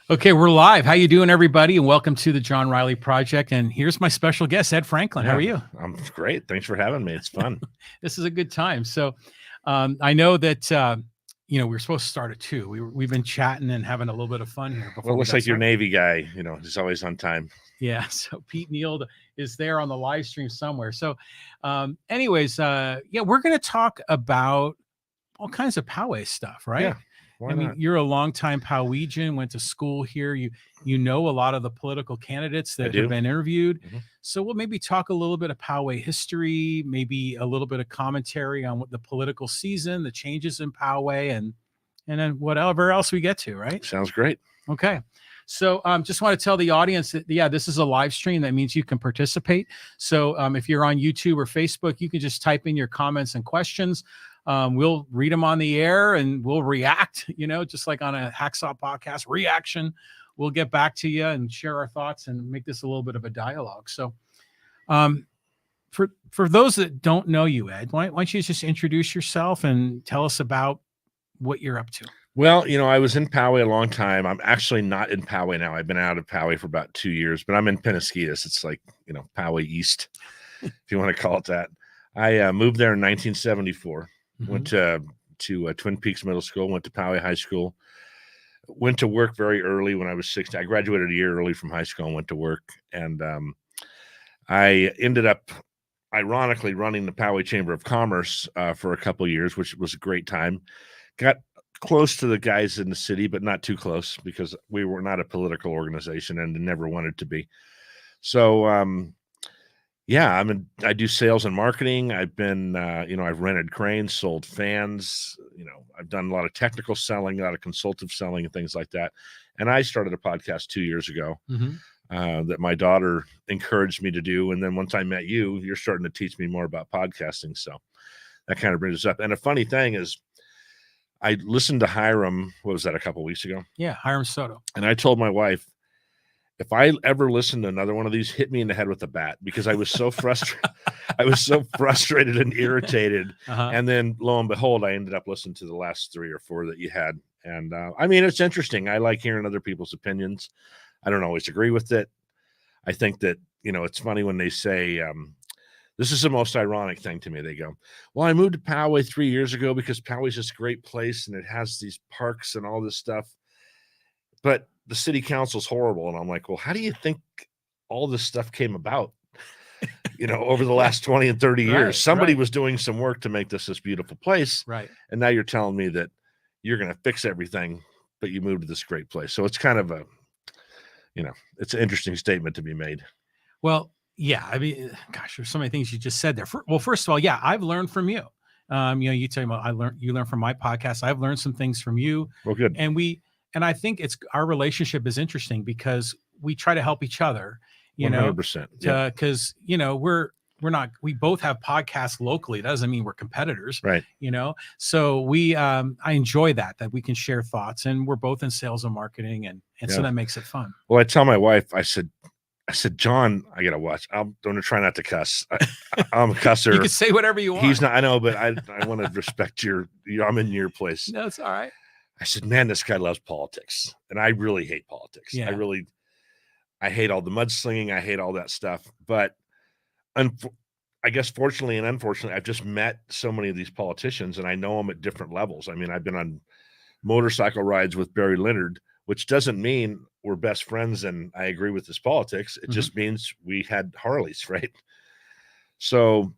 Okay, we're live. How you doing, everybody? And welcome to the John Riley Project. And here's my special guest, Ed Franklin. How are you? I'm great. Thanks for having me. It's fun. This is a good time. So I know that, we were supposed to start at 2. We've been chatting and having a little bit of fun here. Well, it looks like your Navy guy, he's always on time. Yeah. So Pete Neal is there on the live stream somewhere. So we're going to talk about all kinds of Poway stuff, right? Yeah. Why not? You're a longtime Powegian, went to school here. You know a lot of the political candidates that have been interviewed. Mm-hmm. So we'll maybe talk a little bit of Poway history, maybe a little bit of commentary on what the political season, the changes in Poway, and then whatever else we get to, right? Sounds great. Okay. So just want to tell the audience that, this is a live stream. That means you can participate. So if you're on YouTube or Facebook, you can just type in your comments and questions. We'll read them on the air and we'll react, just like on a Hacksaw podcast reaction. We'll get back to you and share our thoughts and make this a little bit of a dialogue. So for those that don't know you, Ed, why don't you just introduce yourself and tell us about what you're up to? Well, I was in Poway a long time. I'm actually not in Poway now. I've been out of Poway for about 2 years, but I'm in Penasquitos. It's like, Poway East, if you want to call it that. I moved there in 1974. Mm-hmm. Went to Twin Peaks Middle School, went to Poway High School, went to work very early when I was 16. I graduated a year early from high school and went to work. And I ended up, ironically, running the Poway Chamber of Commerce for a couple of years, which was a great time. Got close to the guys in the city, but not too close because we were not a political organization and never wanted to be. So, I do sales and marketing. I've been, I've rented cranes, sold fans, I've done a lot of technical selling, a lot of consultative selling and things like that. And I started a podcast 2 years ago that my daughter encouraged me to do. And then once I met you, you're starting to teach me more about podcasting. So that kind of brings us up. And a funny thing is I listened to Hiram, what was that, a couple of weeks ago? Yeah, Hiram Soto. And I told my wife, if I ever listen to another one of these, hit me in the head with a bat because I was so frustrated. I was so frustrated and irritated. And then lo and behold, I ended up listening to the last 3 or 4 that you had. And it's interesting. I like hearing other people's opinions. I don't always agree with it. I think that, it's funny when they say, this is the most ironic thing to me. They go, well, I moved to Poway 3 years ago because Poway's this great place and it has these parks and all this stuff. But the city council's horrible. And I'm like, well, how do you think all this stuff came about, over the last 20 and 30 years? Somebody was doing some work to make this beautiful place. Right. And now you're telling me that you're going to fix everything, but you moved to this great place. So it's kind of a, it's an interesting statement to be made. Well, yeah. Gosh, there's so many things you just said there. First of all, yeah, I've learned from you. You tell me you learned from my podcast. I've learned some things from you. Well, good. And I think our relationship is interesting because we try to help each other, 100%. Because, we both have podcasts locally. That doesn't mean we're competitors, right? So I enjoy that we can share thoughts, and we're both in sales and marketing. And so that makes it fun. Well, I tell my wife, I said, John, I got to watch. I'm going to try not to cuss. I'm a cusser. You can say whatever you want. He's not, I know, but I want to respect I'm in your place. No, it's all right. I said, man, this guy loves politics. And I really hate politics. Yeah. I hate all the mudslinging. I hate all that stuff. But I guess fortunately and unfortunately, I've just met so many of these politicians and I know them at different levels. I've been on motorcycle rides with Barry Leonard, which doesn't mean we're best friends and I agree with his politics. It just means we had Harleys, right? So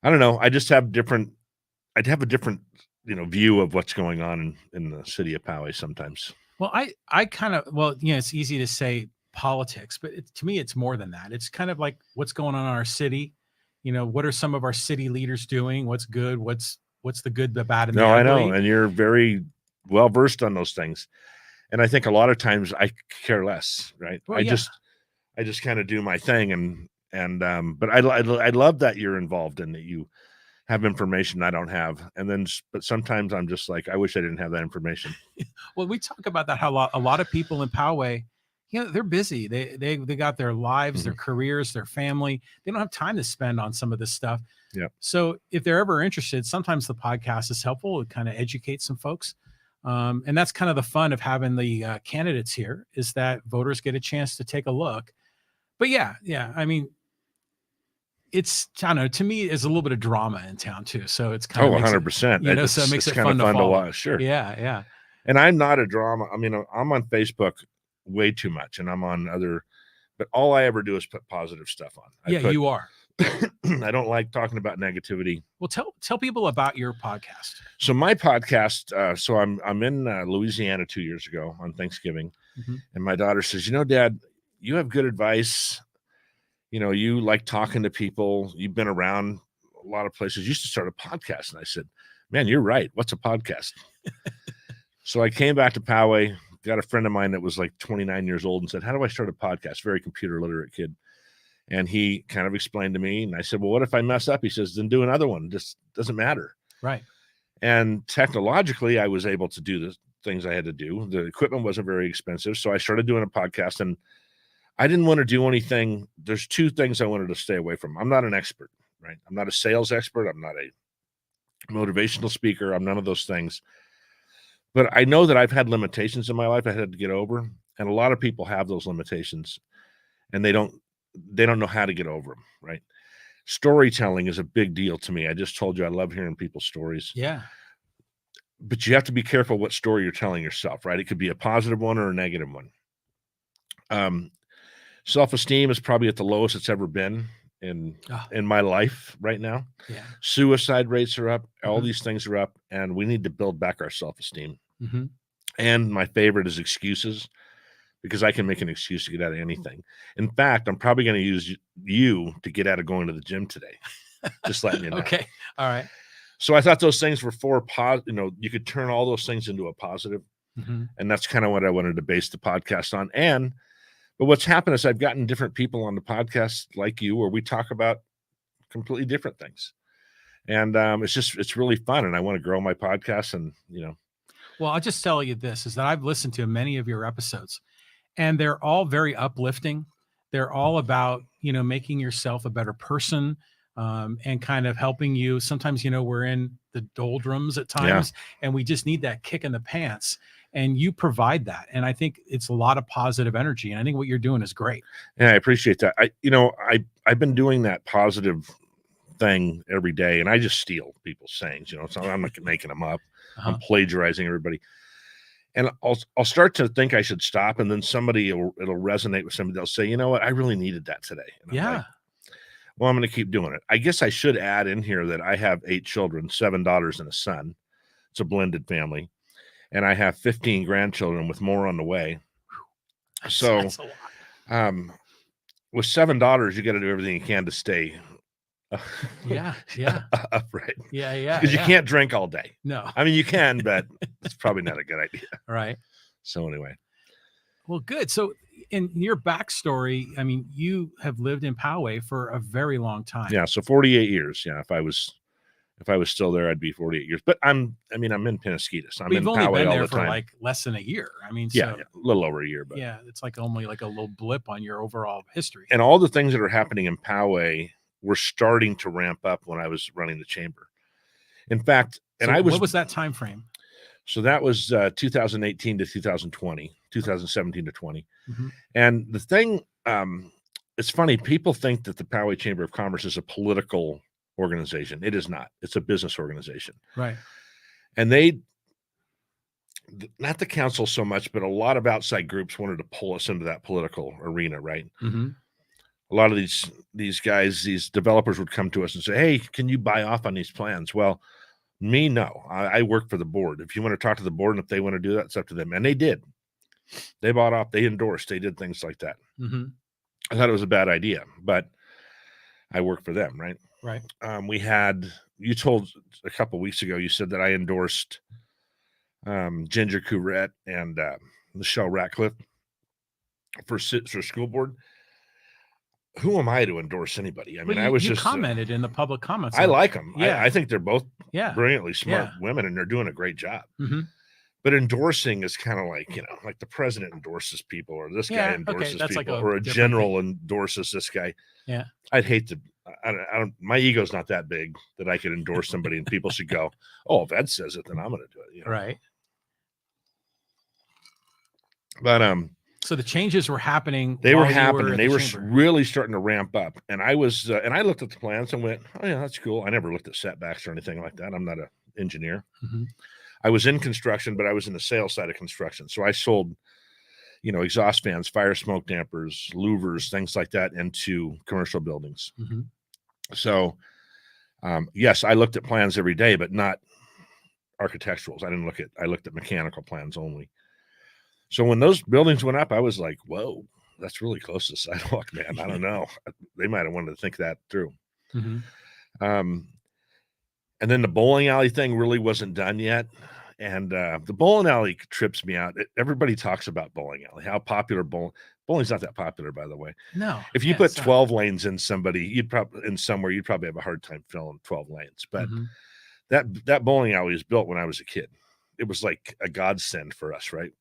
I don't know. I'd have a different view of what's going on in the city of Poway sometimes. Well, I kind of, it's easy to say politics, but to me, it's more than that. It's kind of like what's going on in our city. What are some of our city leaders doing? What's good? What's the good, the bad, and the ugly? I know. And you're very well versed on those things. And I think a lot of times I care less, right? Well, I just kind of do my thing. But I love that you're involved and that you have information I don't have. But sometimes I'm just like, I wish I didn't have that information. Well, we talk about that, how a lot of people in Poway, they're busy. They got their lives, their careers, their family. They don't have time to spend on some of this stuff. Yeah. So if they're ever interested, sometimes the podcast is helpful. It kind of educates some folks. And that's kind of the fun of having the candidates here, is that voters get a chance to take a look. But yeah, I mean, it's, I don't know, to me, it's a little bit of drama in town too. So it's kind of 100%. so it makes it kind fun of fun to follow. watch. Sure. Yeah. And I'm not a drama. I mean, I'm on Facebook way too much, and I'm on but all I ever do is put positive stuff on. You are. I don't like talking about negativity. Well, tell people about your podcast. So my podcast, so I'm in Louisiana 2 years ago on Thanksgiving, and my daughter says, Dad, you have good advice. You like talking to people. You've been around a lot of places. You should start a podcast. And I said, man, you're right. What's a podcast? So I came back to Poway, got a friend of mine that was like 29 years old and said, how do I start a podcast? Very computer literate kid. And he kind of explained to me, and I said, well, what if I mess up? He says, then do another one. Just doesn't matter. Right. And technologically, I was able to do the things I had to do. The equipment wasn't very expensive. So I started doing a podcast, and I didn't want to do anything. There's two things I wanted to stay away from. I'm not an expert, right? I'm not a sales expert. I'm not a motivational speaker. I'm none of those things. But I know that I've had limitations in my life I had to get over. And a lot of people have those limitations, and they don't know how to get over them, right? Storytelling is a big deal to me. I just told you I love hearing people's stories. Yeah. But you have to be careful what story you're telling yourself, right? It could be a positive one or a negative one. Self-esteem is probably at the lowest it's ever been in my life right now. Yeah. Suicide rates are up. All these things are up, and we need to build back our self-esteem. And my favorite is excuses, because I can make an excuse to get out of anything. In fact, I'm probably going to use you to get out of going to the gym today. Just letting you know. Okay. All right. So I thought those things were you could turn all those things into a positive. And that's kind of what I wanted to base the podcast on. But what's happened is I've gotten different people on the podcast like you, where we talk about completely different things. And it's really fun. And I want to grow my podcast, and, Well, I'll just tell you this, is that I've listened to many of your episodes, and they're all very uplifting. They're all about, making yourself a better person, and kind of helping you. Sometimes, we're in the doldrums at times, and we just need that kick in the pants, and you provide that. And I think it's a lot of positive energy. And I think what you're doing is great. Yeah, I appreciate that. I've been doing that positive thing every day, and I just steal people's sayings, so I'm not making them up. I'm plagiarizing everybody. And I'll start to think I should stop, and then it'll resonate with somebody. They'll say, you know what, I really needed that today. And I'm like, well, I'm going to keep doing it. I guess I should add in here that I have 8 children, 7 daughters and a son. It's a blended family. And I have 15 grandchildren, with more on the way. So That's a lot. With 7 daughters, you got to do everything you can to stay upright. Because you can't drink all day. No. I mean, you can, but it's probably not a good idea. Right. So anyway. Well, good. So in your backstory, I mean, you have lived in Poway for a very long time. Yeah. So 48 years. Yeah. If I was still there, I'd be 48 years. But I'm in Penasquitos. I'm in Poway all the time. You've only been there for like less than a year. I mean, a little over a year. But yeah, it's like only like a little blip on your overall history. And all the things that are happening in Poway were starting to ramp up when I was running the chamber. In fact, what was that time frame? So that was 2018 to 2020, 2017 to 20. And the thing, it's funny, people think that the Poway Chamber of Commerce is a political organization. It is not. It's a business organization. Right. And not the council so much, but a lot of outside groups wanted to pull us into that political arena, right? A lot of these guys, these developers would come to us and say, hey, can you buy off on these plans? Well, me, no. I work for the board. If you want to talk to the board, and if they want to do that, it's up to them. And they did. They bought off. They endorsed. They did things like that. I thought it was a bad idea, but I work for them, right? Right. You told a couple of weeks ago, you said that I endorsed Ginger Courette and Michelle Ratcliffe for school board. Who am I to endorse anybody? I mean, I was you just commented in the public comments. I like them. Yeah. I think they're both brilliantly smart women, and they're doing a great job. But endorsing is kind of like, like the president endorses people, or this guy endorses people, like or a general endorses this guy. Yeah. I'd hate to, I don't, my ego's not that big that I could endorse somebody and people should go, oh, if Ed says it, then I'm going to do it. Right. But so the changes were happening. they were while you happening. at They the were chamber. really starting to ramp up. And I was, and I looked at the plans and went, oh yeah, that's cool. I never looked at setbacks or anything like that. I'm not an engineer. I was in construction, but I was in the sales side of construction. So I sold, exhaust fans, fire smoke dampers, louvers, things like that into commercial buildings. So, yes, I looked at plans every day, but not architecturals. I looked at mechanical plans only. So when those buildings went up, I was like, whoa, that's really close to the sidewalk, man. I don't know. They might have wanted to think that through. And then the bowling alley thing really wasn't done yet. And the bowling alley trips me out. Everybody talks about bowling alley, how popular bowling's not that popular, by the way. No. If you put 12 lanes in you'd probably have a hard time filling 12 lanes. But that bowling alley was built when I was a kid. It was like a godsend for us, right?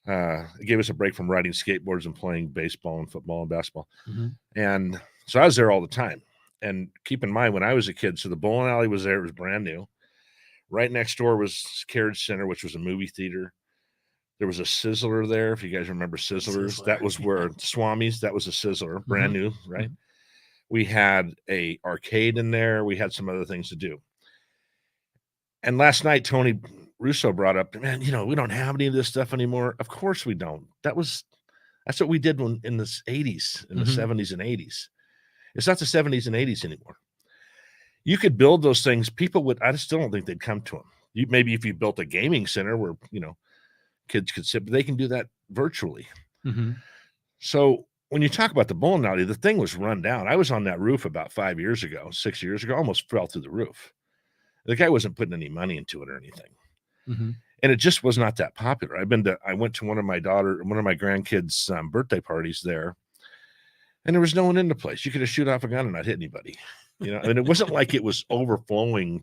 It gave us a break from riding skateboards and playing baseball and football and basketball. And so I was there all the time. And keep in mind, when I was a kid, so the bowling alley was there. It was brand new. Right next door was Carriage Center, which was a movie theater. There was a Sizzler there. If you guys remember Sizzlers, that was where Swami's, that was a Sizzler, brand new, right? We had a arcade in there. We had some other things to do. And last night, Tony Russo brought up, man, we don't have any of this stuff anymore. Of course we don't. That's what we did in the 80s, in the 70s and 80s. It's not the 70s and 80s anymore. You could build those things. People would, I still don't think they'd come to them. Maybe if you built a gaming center where, kids could sit, but they can do that virtually. So when you talk about the bowling alley, the thing was run down. I was on that roof about 6 years ago, almost fell through the roof. The guy wasn't putting any money into it or anything. And it just was not that popular. I went to one of my grandkids' birthday parties there, and there was no one in the place. You could have shoot off a gun and not hit anybody. And it wasn't like it was overflowing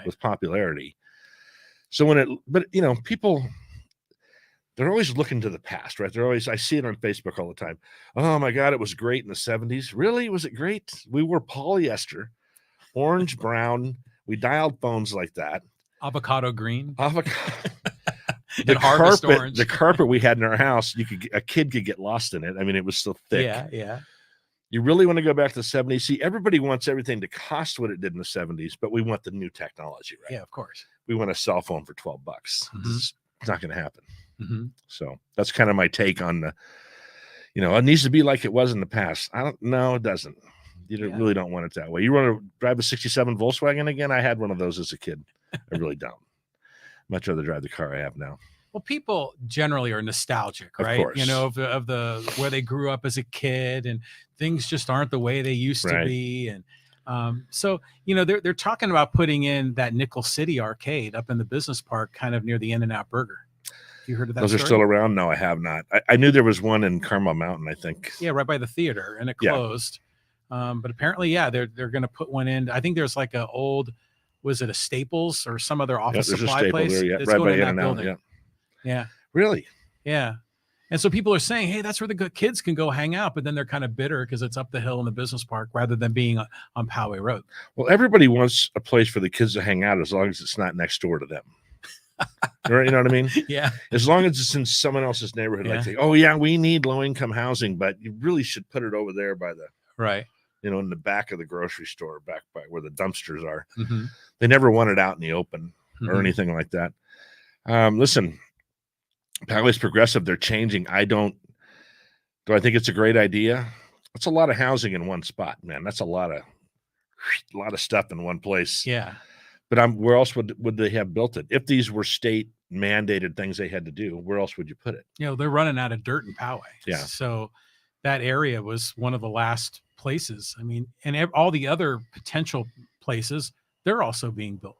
with popularity. So people, they're always looking to the past, right? I see it on Facebook all the time. Oh my God, it was great in the 70s. Really? Was it great? We wore polyester, orange, brown. We dialed phones like that. Avocado green. The carpet we had in our house, a kid could get lost in it. I mean, it was so thick. Yeah. You really want to go back to the 70s? See, everybody wants everything to cost what it did in the 70s, but we want the new technology, right? Yeah, of course. We want a cell phone for $12. It's not going to happen. So that's kind of my take on it needs to be like it was in the past. No, it doesn't. You really don't want it that way. You want to drive a 67 Volkswagen again? I had one of those as a kid. I really don't. Much rather drive the car I have now. Well, people generally are nostalgic, right? Of course. Of the where they grew up as a kid, and things just aren't the way they used to be. And so they're talking about putting in that Nickel City arcade up in the business park, kind of near the In-N-Out Burger. You heard of that? Those are still around? No, I have not. I knew there was one in Carmel Mountain, I think. Yeah, right by the theater, and it closed. But apparently, they're going to put one in. I think there's like a old, was it a Staples or some other office supply place? There, right by In-N-Out. Yeah. Really? Yeah. And so people are saying, hey, that's where the good kids can go hang out, but then they're kind of bitter because it's up the hill in the business park rather than being on Poway Road. Well, everybody wants a place for the kids to hang out as long as it's not next door to them. Right? You know what I mean? Yeah. As long as it's in someone else's neighborhood, like say, oh yeah, we need low-income housing, but you really should put it over there by the in the back of the grocery store, back by where the dumpsters are. They never want it out in the open or anything like that. Listen, Poway's progressive. They're changing. Do I think it's a great idea? That's a lot of housing in one spot, man. That's a lot of stuff in one place. Yeah. But where else would they have built it? If these were state mandated things they had to do, where else would you put it? They're running out of dirt in Poway. Yeah. So that area was one of the last places. I mean, and all the other potential places, they're also being built.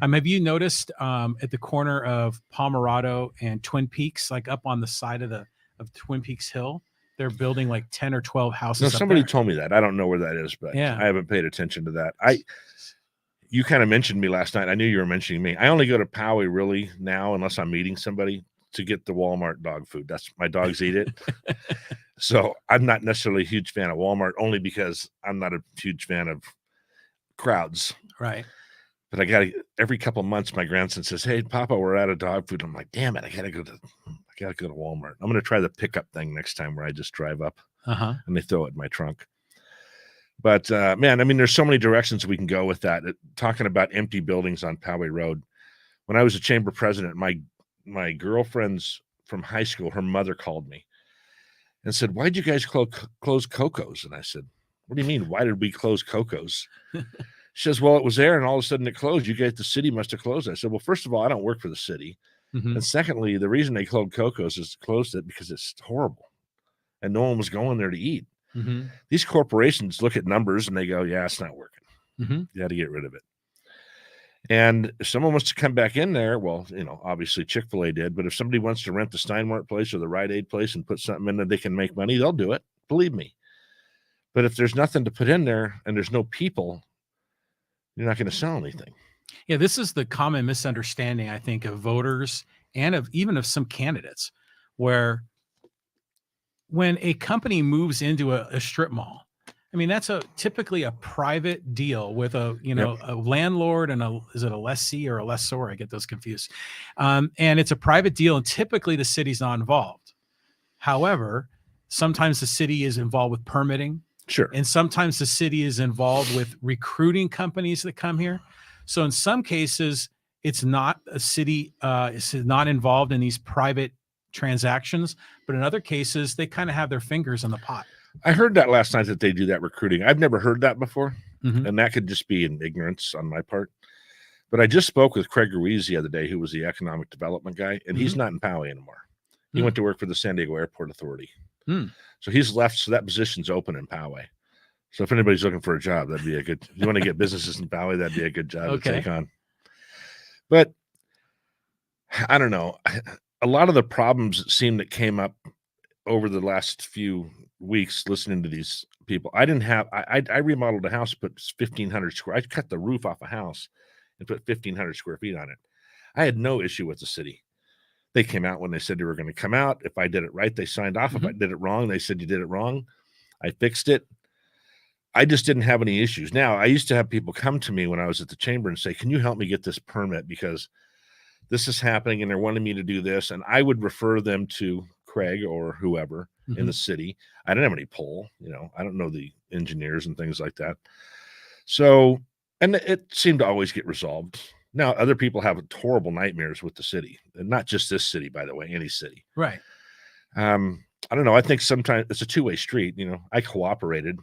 Have you noticed at the corner of Pomerado and Twin Peaks, like up on the side of Twin Peaks Hill, they're building like 10 or 12 houses. No, somebody told me that. I don't know where that is, but I haven't paid attention to that. You kind of mentioned me last night. I knew you were mentioning me. I only go to Poway really now, unless I'm meeting somebody, to get the Walmart dog food. That's my dogs eat it. So I'm not necessarily a huge fan of Walmart, only because I'm not a huge fan of crowds. Right. But every couple of months, my grandson says, hey, Papa, we're out of dog food. I'm like, damn it, I got to I got to go to Walmart. I'm going to try the pickup thing next time where I just drive up and they throw it in my trunk. But man, I mean, there's so many directions we can go with that. Talking about empty buildings on Poway Road. When I was a chamber president, my girlfriend's from high school, her mother called me and said, "Why'd you guys close Coco's?" And I said, "What do you mean? Why did we close Coco's?" She says, "Well, it was there and all of a sudden it closed. You guys, the city must have closed it." I said, "Well, first of all, I don't work for the city. And secondly, the reason they closed it because it's horrible and no one was going there to eat." These corporations look at numbers and they go, "Yeah, it's not working. You got to get rid of it." And if someone wants to come back in there, well, you know, obviously Chick-fil-A did, but if somebody wants to rent the Steinmart place or the Rite Aid place and put something in that they can make money, they'll do it. Believe me. But if there's nothing to put in there and there's no people, you're not going to sell anything. Yeah, this is the common misunderstanding, I think, of voters and even of some candidates, where when a company moves into a strip mall, I mean, that's typically a private deal with a landlord and is it a lessee or a lessor? I get those confused. And it's a private deal, and typically the city's not involved. However, sometimes the city is involved with permitting. Sure. And sometimes the city is involved with recruiting companies that come here. So in some cases, it's not a city, it's not involved in these private transactions, but in other cases, they kind of have their fingers in the pot. I heard that last night that they do that recruiting. I've never heard that before, and that could just be an ignorance on my part. But I just spoke with Craig Ruiz the other day, who was the economic development guy, and he's not in Poway anymore. He went to work for the San Diego Airport Authority. So he's left, so that position's open in Poway. So if anybody's looking for a job, that'd be a good, you want to get businesses in Poway, that'd be a good job to take on. But I don't know. A lot of the problems that came up over the last few weeks listening to these people, I remodeled a house, put 1,500 square. I cut the roof off a house and put 1,500 square feet on it. I had no issue with the city. They came out when they said they were going to come out. If I did it right, they signed off. If I did it wrong, they said you did it wrong. I fixed it. I just didn't have any issues. Now, I used to have people come to me when I was at the chamber and say, "Can you help me get this permit? Because this is happening and they're wanting me to do this." And I would refer them to Craig or whoever in the city. I didn't have any pull, I don't know the engineers and things like that. So, and it seemed to always get resolved. Now, other people have horrible nightmares with the city, and not just this city, by the way, any city. Right. I don't know. I think sometimes it's a two-way street. I cooperated,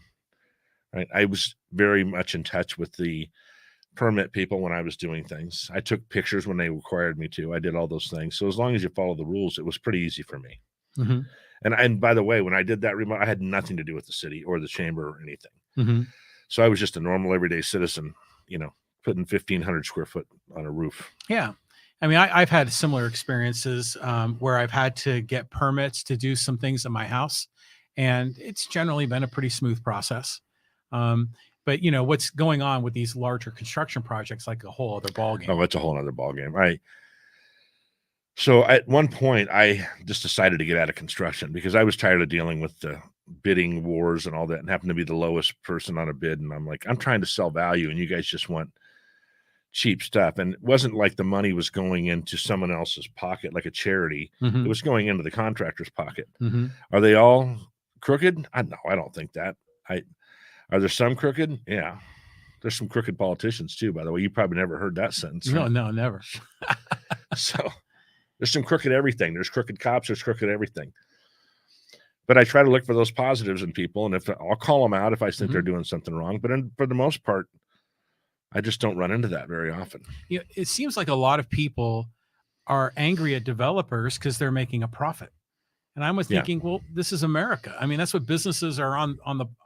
right? I was very much in touch with the permit people when I was doing things. I took pictures when they required me to. I did all those things. So as long as you follow the rules, it was pretty easy for me. And by the way, when I did that remote, I had nothing to do with the city or the chamber or anything. So I was just a normal everyday citizen, putting 1,500 square foot on a roof. Yeah. I mean, I've had similar experiences where I've had to get permits to do some things in my house, and it's generally been a pretty smooth process. But what's going on with these larger construction projects, like a whole other ballgame. Oh, it's a whole other ballgame. So at one point, I just decided to get out of construction because I was tired of dealing with the bidding wars and all that, and happened to be the lowest person on a bid. And I'm like, I'm trying to sell value, and you guys just want cheap stuff. And it wasn't like the money was going into someone else's pocket, like a charity. It was going into the contractor's pocket. Are they all crooked? No, I don't think that. Are there some crooked? Yeah. There's some crooked politicians too, by the way. You probably never heard that sentence. No, never. So there's some crooked everything. There's crooked cops. There's crooked everything. But I try to look for those positives in people. And I'll call them out if I think they're doing something wrong. But for the most part, I just don't run into that very often. It seems like a lot of people are angry at developers because they're making a profit. And I was thinking, well, this is America. I mean, that's what businesses are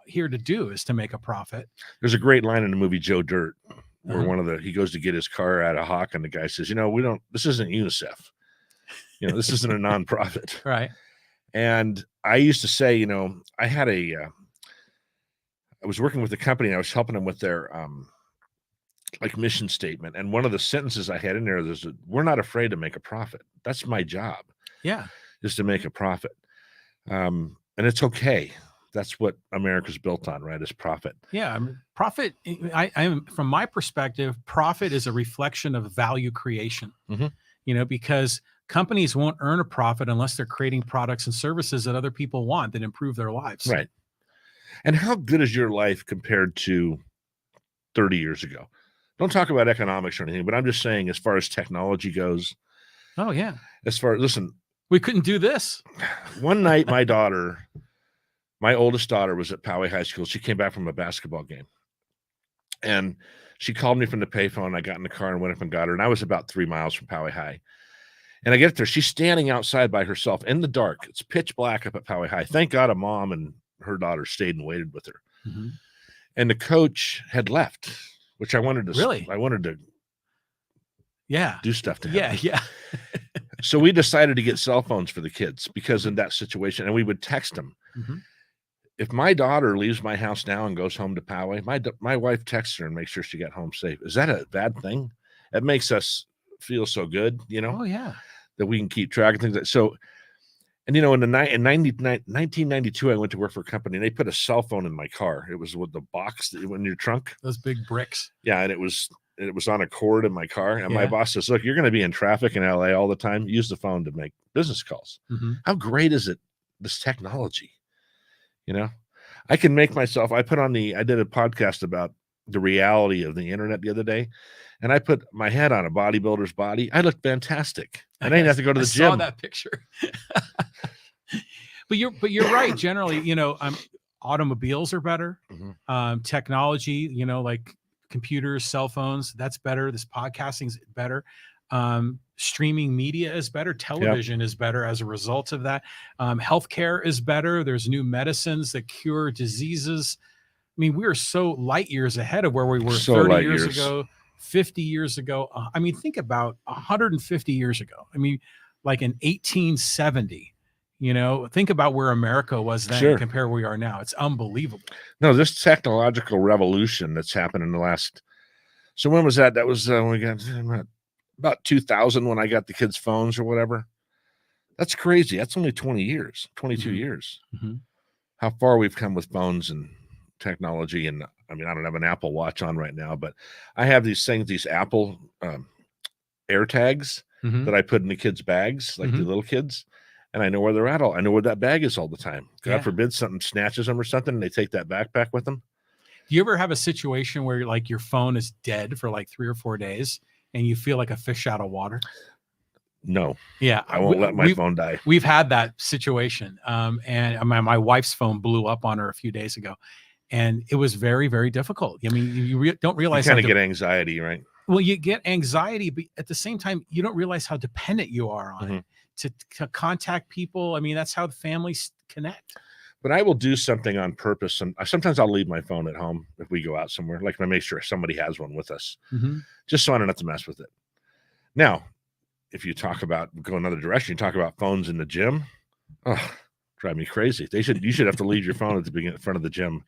here to do, is to make a profit. There's a great line in the movie Joe Dirt where he goes to get his car out of Hawk, and the guy says, this isn't UNICEF. This isn't a nonprofit. Right. And I used to say, I was working with a company, and I was helping them with their mission statement. And one of the sentences I had in there is, we're not afraid to make a profit. That's my job. Yeah. Is to make a profit. And it's okay. That's what America's built on, right? Is profit. Yeah. Profit. From my perspective, profit is a reflection of value creation, because companies won't earn a profit unless they're creating products and services that other people want that improve their lives. Right. And how good is your life compared to 30 years ago? Don't talk about economics or anything, but I'm just saying, as far as technology goes. Oh, yeah. Listen, we couldn't do this. One night, my oldest daughter was at Poway High School. She came back from a basketball game. And she called me from the payphone. I got in the car and went up and got her. And I was about 3 miles from Poway High. And I get there. She's standing outside by herself in the dark. It's pitch black up at Poway High. Thank God a mom and her daughter stayed and waited with her. Mm-hmm. And the coach had left, which I wanted to do stuff to him. Yeah. So we decided to get cell phones for the kids, because in that situation, and we would text them. Mm-hmm. If my daughter leaves my house now and goes home to Poway, my wife texts her and makes sure she got home safe. Is that a bad thing? It makes us feel so good, Oh, yeah. that we can keep track of things. So, and in 1992, I went to work for a company, and they put a cell phone in my car. It was with the box in your trunk. Those big bricks. Yeah, and it was on a cord in my car. And my boss says, "Look, you're going to be in traffic in LA all the time. Use the phone to make business calls." Mm-hmm. How great is it? This technology, I can make myself. I did a podcast about the reality of the internet the other day, and I put my head on a bodybuilder's body. I looked fantastic. I didn't have to go to the gym. I saw that picture. But you're right. Generally, automobiles are better. Mm-hmm. Technology, like computers, cell phones, that's better. This podcasting's better. Streaming media is better. Television is better as a result of that. Healthcare is better. There's new medicines that cure diseases. I mean, we are so light years ahead of where we were 30 years ago, 50 years ago. Think about 150 years ago. Like in 1870, think about where America was then compared to where we are now. It's unbelievable. No, this technological revolution that's happened in the last. So when was that? That was when we got about 2000, when I got the kids' phones or whatever. That's crazy. That's only 22 Mm-hmm. years. Mm-hmm. How far we've come with phones and technology. And I don't have an Apple Watch on right now, but I have these Apple air tags Mm-hmm. that I put in the kids' bags, like the little kids. And I know where they're at. I know where that bag is all the time. God forbid something snatches them or something, and they take that backpack with them. Do you ever have a situation where your phone is dead for like 3 or 4 days and you feel like a fish out of water? No. Yeah. I won't let my phone die. We've had that situation. And my wife's phone blew up on her a few days ago, and it was very, very difficult. You don't realize you kind of get anxiety, right? Well, you get anxiety, but at the same time, you don't realize how dependent you are on it to contact people. That's how the families connect. But I will do something on purpose. And sometimes I'll leave my phone at home if we go out somewhere. Like, I make sure somebody has one with us, just so I don't have to mess with it. Now, if you talk about go another direction, you talk about phones in the gym. Oh, drive me crazy. You should have to leave your phone at the beginning, in front of the gym.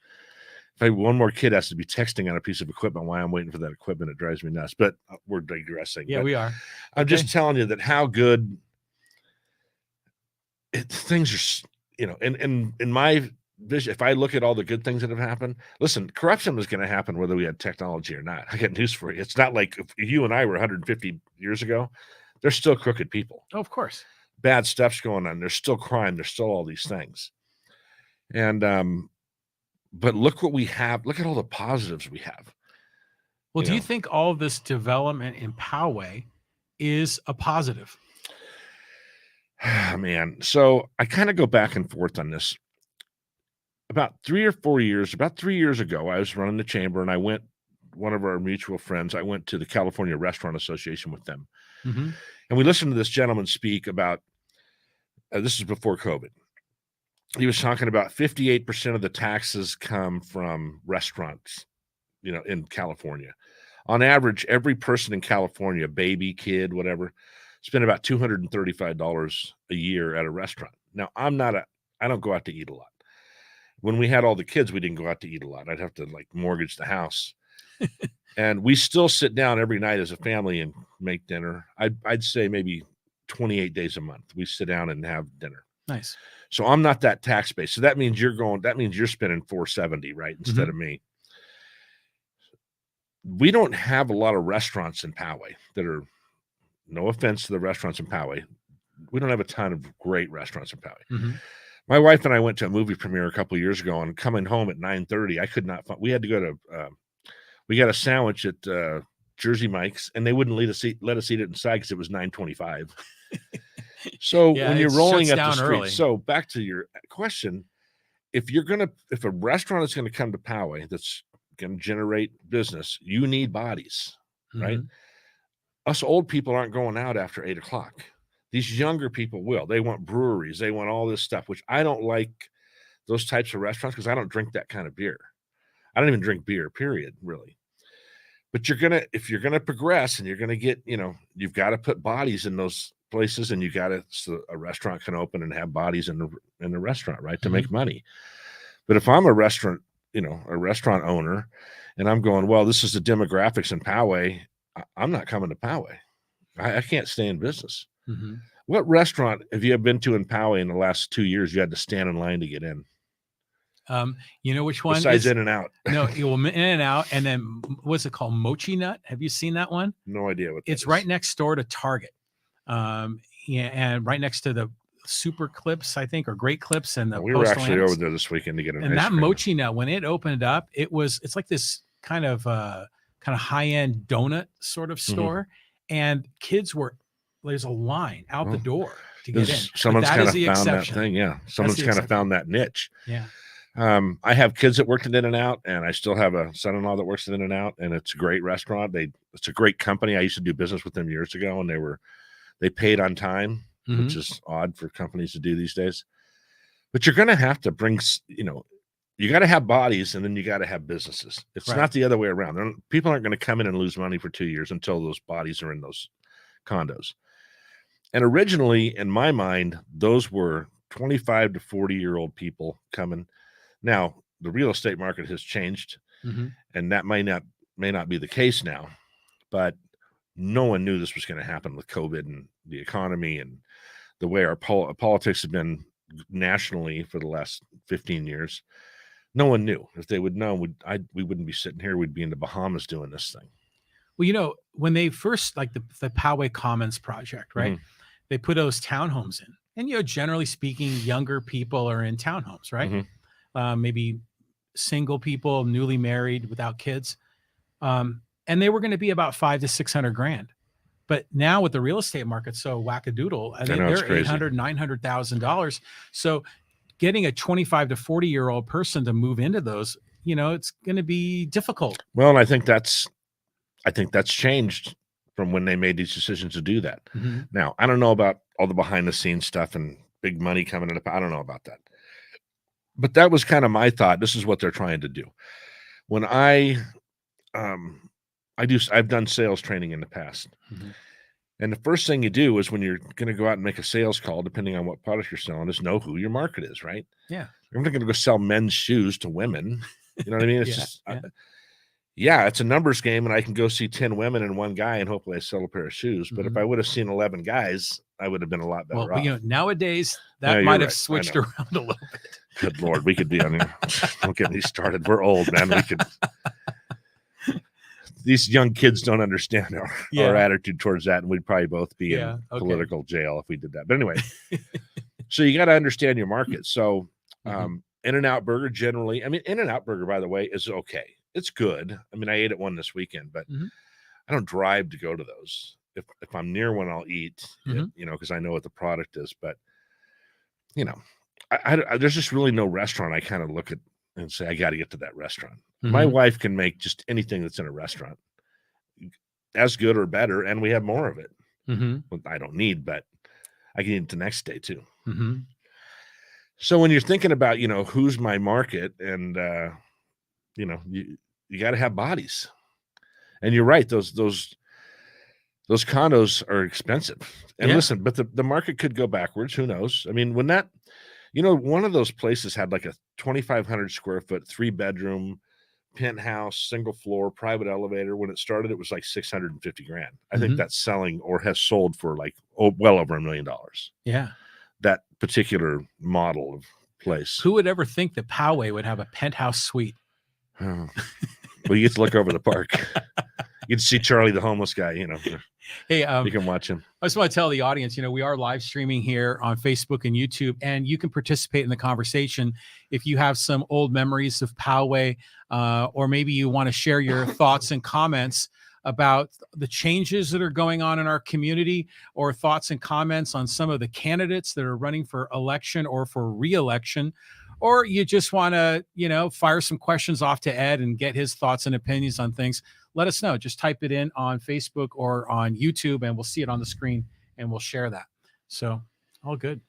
If one more kid has to be texting on a piece of equipment while I'm waiting for that equipment, it drives me nuts. But we're digressing. Yeah, we are. I'm just telling you that how good things are. In my vision, if I look at all the good things that have happened, listen, corruption is going to happen whether we had technology or not. I got news for you. It's not like if you and I were 150 years ago. There's still crooked people. Oh, of course. Bad stuff's going on. There's still crime. There's still all these things. And but look what we have. Look at all the positives we have. Well, do you think all of this development in Poway is a positive? Man, so I kind of go back and forth on this. About 3 years ago, I was running the chamber, and one of our mutual friends, I went to the California Restaurant Association with them. Mm-hmm. And we listened to this gentleman speak about, this is before COVID. He was talking about 58% of the taxes come from restaurants, in California. On average, every person in California, baby, kid, whatever, spend about $235 a year at a restaurant. Now, I don't go out to eat a lot. When we had all the kids, we didn't go out to eat a lot. I'd have to mortgage the house. And we still sit down every night as a family and make dinner. I'd say maybe 28 days a month. We sit down and have dinner. Nice. So I'm not that tax based. So that means you're spending $470, right? Instead of me. We don't have a lot of restaurants in Poway that are, no offense to the restaurants in Poway, a ton of great restaurants in Poway. Mm-hmm. My wife and I went to a movie premiere a couple of years ago, and coming home at 9:30, I could not find. We had to go to. We got a sandwich at Jersey Mike's, and they wouldn't let us eat it inside because it was 9:25. So Yeah, when you're rolling up the street, early. so back to your question, if a restaurant is going to come to Poway that's going to generate business, you need bodies, right? Us old people aren't going out after 8:00. These younger people will. They want breweries. They want all this stuff, which I don't like those types of restaurants because I don't drink that kind of beer. I don't even drink beer, period, really. But if you're gonna progress and you're gonna get, you've got to put bodies in those places, and so a restaurant can open and have bodies in the restaurant, right, to make money. But if I'm a restaurant owner, and I'm going, well, this is the demographics in Poway, I'm not coming to Poway. I can't stay in business. What restaurant have you been to in Poway in the last 2 years you had to stand in line to get in? You know which one? Besides In-N-Out. No, In-N-Out, and then what's it called? Mochi Nut. Have you seen that one? No idea what it's right next door to Target. And right next to the Super Clips, I think, or Great Clips, and the we were actually over there this weekend to get an and ice that cream. Mochi Nut, when it opened up, it's like this kind of high-end donut sort of store, and there's a line out the door to get in. Someone's kind of found that thing. Yeah, someone's kind of found that niche. Yeah. I have kids that worked at In-N-Out, and I still have a son-in-law that works at In-N-Out, and it's a great restaurant. It's a great company. I used to do business with them years ago, and they paid on time, which is odd for companies to do these days. But you're going to have to bring, you got to have bodies, and then you got to have businesses. It's not the other way around. People aren't going to come in and lose money for 2 years until those bodies are in those condos. And originally, in my mind, those were 25 to 40-year-old people coming. Now, the real estate market has changed, and that may not be the case now, but no one knew this was going to happen with COVID and the economy and the way our politics have been nationally for the last 15 years. No one knew. If they would know, we wouldn't be sitting here. We'd be in the Bahamas doing this thing. Well, when they first, like the Poway Commons project, right? They put those townhomes in, and generally speaking, younger people are in townhomes, right? Maybe single people, newly married, without kids, and they were going to be about $500,000 to $600,000. But now with the real estate market so wackadoodle, they're $800,000, $900,000. So getting a 25 to 40-year-old person to move into those, it's going to be difficult. Well, and I think that's changed from when they made these decisions to do that. Now, I don't know about all the behind the scenes stuff and big money coming in. I don't know about that. But that was kind of my thought. This is what they're trying to do. When I've done sales training in the past. And the first thing you do is when you're going to go out and make a sales call, depending on what product you're selling, is know who your market is, right? Yeah. I'm not going to go sell men's shoes to women. You know what I mean? It's it's a numbers game, and I can go see 10 women and one guy and hopefully I sell a pair of shoes. But if I would have seen 11 guys, I would have been a lot better off. Nowadays that might have switched around a little bit. Good Lord, we could be on here. Don't get me started. We're old, man. We could. These young kids don't understand our attitude towards that, and we'd probably both be in political jail if we did that. But anyway, so you got to understand your market. So In-N-Out Burger generally, In-N-Out Burger, by the way, is okay. It's good. I ate at one this weekend, but I don't drive to go to those. If I'm near one, I'll eat, because I know what the product is. But, there's just really no restaurant I kind of look at and say, I got to get to that restaurant. My wife can make just anything that's in a restaurant as good or better, and we have more of it. I don't need, but I can eat it the next day too. So when you're thinking about, who's my market, and you got to have bodies. And you're right; those condos are expensive. And listen, but the market could go backwards. Who knows? When that, one of those places had like a 2,500 square foot, 3-bedroom penthouse, single floor, private elevator. When it started, it was like $650,000. I think that's selling or has sold for like well over $1 million. Yeah, that particular model of place. Who would ever think that Poway would have a penthouse suite? Well, you get to look over the park. You'd see Charlie the homeless guy, Hey, You can watch him. I just want to tell the audience, we are live streaming here on Facebook and YouTube, and you can participate in the conversation if you have some old memories of Poway, or maybe you want to share your thoughts and comments about the changes that are going on in our community, or thoughts and comments on some of the candidates that are running for election or for re-election, or you just want to, fire some questions off to Ed and get his thoughts and opinions on things. Let us know. Just type it in on Facebook or on YouTube, and we'll see it on the screen, and we'll share that. So all good.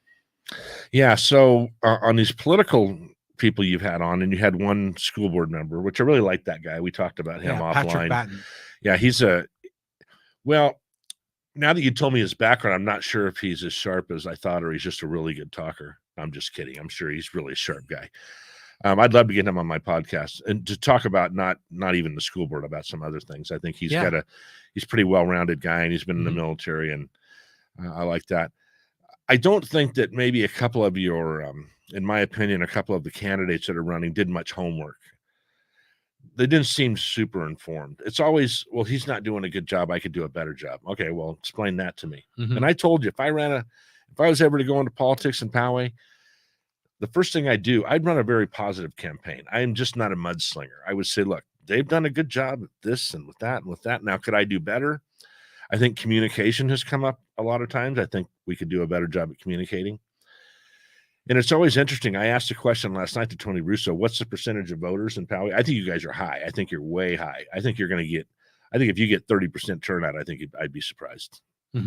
Yeah. So on these political people you've had on, and you had one school board member, which I really like that guy. We talked about him offline. Patrick Batten. Yeah, well, now that you told me his background, I'm not sure if he's as sharp as I thought, or he's just a really good talker. I'm just kidding. I'm sure he's really a sharp guy. I'd love to get him on my podcast and to talk about not even the school board, about some other things. I think he's he's pretty well-rounded guy, and he's been in the military, and I like that. I don't think that maybe a couple of your, in my opinion, a couple of the candidates that are running did much homework. They didn't seem super informed. It's always, well, he's not doing a good job, I could do a better job. Okay, well, explain that to me. And I told you, if I was ever to go into politics in Poway, the first thing I'd run a very positive campaign. I am just not a mudslinger. I would say, look, they've done a good job at this and with that and with that. Now, could I do better? I think communication has come up a lot of times. I think we could do a better job at communicating. And it's always interesting. I asked a question last night to Tony Russo, what's the percentage of voters in Poway? I think you guys are high. I think you're way high. I think if you get 30% turnout, I think I'd be surprised.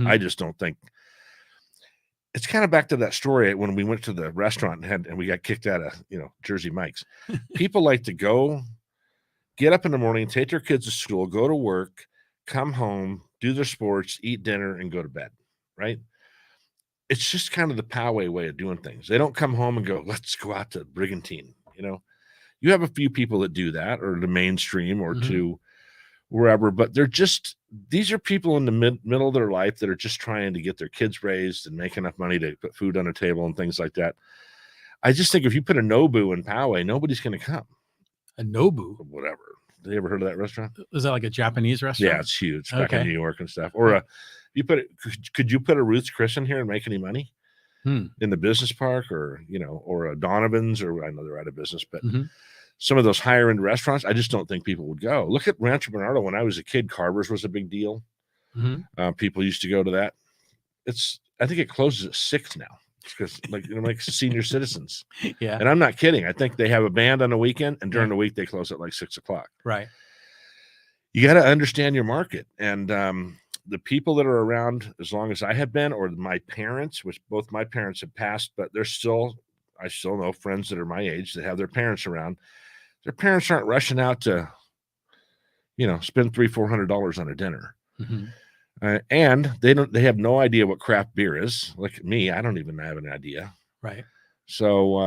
I just don't think. It's kind of back to that story when we went to the restaurant and we got kicked out of, Jersey Mike's. People like to go, get up in the morning, take their kids to school, go to work, come home, do their sports, eat dinner, and go to bed, right? It's just kind of the Poway way of doing things. They don't come home and go, let's go out to Brigantine. You have a few people that do that, or the mainstream, or to wherever, but these are people in the middle of their life that are just trying to get their kids raised and make enough money to put food on the table and things like that. I just think if you put a Nobu in Poway, nobody's going to come. A Nobu? Whatever. Have you ever heard of that restaurant? Is that like a Japanese restaurant? Yeah, it's huge. Back in New York and stuff. Or could you put a Ruth's Chris in here and make any money in the business park, or a Donovan's, or I know they're out of business, but some of those higher end restaurants, I just don't think people would go. Look at Rancho Bernardo. When I was a kid, Carver's was a big deal. People used to go to that. I think it closes at 6 now, because like senior citizens. Yeah. And I'm not kidding. I think they have a band on the weekend, and during the week they close at like 6 o'clock. Right. You got to understand your market. And the people that are around as long as I have been, or my parents, which both my parents have passed, but I still know friends that are my age that have their parents around. Their parents aren't rushing out to, spend $300-400 on a dinner. And they have no idea what craft beer is. Like me, I don't even have an idea. Right. So,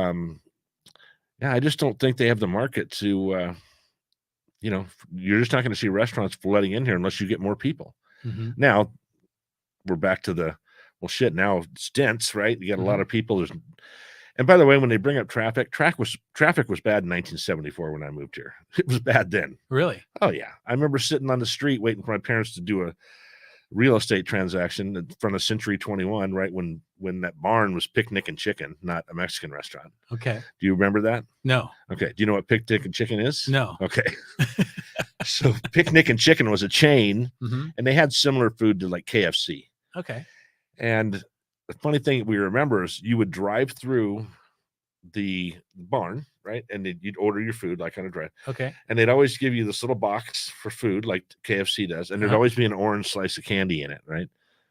I just don't think they have the market to, you're just not going to see restaurants flooding in here unless you get more people. Now we're back to now it's dense, right? You got a lot of people. And by the way, when they bring up traffic was bad in 1974 when I moved here. It was bad then. Really? Oh yeah. I remember sitting on the street waiting for my parents to do a real estate transaction in front of Century 21, right when that barn was Picnic and Chicken, not a Mexican restaurant. Okay. Do you remember that? No. Okay. Do you know what Picnic and Chicken is? No. Okay. So Picnic and Chicken was a chain, and they had similar food to like KFC. Okay. And the funny thing we remember is you would drive through the barn, right? And you'd order your food like on a drive. Okay. And they'd always give you this little box for food like KFC does. And there'd always be an orange slice of candy in it, right?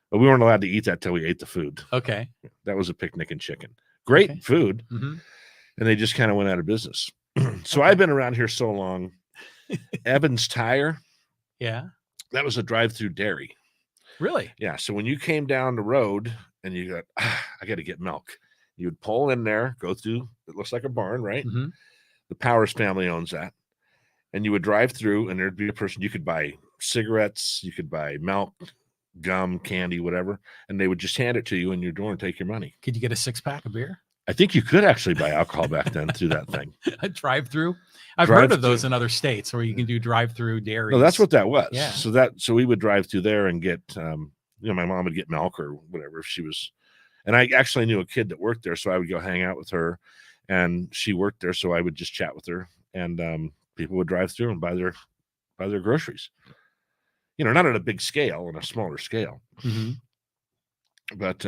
But we weren't allowed to eat that till we ate the food. Okay. That was a Picnic and Chicken. Great food. And they just kind of went out of business. So I've been around here so long. Evans Tire. Yeah. That was a drive-through dairy. Really? Yeah. So when you came down the road and you got, I got to get milk, you would pull in there, go through, it looks like a barn, right? The Powers family owns that. And you would drive through, and there'd be a person, you could buy cigarettes, you could buy milk, gum, candy, whatever. And they would just hand it to you in your door and take your money. Could you get a 6-pack of beer? I think you could actually buy alcohol back then through that thing. A drive-through. I've heard of those in other states where you can do drive-through dairies. No, that's what that was. Yeah. So we would drive through there and get, my mom would get milk or whatever if she was. And I actually knew a kid that worked there, so I would go hang out with her, and she worked there, so I would just chat with her, and people would drive through and buy their groceries. Not at a big scale, on a smaller scale. Mm-hmm. But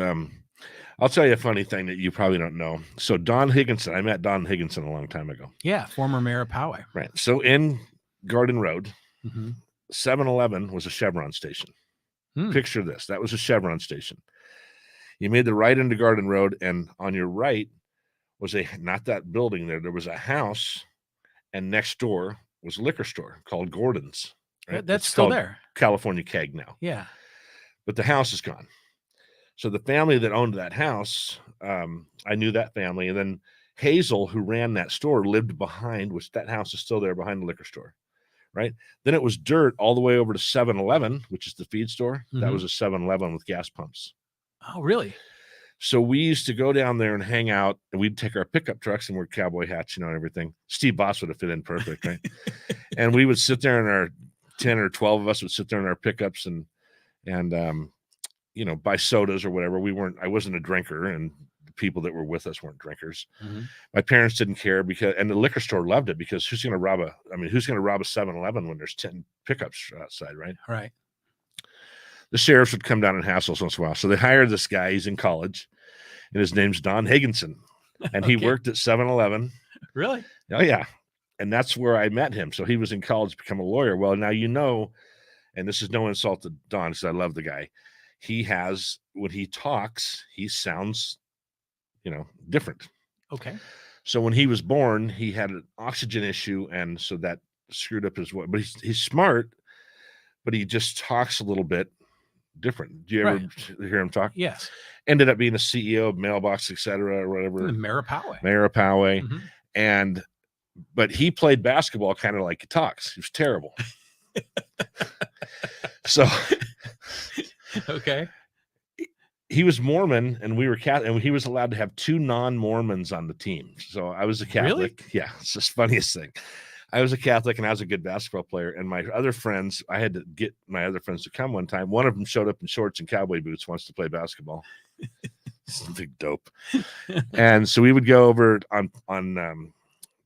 I'll tell you a funny thing that you probably don't know. So Don Higginson, I met Don Higginson a long time ago. Yeah, former mayor of Poway. Right. So in Garden Road, Mm-hmm. 7-Eleven was a Chevron station. Hmm. Picture this. That was a Chevron station. You made the right into Garden Road, and on your right was not that building there. There was a house, and next door was a liquor store called Gordon's. Right? That's still there. California Keg now. Yeah. But the house is gone. So the family that owned that house, I knew that family. And then Hazel, who ran that store, lived behind, which that house is still there behind the liquor store. Right. Then it was dirt all the way over to 7-Eleven, which is the feed store. Mm-hmm. That was a 7-Eleven with gas pumps. Oh, really? So we used to go down there and hang out, and we'd take our pickup trucks and wear cowboy hats, and everything. Steve Boss would have fit in perfect, right? And we would sit there in our 10 or 12 of us would sit there in our pickups and buy sodas or whatever. I wasn't a drinker, and the people that were with us weren't drinkers. Mm-hmm. My parents didn't care and the liquor store loved it, because who's going to rob a 7-Eleven when there's 10 pickups outside, right? Right. The sheriffs would come down and hassle us once in a while. So they hired this guy. He's in college, and his name's Don Higginson, and he worked at 7-Eleven. Really? Oh, yeah. And that's where I met him. So he was in college to become a lawyer. Well, now and this is no insult to Don, because I love the guy. When he talks, he sounds, different. Okay. So when he was born, he had an oxygen issue, and so that screwed up his voice. But he's smart, but he just talks a little bit different. Do you ever hear him talk? Yes. Ended up being a CEO of Mailbox, etc., or whatever. Mayor of Poway. Mm-hmm. But he played basketball kind of like he talks. He was terrible. So okay. He was Mormon, and we were Catholic, and he was allowed to have 2 non-Mormons on the team. So I was a Catholic. Really? Yeah, it's the funniest thing. I was a Catholic, and I was a good basketball player. And my other friends, I had to get my other friends to come one time. One of them showed up in shorts and cowboy boots, wants to play basketball. Big dope. And so we would go over on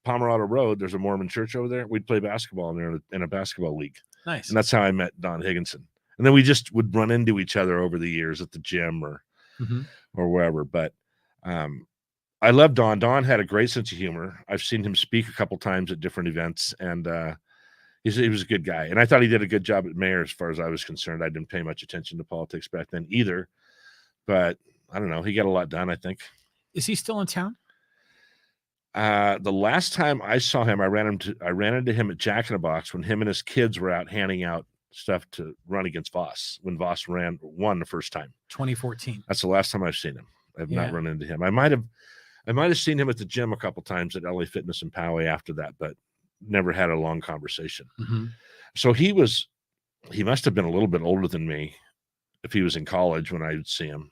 Poway Road. There's a Mormon church over there. We'd play basketball in there in a basketball league. Nice. And that's how I met Don Higginson. And then we just would run into each other over the years at the gym or wherever. But I love Don. Don had a great sense of humor. I've seen him speak a couple times at different events, and he was a good guy. And I thought he did a good job at mayor, as far as I was concerned. I didn't pay much attention to politics back then either. But I don't know. He got a lot done, I think. Is he still in town? The last time I saw him, I ran into him at Jack in the Box when him and his kids were out handing out stuff to run against Voss, when Voss won the first time. 2014. That's the last time I've seen him. I've not run into him. I might have seen him at the gym a couple times at LA Fitness in Poway after that, but never had a long conversation. Mm-hmm. So he must have been a little bit older than me if he was in college when I would see him.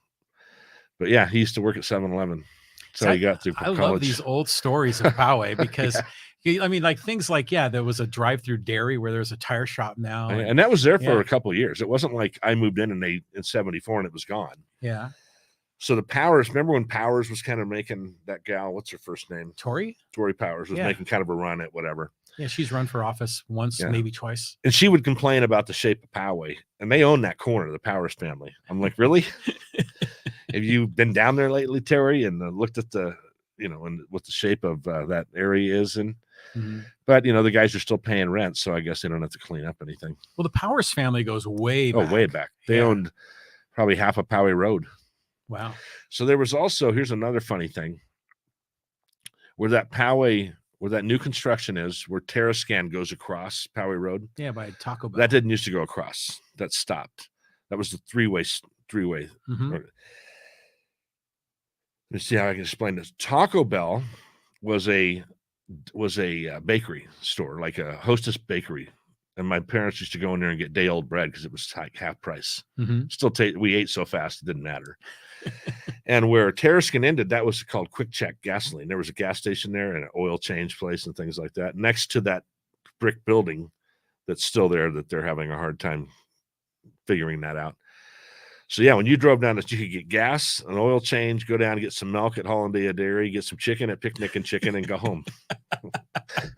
But yeah, he used to work at 7-Eleven. So he got through college. I love these old stories of Poway because like things like, there was a drive-through dairy where there's a tire shop now. And that was there for a couple of years. It wasn't like I moved in in 74 and it was gone. Yeah. So the Powers, remember when Powers was kind of making that gal, what's her first name? Tori Powers was making kind of a run at whatever. Yeah, she's run for office once, maybe twice. And she would complain about the shape of Poway. And they own that corner, the Powers family. I'm like, really? Have you been down there lately, Terry, and looked at the, and what the shape of that area is? And but the guys are still paying rent, so I guess they don't have to clean up anything. Well, the Powers family goes way back. Oh, way back. They owned probably half of Poway Road. Wow. So there was also, here's another funny thing, where that new construction is, where Terrascan goes across Poway Road. Yeah, by Taco Bell. That didn't used to go across. That stopped. That was the three-way. Mm-hmm. Let me see how I can explain this. Taco Bell was a bakery store, like a Hostess bakery. And my parents used to go in there and get day-old bread because it was like half price. Mm-hmm. We ate so fast it didn't matter. And where Terraskin ended, that was called Quick Check Gasoline. There was a gas station there and an oil change place and things like that next to that brick building that's still there, that they're having a hard time figuring that out. So yeah, when you drove down, you could get gas, an oil change, go down and get some milk at Hollandia Dairy, get some chicken at Picnic and Chicken, and go home.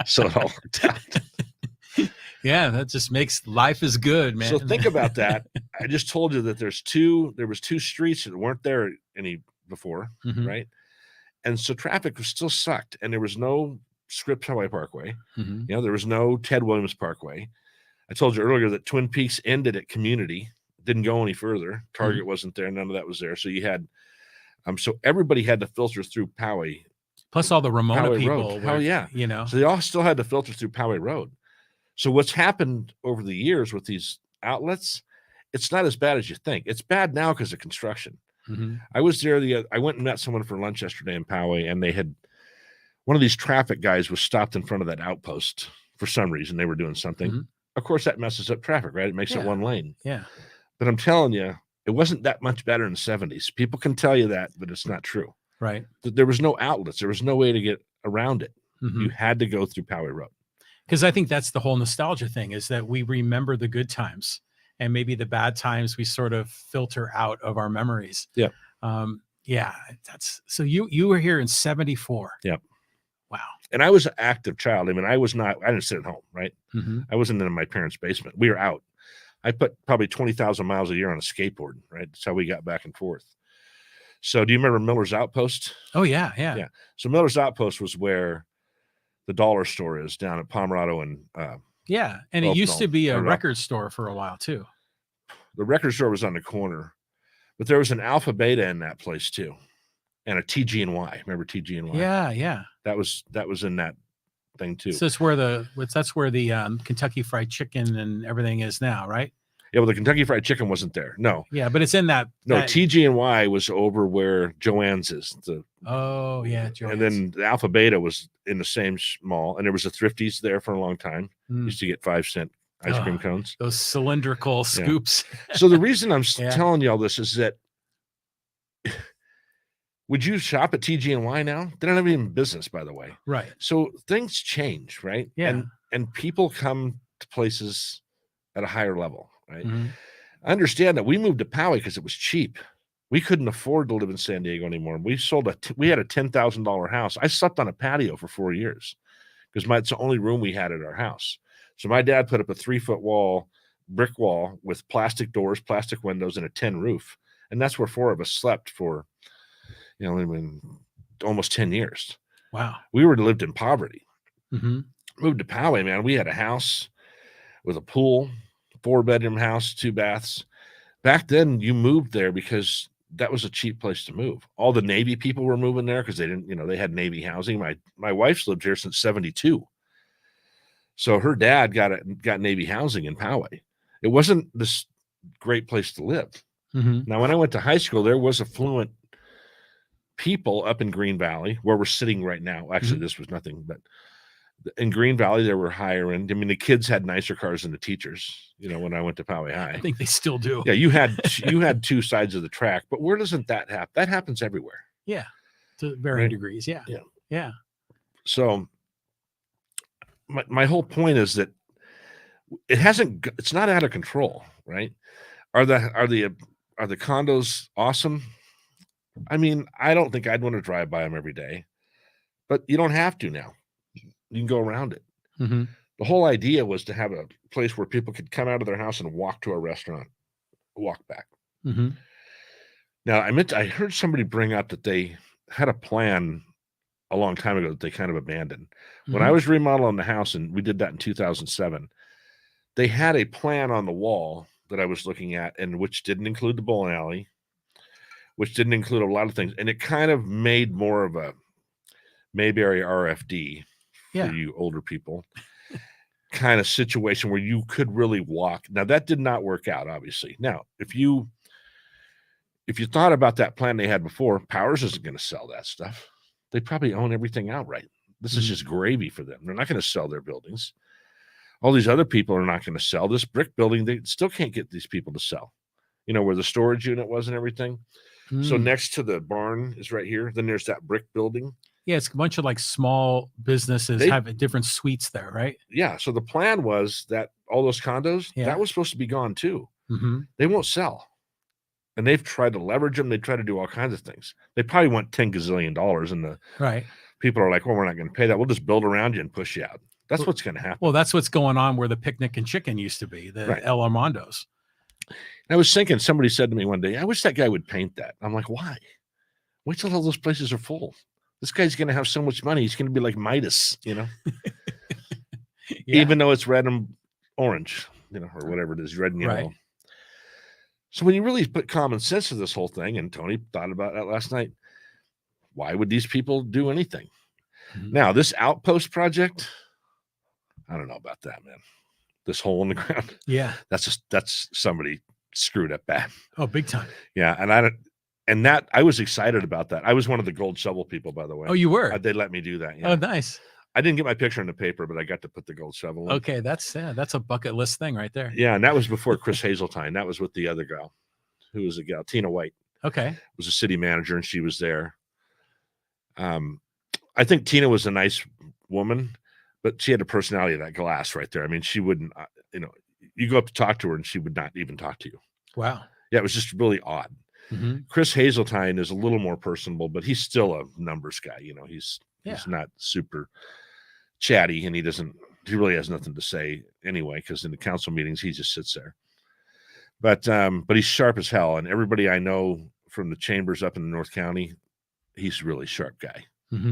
So it all worked out. Yeah, that just makes life is good, man. So think about that. I just told you that there was two streets that weren't there any before, right? And so traffic was still sucked, and there was no Scripps Highway Parkway. You know, there was no Ted Williams Parkway. I told you earlier that Twin Peaks ended at Community, didn't go any further. Target wasn't there, none of that was there. So you had, so everybody had to filter through Poway. Plus all the Ramona Poway people. Road. Hell yeah. You know, so they all still had to filter through Poway Road. So what's happened over the years with these outlets, it's not as bad as you think. It's bad now because of construction. I was there I went and met someone for lunch yesterday in Poway, and they had, one of these traffic guys was stopped in front of that outpost for some reason. They were doing something. Of course, that messes up traffic, right? It makes it one lane. Yeah. But I'm telling you, it wasn't that much better in the 70s. People can tell you that, but it's not true. Right. There was no outlets. There was no way to get around it. You had to go through Poway Road. Because I think that's the whole nostalgia thing, is that we remember the good times, and maybe the bad times we sort of filter out of our memories. Yeah. Yeah. That's so you were here in 74. Yeah. Wow. And I was an active child. I mean, I didn't sit at home, right? I wasn't in my parents' basement. We were out. I put probably 20,000 miles a year on a skateboard, right? That's how we got back and forth. So do you remember Miller's Outpost? Oh, yeah. Yeah. Yeah. So Miller's Outpost was where the dollar store is down at Pomerado and yeah. And it used to be a record store for a while too. The record store was on the corner, but there was an Alpha Beta in that place too. And a TG&Y. Remember TG&Y? Yeah, yeah. That was in that thing too. So that's where the Kentucky Fried Chicken and everything is now, right? Yeah, well, the Kentucky Fried Chicken wasn't there. No. Yeah, but it's in that. No, TG&Y was over where Joanne's is. Oh, yeah, And Joanne's. then the Alpha Beta was in the same mall, and there was a Thrifty's there for a long time. Used to get 5-cent ice cream cones. Those cylindrical scoops. So the reason I'm telling you all this is that, would you shop at TG&Y now? They don't have any business, by the way. Right. So things change, right? Yeah. And people come to places at a higher level, right? I understand that we moved to Poway because it was cheap. We couldn't afford to live in San Diego anymore. We had a $10,000 house. I slept on a patio for 4 years because it's the only room we had at our house. So my dad put up a 3-foot wall, brick wall with plastic doors, plastic windows, and a tin roof. And that's where 4 of us slept for, almost 10 years. Wow. We lived in poverty. Moved to Poway, man. We had a house with a pool, 4-bedroom house, 2 baths. Back then, you moved there because that was a cheap place to move. All the Navy people were moving there because they didn't, they had Navy housing. My wife's lived here since 72. So her dad got Navy housing in Poway. It wasn't this great place to live. Now, when I went to high school, there was affluent people up in Green Valley where we're sitting right now. Actually, this was nothing, but in Green Valley, there were higher end. I mean, the kids had nicer cars than the teachers, when I went to Poway High. I think they still do. Yeah, you had 2 sides of the track, but where doesn't that happen? That happens everywhere. Yeah, to varying degrees. Yeah. Yeah. So my whole point is that it's not out of control, right? Are the condos awesome? I mean, I don't think I'd want to drive by them every day, but you don't have to now. You can go around it. The whole idea was to have a place where people could come out of their house and walk to a restaurant, walk back. Now, I heard somebody bring up that they had a plan a long time ago that they kind of abandoned. When I was remodeling the house, and we did that in 2007, they had a plan on the wall that I was looking at, and which didn't include the bowling alley, which didn't include a lot of things. And it kind of made more of a Mayberry RFD for you older people kind of situation where you could really walk. Now, that did not work out, obviously. Now, if you thought about that plan they had before, Powers isn't going to sell that stuff. They probably own everything outright. This is just gravy for them. They're not going to sell their buildings. All these other people are not going to sell. This brick building, they still can't get these people to sell. Where the storage unit was and everything. So next to the barn is right here. Then there's that brick building. Yeah, it's a bunch of like small businesses have different suites there, right? Yeah. So the plan was that all those condos, Yeah. that was supposed to be gone too. They won't sell. And they've tried to leverage them. They try to do all kinds of things. They probably want $10 gazillion, and the people are like, well, we're not going to pay that. We'll just build around you and push you out. That's what's going to happen. Well, that's what's going on where the Picnic and Chicken used to be, the El Armando's. And I was thinking, somebody said to me one day, I wish that guy would paint that. I'm like, why? Wait till all those places are full. This guy's going to have so much money. He's going to be like Midas, even though it's red and orange, or whatever it is, red and yellow. Right. So when you really put common sense to this whole thing, and Tony thought about that last night, why would these people do anything? Now, this outpost project, I don't know about that, man. This hole in the ground. Yeah. That's somebody screwed up bad. Oh, big time. Yeah. And I was excited about that. I was one of the gold shovel people, by the way. Oh, you were? They let me do that. Yeah. Oh, nice. I didn't get my picture in the paper, but I got to put the gold shovel in. Okay, that's a bucket list thing right there. Yeah, and that was before Chris Hazeltine. That was with the other girl, who was a gal, Tina White. Okay. Was a city manager, and she was there. I think Tina was a nice woman, but she had a personality of that glass right there. I mean, she wouldn't, you go up to talk to her, and she would not even talk to you. Wow. Yeah, it was just really odd. Chris Hazeltine is a little more personable, but he's still a numbers guy. He's not super chatty, and he really has nothing to say anyway, because in the council meetings he just sits there. But he's sharp as hell, and everybody I know from the chambers up in the North County, he's a really sharp guy.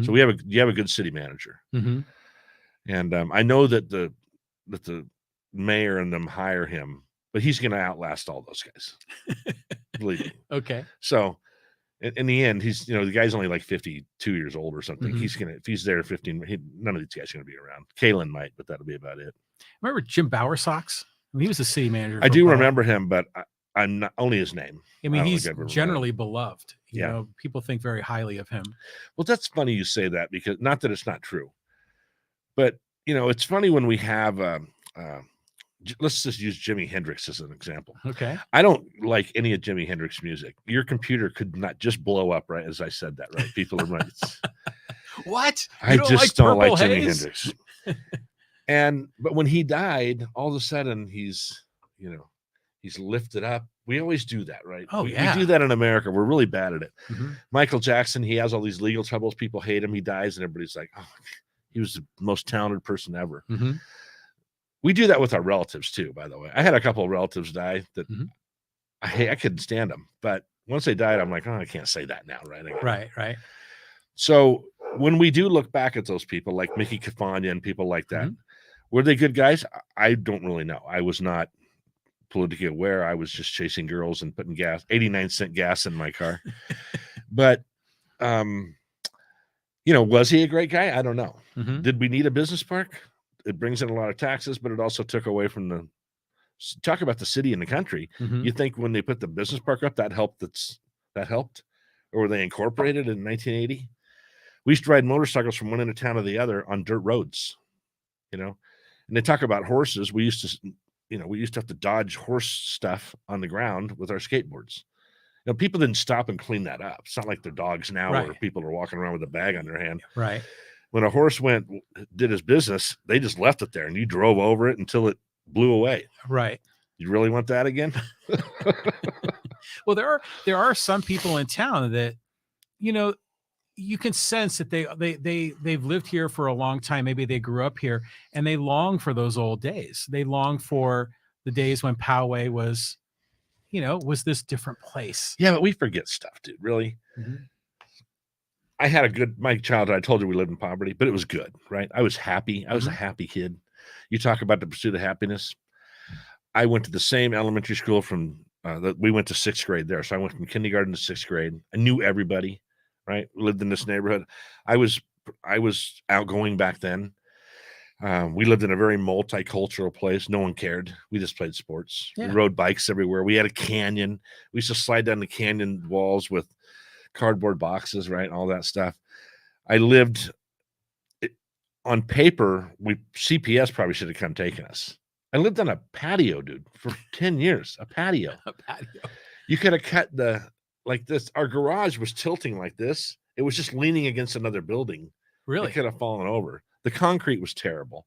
So you have a good city manager, and I know that the mayor and them hire him, but he's going to outlast all those guys. Believe me. Okay. So in the end, he's, the guy's only like 52 years old or something. If he's there 15, none of these guys are going to be around. Kalen might, but that'll be about it. Remember Jim Bowersox? He was the city manager. I do remember him, but I'm not only his name. I mean, he's generally beloved. People think very highly of him. Well, that's funny you say that, because not that it's not true, but it's funny when we have, let's just use Jimi Hendrix as an example. Okay. I don't like any of Jimi Hendrix music. Your computer could not just blow up right as I said that, right? People are right. What? I just don't like Jimi Hendrix. But when he died, all of a sudden he's lifted up. We always do that, right? Oh, we do that in America. We're really bad at it. Michael Jackson, he has all these legal troubles. People hate him. He dies, and everybody's like, oh, he was the most talented person ever. We do that with our relatives too, by the way. I had a couple of relatives die that I couldn't stand them. But once they died, I'm like, oh, I can't say that now, right? Right. So when we do look back at those people like Mickey Cafagna and people like that, were they good guys? I don't really know. I was not politically aware. I was just chasing girls and putting 89-cent gas in my car. But, was he a great guy? I don't know. Did we need a business park? It brings in a lot of taxes, but it also took away from talk about the city and the country. You think when they put the business park up, that helped? That helped? Or were they incorporated in 1980? We used to ride motorcycles from one end of town to the other on dirt roads, and they talk about horses. We used to have to dodge horse stuff on the ground with our skateboards. People didn't stop and clean that up. It's not like they're dogs now where people are walking around with a bag on their hand. Right. When a horse did his business, they just left it there and you drove over it until it blew away. Right. You really want that again? Well, there are some people in town that, you can sense that they've lived here for a long time. Maybe they grew up here and they long for those old days. They long for the days when Poway was this different place. Yeah, but we forget stuff, dude. Really. I had my childhood. I told you we lived in poverty, but it was good, right? I was happy. I was a happy kid. You talk about the pursuit of happiness. I went to the same elementary school we went to 6th grade there. So I went from kindergarten to 6th grade. I knew everybody, right? We lived in this neighborhood. I was outgoing back then. We lived in a very multicultural place. No one cared. We just played sports. Yeah. We rode bikes everywhere. We had a canyon. We used to slide down the canyon walls with cardboard boxes, right? All that stuff. I lived on paper. CPS probably should have come taking us. I lived on a patio, dude, for 10 years. A patio. A patio. You could have cut the like this. Our garage was tilting like this. It was just leaning against another building. Really? It could have fallen over. The concrete was terrible.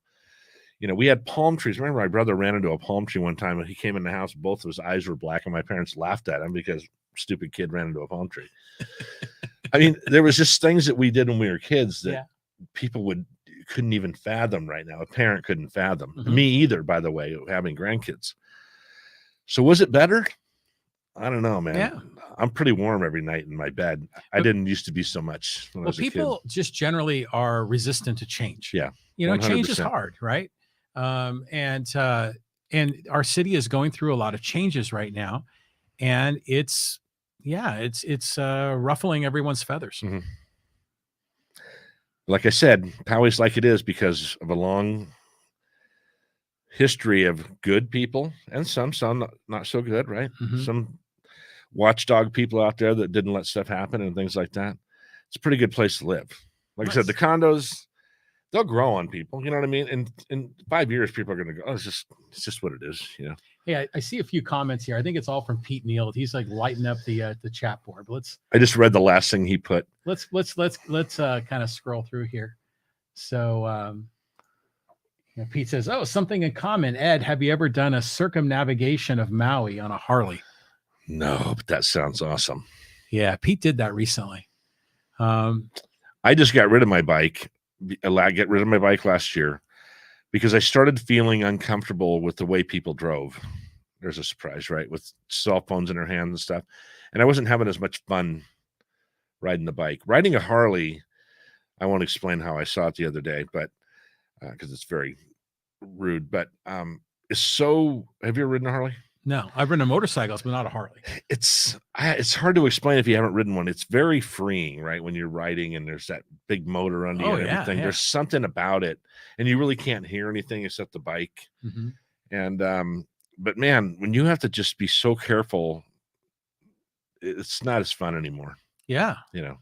You know, we had palm trees. Remember, my brother ran into a palm tree one time and he came in the house. Both of his eyes were black, and my parents laughed at him because stupid kid ran into a palm tree. I mean, there was just things that we did when we were kids that people couldn't even fathom right now. A parent couldn't fathom. Me either, by the way, having grandkids. So was it better? I don't know, man. Yeah. I'm pretty warm every night in my bed. I didn't used to be so much when I was a kid. People just generally are resistant to change. Yeah. You know, 100%. change is hard, right? And our city is going through a lot of changes right now, and it's ruffling everyone's feathers. Mm-hmm. Like I said, Poway's like it is because of a long history of good people and some not so good, right? Some watchdog people out there that didn't let stuff happen and things like that. It's a pretty good place to live. Like I said, the condos, they'll grow on people. You know what I mean? And in 5 years, people are going to go, it's just what it is. You know? Yeah. I see a few comments here. I think it's all from Pete Neal. He's like lighting up the chat board. But I just read the last thing he put. Let's kind of scroll through here. So, Pete says, "Oh, something in common. Ed, have you ever done a circumnavigation of Maui on a Harley?" No, but that sounds awesome. Yeah, Pete did that recently. I just got rid of my bike. I got rid of my bike last year because I started feeling uncomfortable with the way people drove. There's a surprise, right? With cell phones in their hands and stuff. And I wasn't having as much fun riding the bike. Riding a Harley, I won't explain how I saw it the other day, but because it's very rude, but it's so, have you ever ridden a Harley? No, I've ridden motorcycles, but not a Harley. It's hard to explain if you haven't ridden one. It's very freeing, right? When you're riding and there's that big motor under you and everything. There's something about it, and you really can't hear anything except the bike. And but man, when you have to just be so careful, it's not as fun anymore. Yeah, you know.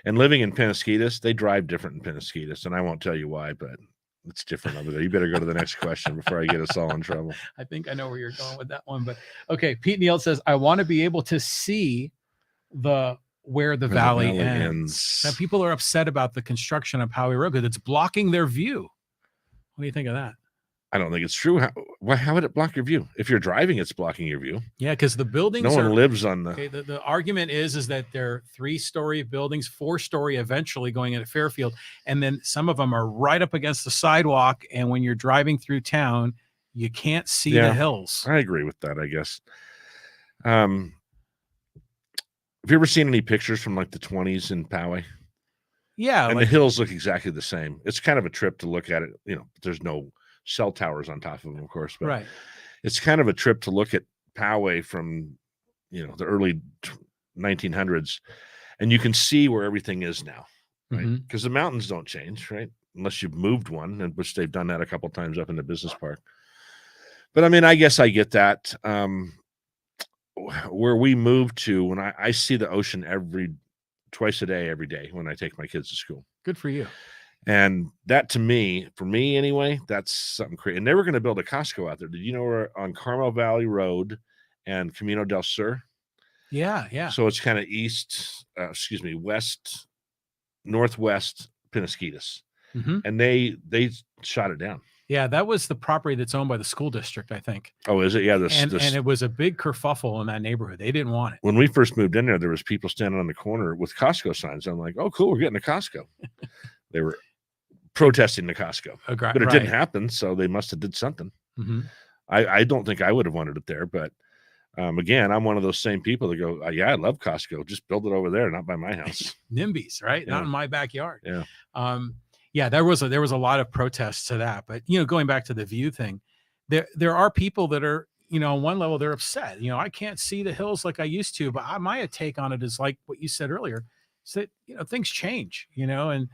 And living in Penasquitos, they drive different in Penasquitos, and I won't tell you why, but it's different over there. You better go to the next question before I get us all in trouble. I think I know where you're going with that one, but okay. Pete Neal says, "I want to be able to see where the valley ends." Now, people are upset about the construction of Poway Road because it's blocking their view. What do you think of that? I don't think it's true. How would it block your view? If you're driving, it's blocking your view. Yeah, because the buildings. No one lives on the. Okay, the argument is that they're 3-story buildings, 4-story eventually going into Fairfield, and then some of them are right up against the sidewalk. And when you're driving through town, you can't see the hills. I agree with that. I guess. Have you ever seen any pictures from like the 20s in Poway? Yeah, and the hills look exactly the same. It's kind of a trip to look at it. You know, there's no cell towers on top of them, of course, but it's kind of a trip to look at Poway from, the early 1900s, and you can see where everything is now, right? Because the mountains don't change, right? Unless you've moved one, and which they've done that a couple of times up in the business park. But I mean, I guess I get that. Where we moved to, when I see the ocean twice a day, every day when I take my kids to school. Good for you. And that for me anyway, that's something crazy. And they were going to build a Costco out there. Did you know we're on Carmel Valley Road and Camino del Sur? Yeah. So it's kind of northwest Penasquitos. And they shot it down. Yeah, that was the property that's owned by the school district, I think. Oh, is it? Yeah. And it was a big kerfuffle in that neighborhood. They didn't want it. When we first moved in there was people standing on the corner with Costco signs. I'm like, oh, cool, we're getting a Costco. They were protesting the Costco, but it didn't happen. So they must have did something. I don't think I would have wanted it there, but again, I'm one of those same people that go, yeah, I love Costco. Just build it over there, not by my house. NIMBYs, right? Yeah. Not in my backyard. Yeah. Yeah, there was a lot of protests to that, but going back to the view thing, there are people that are, on one level they're upset. I can't see the hills like I used to, but my take on it is like what you said earlier, is that things change, and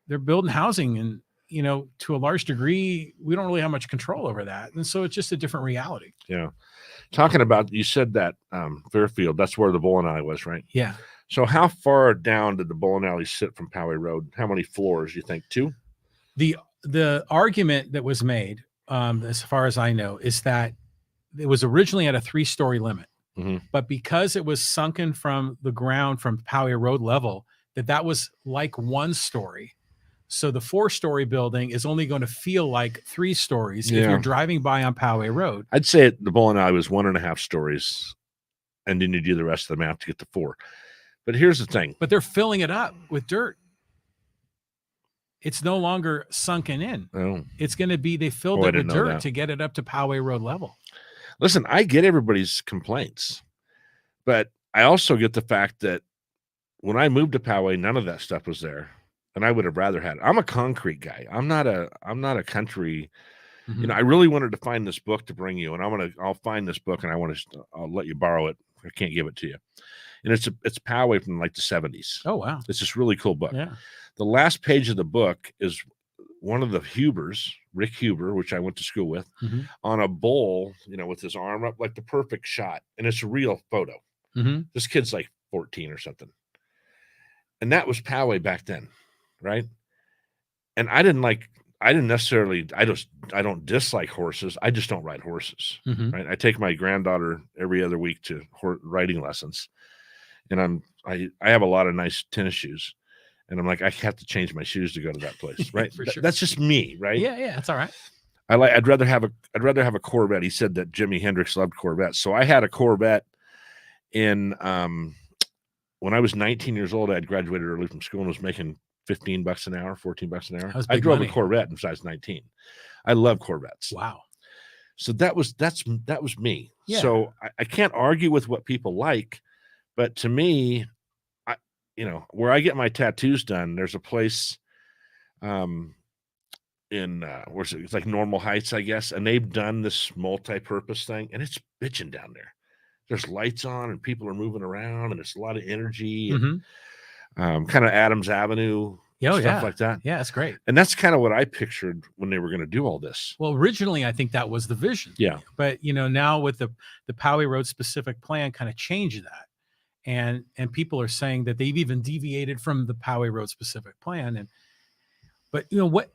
they're building housing, and to a large degree we don't really have much control over that, and so it's just a different reality. Yeah. Talking about, you said that Fairfield, that's where the bowling alley was, right? Yeah. So how far down did the bowling alley sit from Poway Road? How many floors do you think? 2? The argument that was made, as far as I know, is that it was originally at a 3-story limit. but because it was sunken from the ground from Poway Road level, that was like 1 story. So the 4-story building is only going to feel like 3 stories if you're driving by on Poway Road. I'd say the bowling alley was 1.5 stories, and then you do the rest of the map to get to 4. But here's the thing. But they're filling it up with dirt. It's no longer sunken in. Oh. It's going to be, they filled it with dirt to get it up to Poway Road level. Listen, I get everybody's complaints, but I also get the fact that when I moved to Poway, none of that stuff was there. And I would have rather had it. I'm a concrete guy. I'm not a country. You know, I really wanted to find this book to bring you, and I'll find this book, and I'll let you borrow it. I can't give it to you. And it's Poway from like the 70s. Oh, wow. It's this really cool book. Yeah. The last page of the book is one of the Hubers, Rick Huber, which I went to school with, on a bowl, you know, with his arm up, like the perfect shot. And it's a real photo. This kid's like 14 or something. And that was Poway back then. Right. And I don't dislike horses. I just don't ride horses. Right. I take my granddaughter every other week to riding lessons, and I have a lot of nice tennis shoes, and I'm like, I have to change my shoes to go to that place. Right. For sure. That's just me. Right. Yeah. That's all right. I'd rather have a Corvette. He said that Jimi Hendrix loved Corvettes. So I had a Corvette in, when I was 19 years old. I had graduated early from school and was making $15 an hour, $14 an hour. I drove a Corvette when I was 19. I love Corvettes. Wow. So that was me. Yeah. So I can't argue with what people like, but to me, where I get my tattoos done, there's a place in where's it? It's like Normal Heights, I guess, and they've done this multi-purpose thing, and it's bitching down there. There's lights on and people are moving around, and it's a lot of energy. And, kind of Adams Avenue, stuff like that. Yeah, that's great. And that's kind of what I pictured when they were going to do all this. Well, originally, I think that was the vision. Yeah. But, now with the Poway Road specific plan kind of changed that. And people are saying that they've even deviated from the Poway Road specific plan. But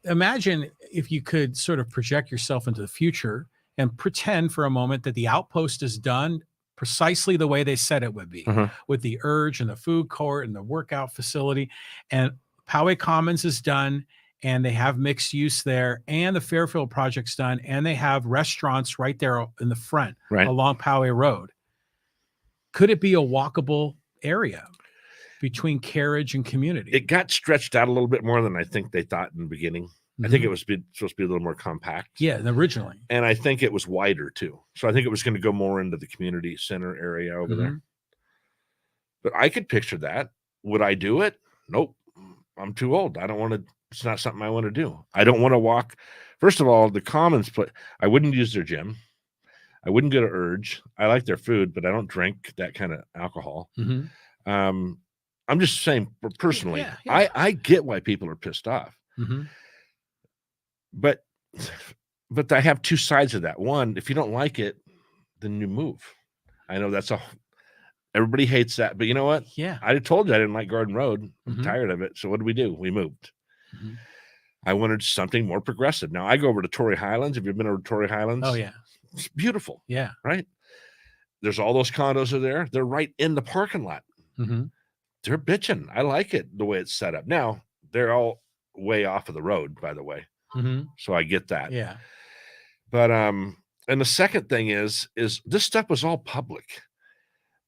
imagine if you could sort of project yourself into the future and pretend for a moment that the outpost is done precisely the way they said it would be, with the urge and the food court and the workout facility, and Poway Commons is done, and they have mixed use there, and the Fairfield project's done, and they have restaurants right there in the front along Poway Road. Could it be a walkable area between carriage and community? It got stretched out a little bit more than I think they thought in the beginning. I think it was supposed to be a little more compact. Yeah, originally. And I think it was wider too. So I think it was going to go more into the community center area over there. But I could picture that. Would I do it? Nope. I'm too old. I don't want to. It's not something I want to do. I don't want to walk. First of all, the Commons, I wouldn't use their gym. I wouldn't go to Urge. I like their food, but I don't drink that kind of alcohol. I'm just saying personally, I get why people are pissed off. But I have two sides of that. One, if you don't like it, then you move. I know everybody hates that, but you know what? Yeah. I told you I didn't like Garden Road. I'm tired of it. So what did? We moved. I wanted something more progressive. Now I go over to Torrey Highlands. Have you been over to Torrey Highlands? Oh yeah. It's beautiful. Yeah. Right. There's all those condos are there. They're right in the parking lot. They're bitching. I like it the way it's set up. Now they're all way off of the road, by the way. So I get that. Yeah. But and the second thing is this stuff was all public.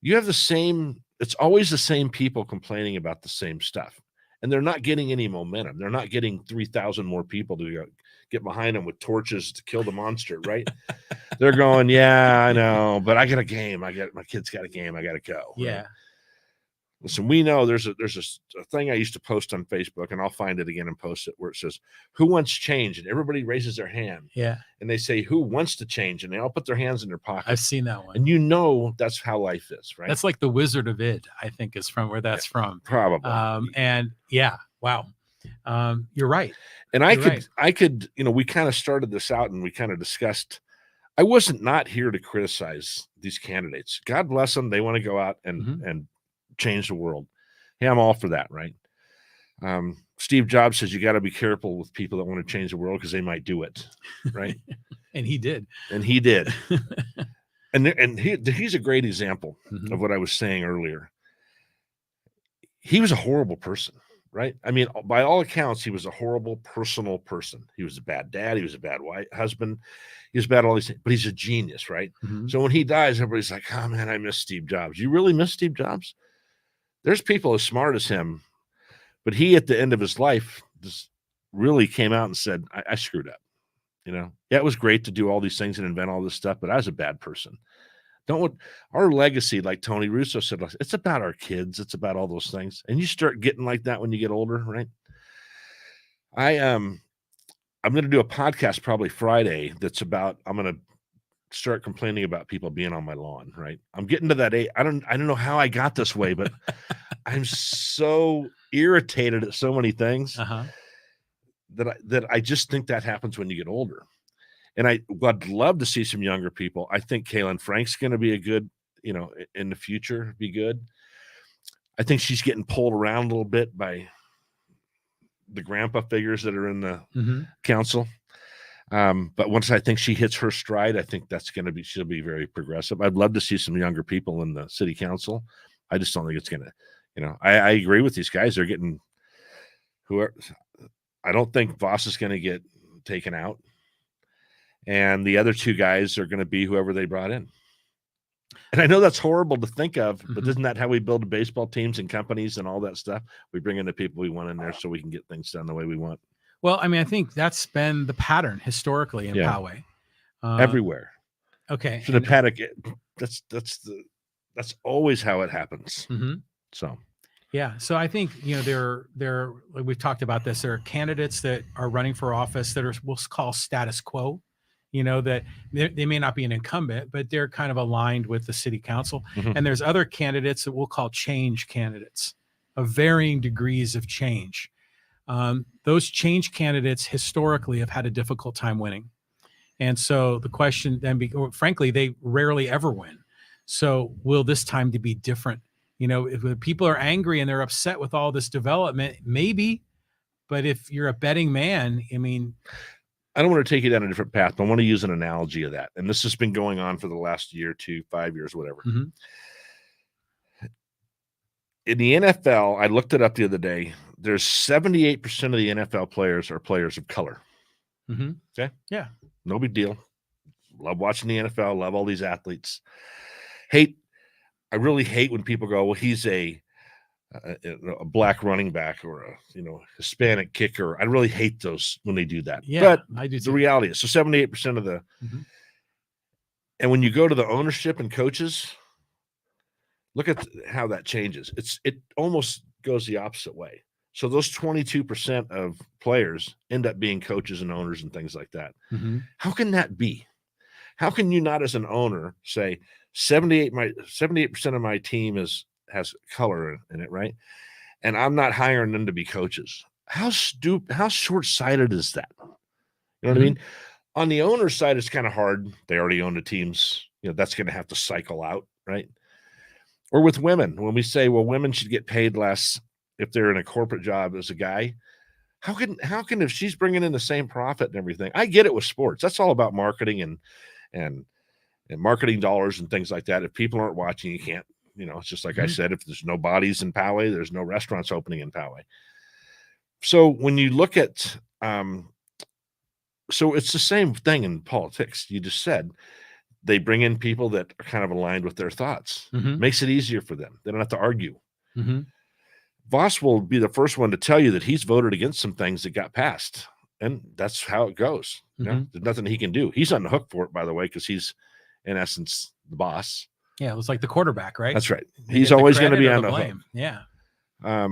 You have it's always the same people complaining about the same stuff, and they're not getting any momentum. They're not getting 3,000 more people to get behind them with torches to kill the monster, right? They're going, yeah, I know, but I got a game. My kid's got a game. I got to go. Yeah. Right? Listen, we know there's a thing I used to post on Facebook, and I'll find it again and post it, where it says, who wants change? And everybody raises their hand. Yeah. And they say, who wants to change? And they all put their hands in their pocket. I've seen that one. And that's how life is, right? That's like the Wizard of Id, I think, is from where that's from. Probably. And yeah, wow. You're right. And I could, we kind of started this out and we kind of discussed, I wasn't not here to criticize these candidates. God bless them. They want to go out and change the world. Hey, I'm all for that, right? Steve Jobs says you got to be careful with people that want to change the world because they might do it, right? And he did. And he's a great example of what I was saying earlier. He was a horrible person, right? I mean, by all accounts, he was a horrible personal person. He was a bad dad. He was a bad husband. He was bad all these things, but he's a genius, right? So when he dies, everybody's like, oh man, I miss Steve Jobs. You really miss Steve Jobs? There's people as smart as him, but he, at the end of his life, just really came out and said, I screwed up. Yeah, it was great to do all these things and invent all this stuff, but I was a bad person. Our legacy, like Tony Russo said, it's about our kids. It's about all those things. And you start getting like that when you get older, right? I'm going to do a podcast probably Friday that's about, I'm going to start complaining about people being on my lawn, right? I'm getting to that age. I don't know how I got this way, but I'm so irritated at so many things that I just think that happens when you get older. And I'd love to see some younger people. I think Kaylin Frank's going to be a good, in the future, be good. I think she's getting pulled around a little bit by the grandpa figures that are in the council. But once I think she hits her stride, I think she'll be very progressive. I'd love to see some younger people in the city council. I just don't think it's going to, I agree with these guys. They're getting I don't think Voss is going to get taken out. And the other two guys are going to be whoever they brought in. And I know that's horrible to think of, but isn't that how we build baseball teams and companies and all that stuff? We bring in the people we want in there so we can get things done the way we want. Well, I mean, I think that's been the pattern historically in Poway. Everywhere. Okay. So the paddock, that's always how it happens. So. Yeah. So I think, we've talked about this. There are candidates that are running for office that we'll call status quo, that they may not be an incumbent, but they're kind of aligned with the city council. And there's other candidates that we'll call change candidates of varying degrees of change. Those change candidates historically have had a difficult time winning. And so the question then, frankly, they rarely ever win. So will this time to be different? If people are angry and they're upset with all this development, maybe, but if you're a betting man, I mean, I don't want to take you down a different path, but I want to use an analogy of that. And this has been going on for the last year, 2, 5 years, whatever. In the NFL, I looked it up the other day. There's 78% of the NFL players are players of color. Okay. Yeah. No big deal. Love watching the NFL. Love all these athletes. I really hate when people go, well, he's a black running back or a Hispanic kicker. I really hate those when they do that. Yeah, but I do too. The reality is, so 78% of the, and when you go to the ownership and coaches, look at how that changes. It almost goes the opposite way. So those 22% of players end up being coaches and owners and things like that. How can that be? How can you not, as an owner, say 78% of my team has color in it, right? And I'm not hiring them to be coaches. How short-sighted is that? You know what I mean? On the owner's side, it's kind of hard. They already own the teams. That's going to have to cycle out, right? Or with women, when we say, well, women should get paid less if they're in a corporate job as a guy. How can if she's bringing in the same profit and everything? I get it with sports. That's all about marketing and marketing dollars and things like that. If people aren't watching, you can't, it's just like I said, if there's no bodies in Poway, there's no restaurants opening in Poway. So when you look at, so it's the same thing in politics. You just said they bring in people that are kind of aligned with their thoughts. Makes it easier for them. They don't have to argue. Voss will be the first one to tell you that he's voted against some things that got passed. And that's how it goes. There's nothing he can do. He's on the hook for it, by the way, because he's, in essence, the boss. Yeah, it was like the quarterback, right? That's right. He's always going to be on the blame. hook. Yeah.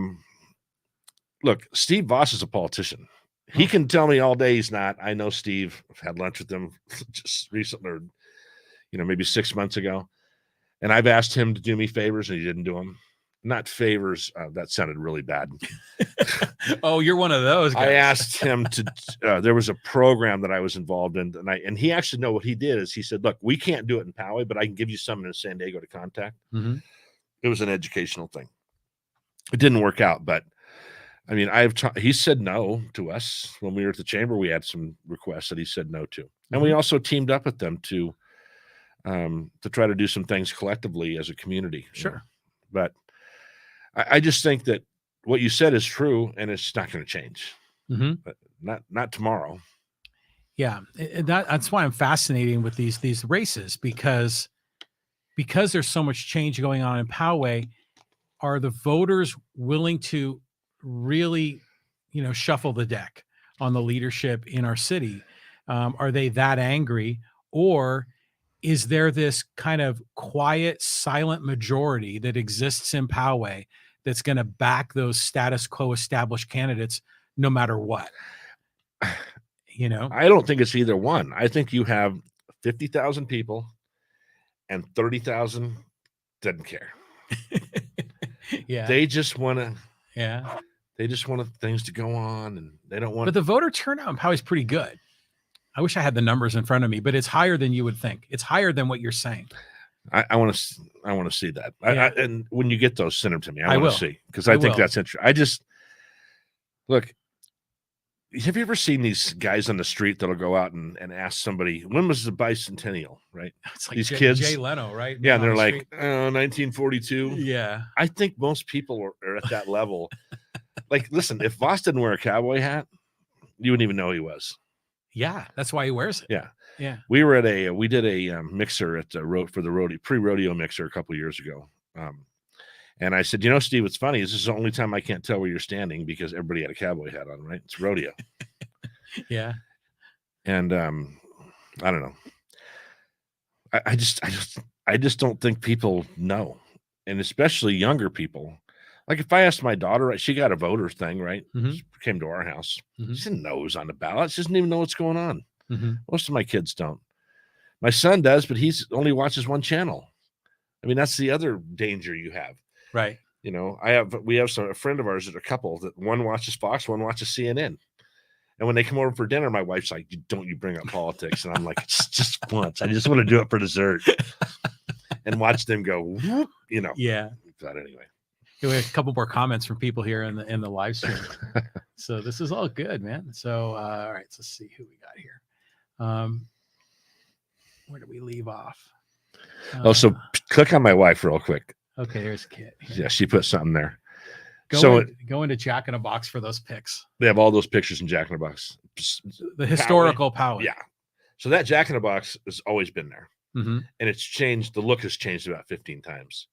Look, Steve Voss is a politician. He can tell me all day he's not. I know Steve. I've had lunch with him just recently, or maybe 6 months ago. And I've asked him to do me favors, and he didn't do them. Not favors. That sounded really bad. Oh, you're one of those guys. I asked him to, there was a program that I was involved in, and he actually what he did is he said, look, we can't do it in Poway, but I can give you someone in San Diego to contact. It was an educational thing. It didn't work out, but I mean, he said no to us when we were at the chamber. We had some requests that he said no to. And we also teamed up with them to to try to do some things collectively as a community. Sure. But I just think that what you said is true, and it's not going to change. But not tomorrow. Yeah, that's why I'm fascinated with these races, because there's so much change going on in Poway. Are the voters willing to really, shuffle the deck on the leadership in our city? Are they that angry, or is there this kind of quiet, silent majority that exists in Poway that's going to back those status quo established candidates no matter what? I don't think it's either one. I think you have 50,000 people and 30,000 doesn't care. Yeah. They just want to. Yeah. They just want things to go on, and they don't want. But the voter turnout in Poway is pretty good. I wish I had the numbers in front of me, but it's higher than you would think. It's higher than what you're saying. I want to see that. Yeah. And when you get those, send them to me. I want will. to see, because I think that's interesting. Look. Have you ever seen these guys on the street that'll go out and ask somebody, when was the bicentennial, right? It's like these kids. Jay Leno, right? Yeah, and they're like, 1942. Yeah. I think most people are at that level. Like, listen, if Voss didn't wear a cowboy hat, you wouldn't even know he was. Yeah, that's why he wears it. Yeah. Yeah. We were at we did a mixer at the for the pre-rodeo mixer a couple of years ago. And I said, Steve, what's funny is this is the only time I can't tell where you're standing, because everybody had a cowboy hat on, right? It's rodeo. Yeah. And I don't know. I just don't think people know, and especially younger people. Like, if I asked my daughter, she got a voter thing, right? She came to our house. She didn't know it was on the ballot. She doesn't even know what's going on. Most of my kids don't. My son does, but he's only watches one channel. I mean, that's the other danger you have. Right. We have a friend of ours, that a couple that one watches Fox, one watches CNN. And when they come over for dinner, my wife's like, don't you bring up politics. And I'm like, it's just once. I just want to do it for dessert and watch them go, whoop, Yeah. But anyway. We have a couple more comments from people here in the live stream. So this is all good, man. So, all right, so let's see who we got here. Where did we leave off? So click on my wife real quick. Okay, here's Kit. Here. Yeah, she put something there. Go into Jack in a Box for those pics. They have all those pictures in Jack in a Box. The historical Poway. Yeah. So that Jack in a Box has always been there. And it's changed. The look has changed about 15 times.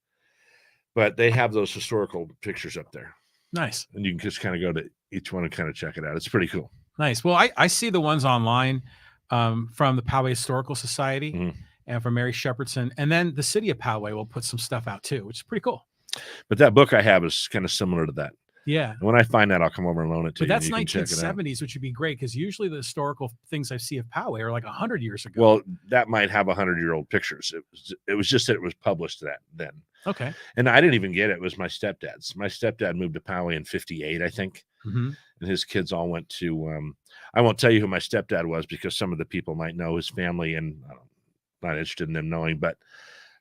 But they have those historical pictures up there. Nice. And you can just kind of go to each one and kind of check it out. It's pretty cool. Nice. Well, I see the ones online from the Poway Historical Society and from Mary Shepherdson. And then the city of Poway will put some stuff out too, which is pretty cool. But that book I have is kind of similar to that. Yeah. And when I find that, I'll come over and loan it to you. But that's 1970s, which would be great, because usually the historical things I see of Poway are like 100 years ago. Well, that might have 100-year-old pictures. It was just that it was published then. Okay. And I didn't even get it. It was my stepdad's. My stepdad moved to Poway in 58, I think. And his kids all went to, I won't tell you who my stepdad was, because some of the people might know his family, and I'm not interested in them knowing, but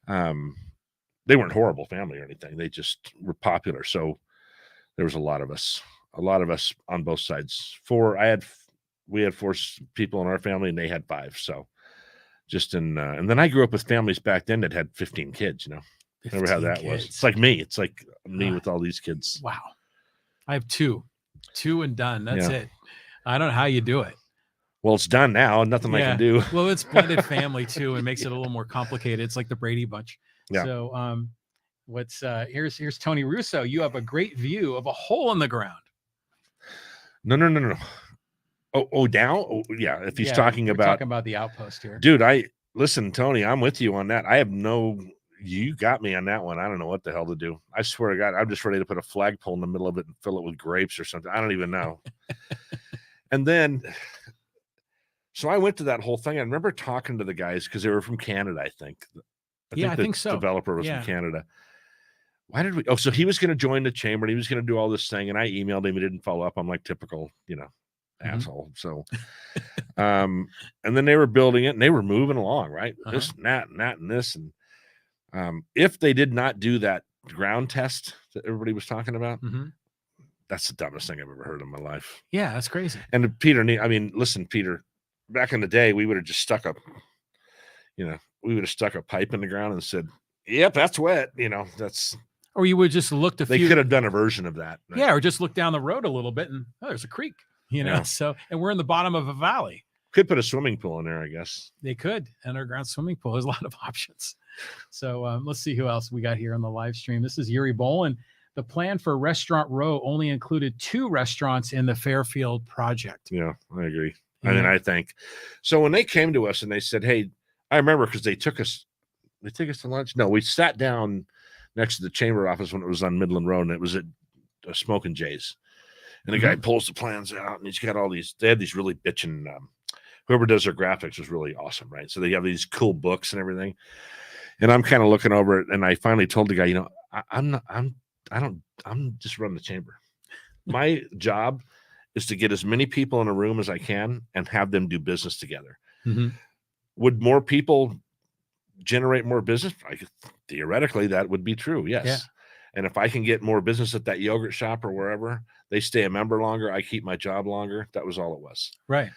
they weren't horrible family or anything. They just were popular. So there was a lot of us on both sides. We had 4 people in our family, and they had 5. So just and then I grew up with families back then that had 15 kids, Remember how that was? It's like me. It's like me with all these kids. Wow. I have 2 and done. That's it. I don't know how you do it. Well, it's done now. Nothing I can do. Well, it's blended family too. It makes it a little more complicated. It's like the Brady Bunch. Yeah. So here's Tony Russo. You have a great view of a hole in the ground. No. Oh, down? Oh, yeah. If he's talking about the outpost here. Dude, listen, Tony, I'm with you on that. You got me on that one. I don't know what the hell to do. I swear to God, I'm just ready to put a flagpole in the middle of it and fill it with grapes or something. I don't even know. And then, so I went to that whole thing. I remember talking to the guys, because they were from Canada, I think. I think so. The developer was from Canada. Why did we? Oh, so he was going to join the chamber, and he was going to do all this thing. And I emailed him. He didn't follow up. I'm like, typical, asshole. So, and then they were building it, and they were moving along, right? This and that and that and this. And if they did not do that ground test that everybody was talking about, that's the dumbest thing I've ever heard in my life. Yeah, that's crazy. And Peter, listen, Peter, back in the day, we would have just stuck we would have stuck a pipe in the ground and said, "Yep, that's wet." Or you would just looked they could have done a version of that. Right? Yeah, or just look down the road a little bit and there's a creek. So, and we're in the bottom of a valley. Could put a swimming pool in there, I guess. They could, underground swimming pool. There's a lot of options. So let's see who else we got here on the live stream. This is Yuri Bolin. The plan for Restaurant Row only included 2 restaurants in the Fairfield project. Yeah, I agree. I think so. When they came to us and they said, "Hey," I remember because they took us to lunch. No, we sat down next to the chamber office when it was on Midland Road, and it was at Smoking Jay's. And the guy pulls the plans out, and he's got all these. They had these really bitchin'. Whoever does their graphics was really awesome, right? So they have these cool books and everything. And I'm kind of looking over it, and I finally told the guy, I'm just running the chamber. My job is to get as many people in a room as I can and have them do business together. Would more people generate more business? Theoretically, that would be true. Yes. Yeah. And if I can get more business at that yogurt shop or wherever, they stay a member longer, I keep my job longer. That was all it was. Right.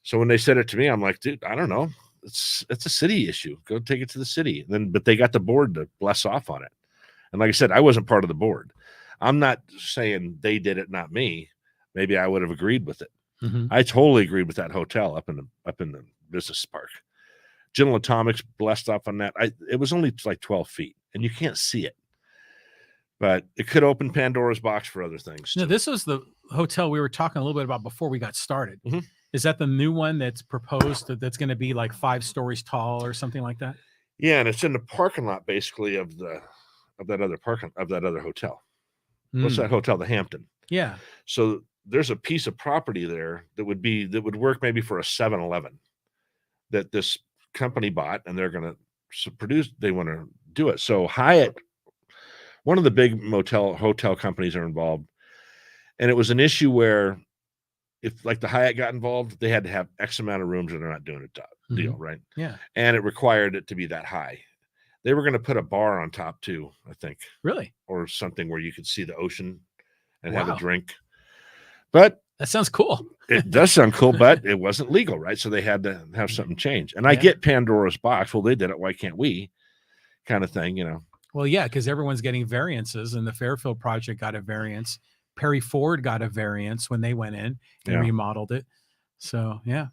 So when they said it to me, I'm like, dude, I don't know. It's a city issue. Go take it to the city. But they got the board to bless off on it. And like I said, I wasn't part of the board. I'm not saying they did it, not me. Maybe I would have agreed with it. I totally agreed with that hotel up in the business park. General Atomics blessed off on that. It was only like 12 feet, and you can't see it. But it could open Pandora's box for other things. No, this was the hotel we were talking a little bit about before we got started. Is that the new one that's proposed that's going to be like 5 stories tall or something like that? Yeah, and it's in the parking lot basically of that other hotel. What's that hotel? The Hampton. Yeah. So there's a piece of property there that would work maybe for a 7-Eleven that this company bought, and they're going to produce. They want to do it. So Hyatt, one of the big hotel companies, are involved, and it was an issue where if like the Hyatt got involved, they had to have X amount of rooms, and they're not doing a deal, right? Yeah. And it required it to be that high. They were going to put a bar on top too, I think. Really? Or something where you could see the ocean and have a drink. But that sounds cool. It does sound cool, but it wasn't legal, right? So they had to have something change. And I get Pandora's box. Well, they did it. Why can't we? Kind of thing, Well, yeah, because everyone's getting variances, and the Fairfield project got a variance. Perry Ford got a variance when they went in and remodeled it. So, yeah.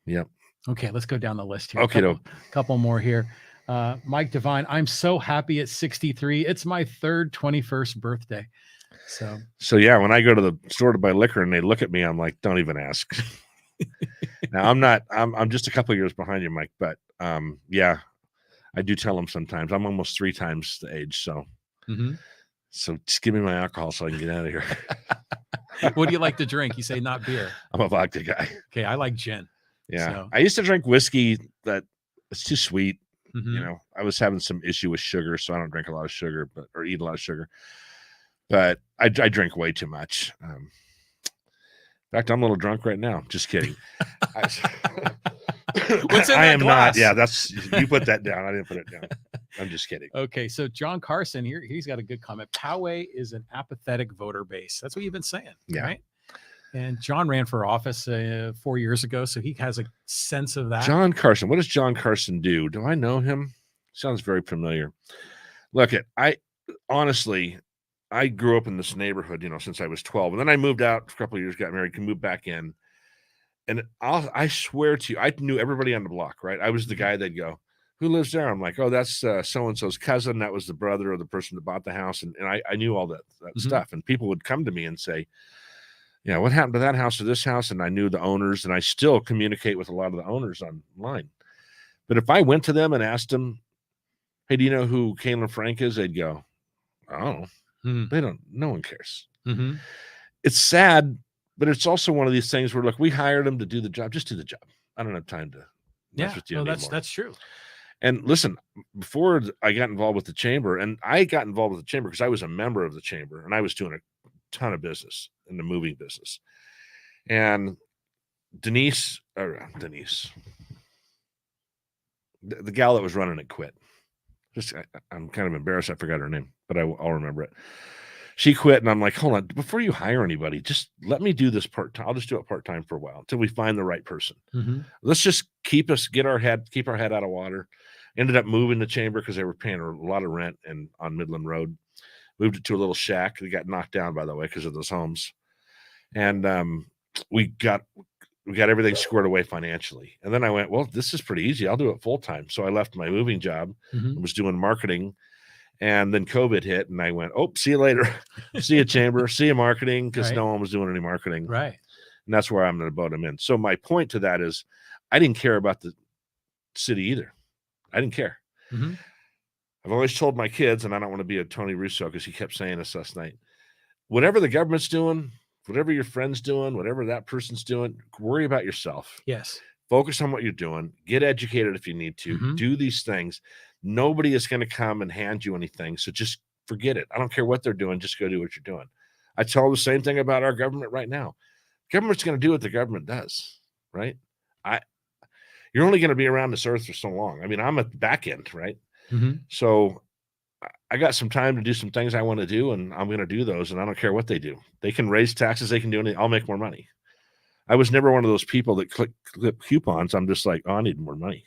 Yep. Okay, let's go down the list here. Okay, couple more here. Mike Devine, I'm so happy at 63. It's my 3rd 21st birthday. So yeah, when I go to the store to buy liquor and they look at me, I'm like, don't even ask. Now I'm just a couple of years behind you, Mike, but yeah, I do tell them sometimes. I'm almost 3 times the age, so so just give me my alcohol so I can get out of here. What do you like to drink? You say not beer. I'm a vodka guy. Okay, I like gin. Yeah, so. I used to drink whiskey that it's too sweet. I was having some issue with sugar, so I don't drink a lot of sugar, or eat a lot of sugar. But I drink way too much. In fact, I'm a little drunk right now. Just kidding. What's in that I am glass? not. Yeah, you put that down. I didn't put it down. I'm just kidding. Okay, so John Carson here, he's got a good comment. Poway is an apathetic voter base. That's what you've been saying, right? And John ran for office 4 years ago, so he has a sense of that. John Carson. What does John Carson do? Do I know him? Sounds very familiar. Look, honestly, I grew up in this neighborhood, since I was 12, and then I moved out for a couple of years, got married, can move back in. And I swear to you, I knew everybody on the block, right? I was the guy that'd go, who lives there? I'm like, oh, that's so-and-so's cousin. That was the brother of the person that bought the house. And I knew all that stuff. And people would come to me and say, what happened to that house or this house? And I knew the owners, and I still communicate with a lot of the owners online. But if I went to them and asked them, hey, do you know who Caitlin Frank is? They'd go, oh, they don't, no one cares. It's sad, but it's also one of these things where, look, we hired them to do the job. Just do the job. I don't have time to mess with you anymore. That's true. And listen, before I got involved with the chamber, and I got involved with the chamber because I was a member of the chamber, and I was doing a ton of business in the moving business. And Denise, the gal that was running it quit. I'm kind of embarrassed I forgot her name, but I'll remember it. she quit, and I'm like, hold on, before you hire anybody, just let me do this part-time. I'll just do it part-time for a while until we find the right person. Let's just keep our head out of water. Ended up moving the chamber because they were paying a lot of rent and on Midland Road. Moved it to a little shack. They got knocked down, by the way, because of those homes. And we got everything squared away financially. And then I went, well, this is pretty easy. I'll do it full time. So I left my moving job and was doing marketing. And then COVID hit, and I went, oh, see you later. See you, chamber. See you, marketing, because no one was doing any marketing. Right. And that's where I'm going to boat them in. So my point to that is I didn't care about the city either. I didn't care. I've always told my kids, and I don't want to be a Tony Russo because he kept saying this last night, whatever the government's doing, whatever your friend's doing, whatever that person's doing, worry about yourself. Yes. Focus on what you're doing. Get educated if you need to. Do these things. Nobody is going to come and hand you anything. So just forget it. I don't care what they're doing. Just go do what you're doing. I tell the same thing about our government right now. Government's going to do what the government does, right? You're only going to be around this earth for so long. I mean, I'm at the back end, right? So I got some time to do some things I want to do, and I'm going to do those, and I don't care what they do. They can raise taxes. They can do anything. I'll make more money. I was never one of those people that clip coupons. I'm just like, oh, I need more money.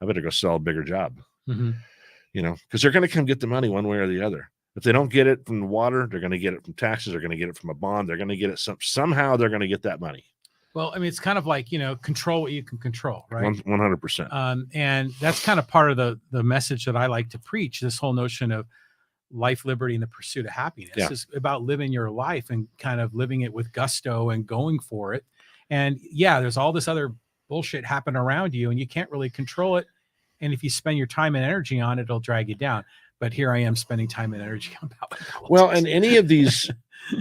I better go sell a bigger job, because they're going to come get the money one way or the other. If they don't get it from the water, they're going to get it from taxes. They're going to get it from a bond. They're going to get it somehow. They're going to get that money. Well, I mean, it's kind of like, control what you can control, right? 100%. And that's kind of part of the message that I like to preach. This whole notion of life, liberty, and the pursuit of happiness is about living your life and kind of living it with gusto and going for it. And there's all this other bullshit happening around you, and you can't really control it. And if you spend your time and energy on it, it'll drag you down. But here I am spending time and energy on politics. Well, and any of these,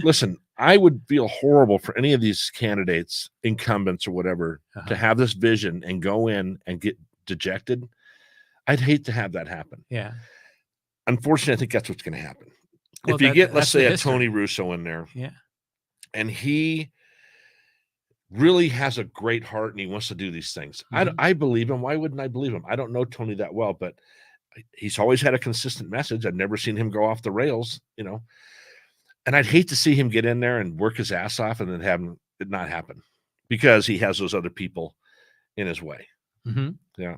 listen, I would feel horrible for any of these candidates, incumbents or whatever, to have this vision and go in and get dejected. I'd hate to have that happen. Yeah. Unfortunately, I think that's what's going to happen. Well, if you get, let's say, a Tony Russo in there, and he really has a great heart and he wants to do these things, I believe him. Why wouldn't I believe him? I don't know Tony that well, but he's always had a consistent message. I've never seen him go off the rails, and I'd hate to see him get in there and work his ass off and then have it not happen because he has those other people in his way. Yeah.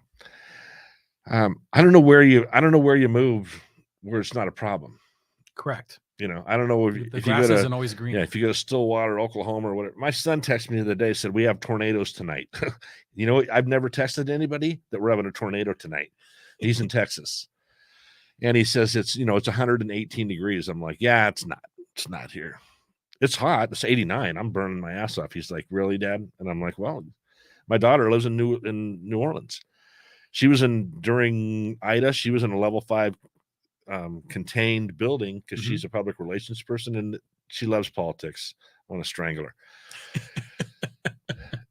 I don't know where you move where it's not a problem. Correct. I don't know if the grass isn't always green. Yeah, if you go to Stillwater, Oklahoma, or whatever. My son texted me the other day, said we have tornadoes tonight. I've never texted anybody that we're having a tornado tonight. He's in Texas, and he says it's 118 degrees. I'm like, yeah, it's not. It's not here. It's hot. It's 89. I'm burning my ass off. He's like, really, Dad? And I'm like, well, my daughter lives in New Orleans. She was during Ida. She was in a level 5 contained building because she's a public relations person and she loves politics. I want to strangle her.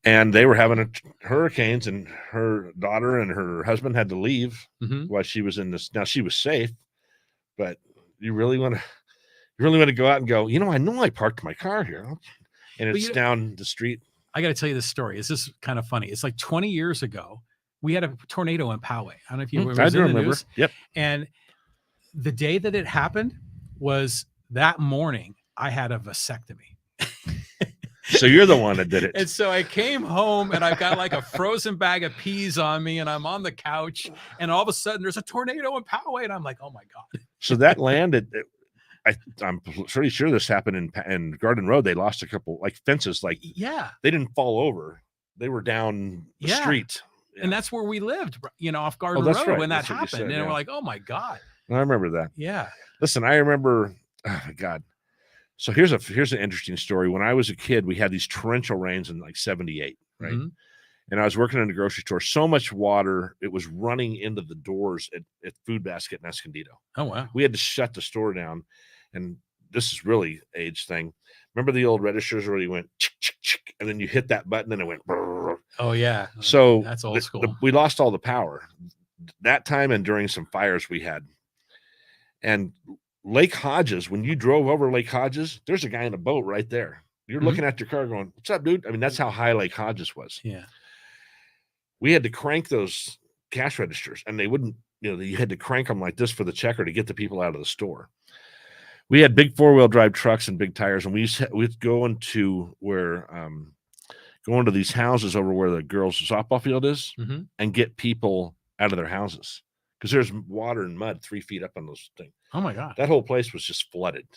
And they were having hurricanes, and her daughter and her husband had to leave while she was in this. Now she was safe, but you really want to go out and go, I know I parked my car here, and it's down the street. I got to tell you this story. It's just kind of funny. It's like 20 years ago, we had a tornado in Poway. I don't know if you remember. I do remember. News. Yep. And the day that it happened was that morning I had a vasectomy. So you're the one that did it. And so I came home and I've got like a frozen bag of peas on me and I'm on the couch and all of a sudden there's a tornado in Poway and I'm like, oh my God. So that landed, I'm pretty sure this happened in Garden Road. They lost a couple fences. They didn't fall over. They were down the street. Yeah. And that's where we lived, off Garden Road when that happened. Said, and we're like, oh my God. I remember that. Yeah. Listen, I remember, oh my God. So here's an interesting story. When I was a kid, we had these torrential rains in 78, right? And I was working in a grocery store. So much water, it was running into the doors at Food Basket in Escondido. Oh, wow. We had to shut the store down. And this is really age thing. Remember the old registers where you went, chick, chick, chick, and then you hit that button and it went, brrr. Oh, yeah. So that's old school. We lost all the power that time and during some fires we had. And Lake Hodges, when you drove over Lake Hodges, there's a guy in a boat right there. You're looking at your car going, what's up, dude? I mean, that's how high Lake Hodges was. Yeah. We had to crank those cash registers and they wouldn't, you had to crank them like this for the checker to get the people out of the store. we had big 4-wheel drive trucks and big tires, and we'd go into these houses over where the girls' softball field is, and get people out of their houses because there's water and mud 3 feet up on those things. Oh my God. That whole place was just flooded.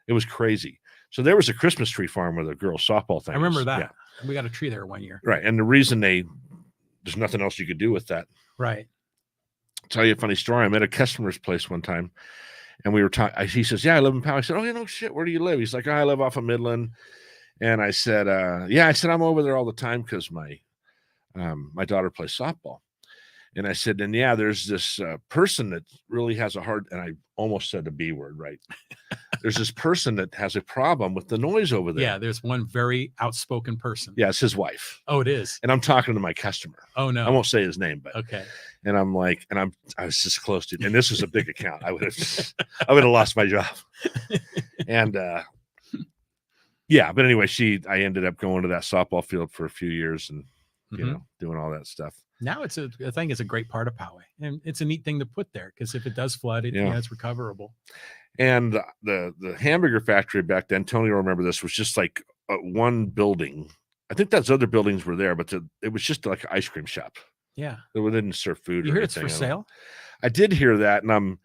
It was crazy. So there was a Christmas tree farm where the girls' softball thing. I remember that. Yeah. We got a tree there one year. Right. And the reason there's nothing else you could do with that. Right. I'll tell you a funny story. I'm at a customer's place one time, and we were talking. He says, "Yeah, I live in Poway." I said, "Oh, you know, shit. Where do you live?" He's like, "Oh, I live off of Midland." And I said, "Yeah." I said, "I'm over there all the time because my daughter plays softball." And I said, "And yeah, there's this person that really has a hard," and I almost said the B word, right? There's this person that has a problem with the noise over there. Yeah, there's one very outspoken person. Yeah, it's his wife. Oh, it is. And I'm talking to my customer. Oh no, I won't say his name, but okay. And I'm like, I was just close to, and this was a big account. I would have lost my job. And yeah, but anyway, I ended up going to that softball field for a few years and doing all that stuff. Now I think it's a great part of Poway, and it's a neat thing to put there because if it does flood, it's recoverable. And the hamburger factory back then, Tony will remember this, was just like one building. I think those other buildings were there, but it was just like an ice cream shop. Yeah, they didn't serve food. You heard it's for sale? I did hear that, and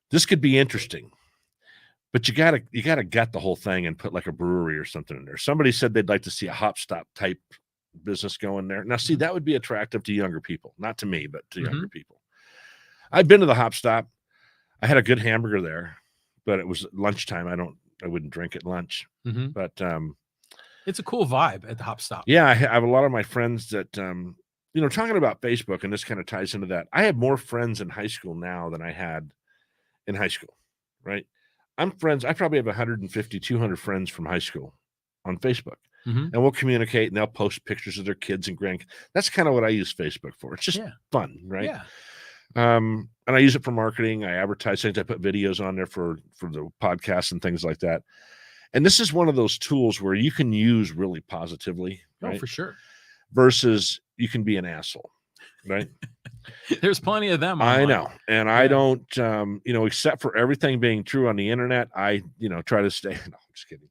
this could be interesting. But you gotta gut the whole thing and put like a brewery or something in there. Somebody said they'd like to see a hop stop type business going there. Now, see, that would be attractive to younger people, not to me, but to younger people. I've been to the hop stop. I had a good hamburger there, but it was lunchtime. I wouldn't drink at lunch, but it's a cool vibe at the hop stop. Yeah, I have a lot of my friends that talking about Facebook, and this kind of ties into that. I have more friends in high school now than I had in high school, right? I probably have 150, 200 friends from high school on Facebook. And we'll communicate, and they'll post pictures of their kids and grandkids. That's kind of what I use Facebook for. It's just fun, right? Yeah. And I use it for marketing. I advertise things. I put videos on there for the podcast and things like that. And this is one of those tools where you can use really positively. Right? Oh, for sure. Versus you can be an asshole, right? There's plenty of them. I know. And I don't, except for everything being true on the internet, I, try to stay. No, I'm just kidding.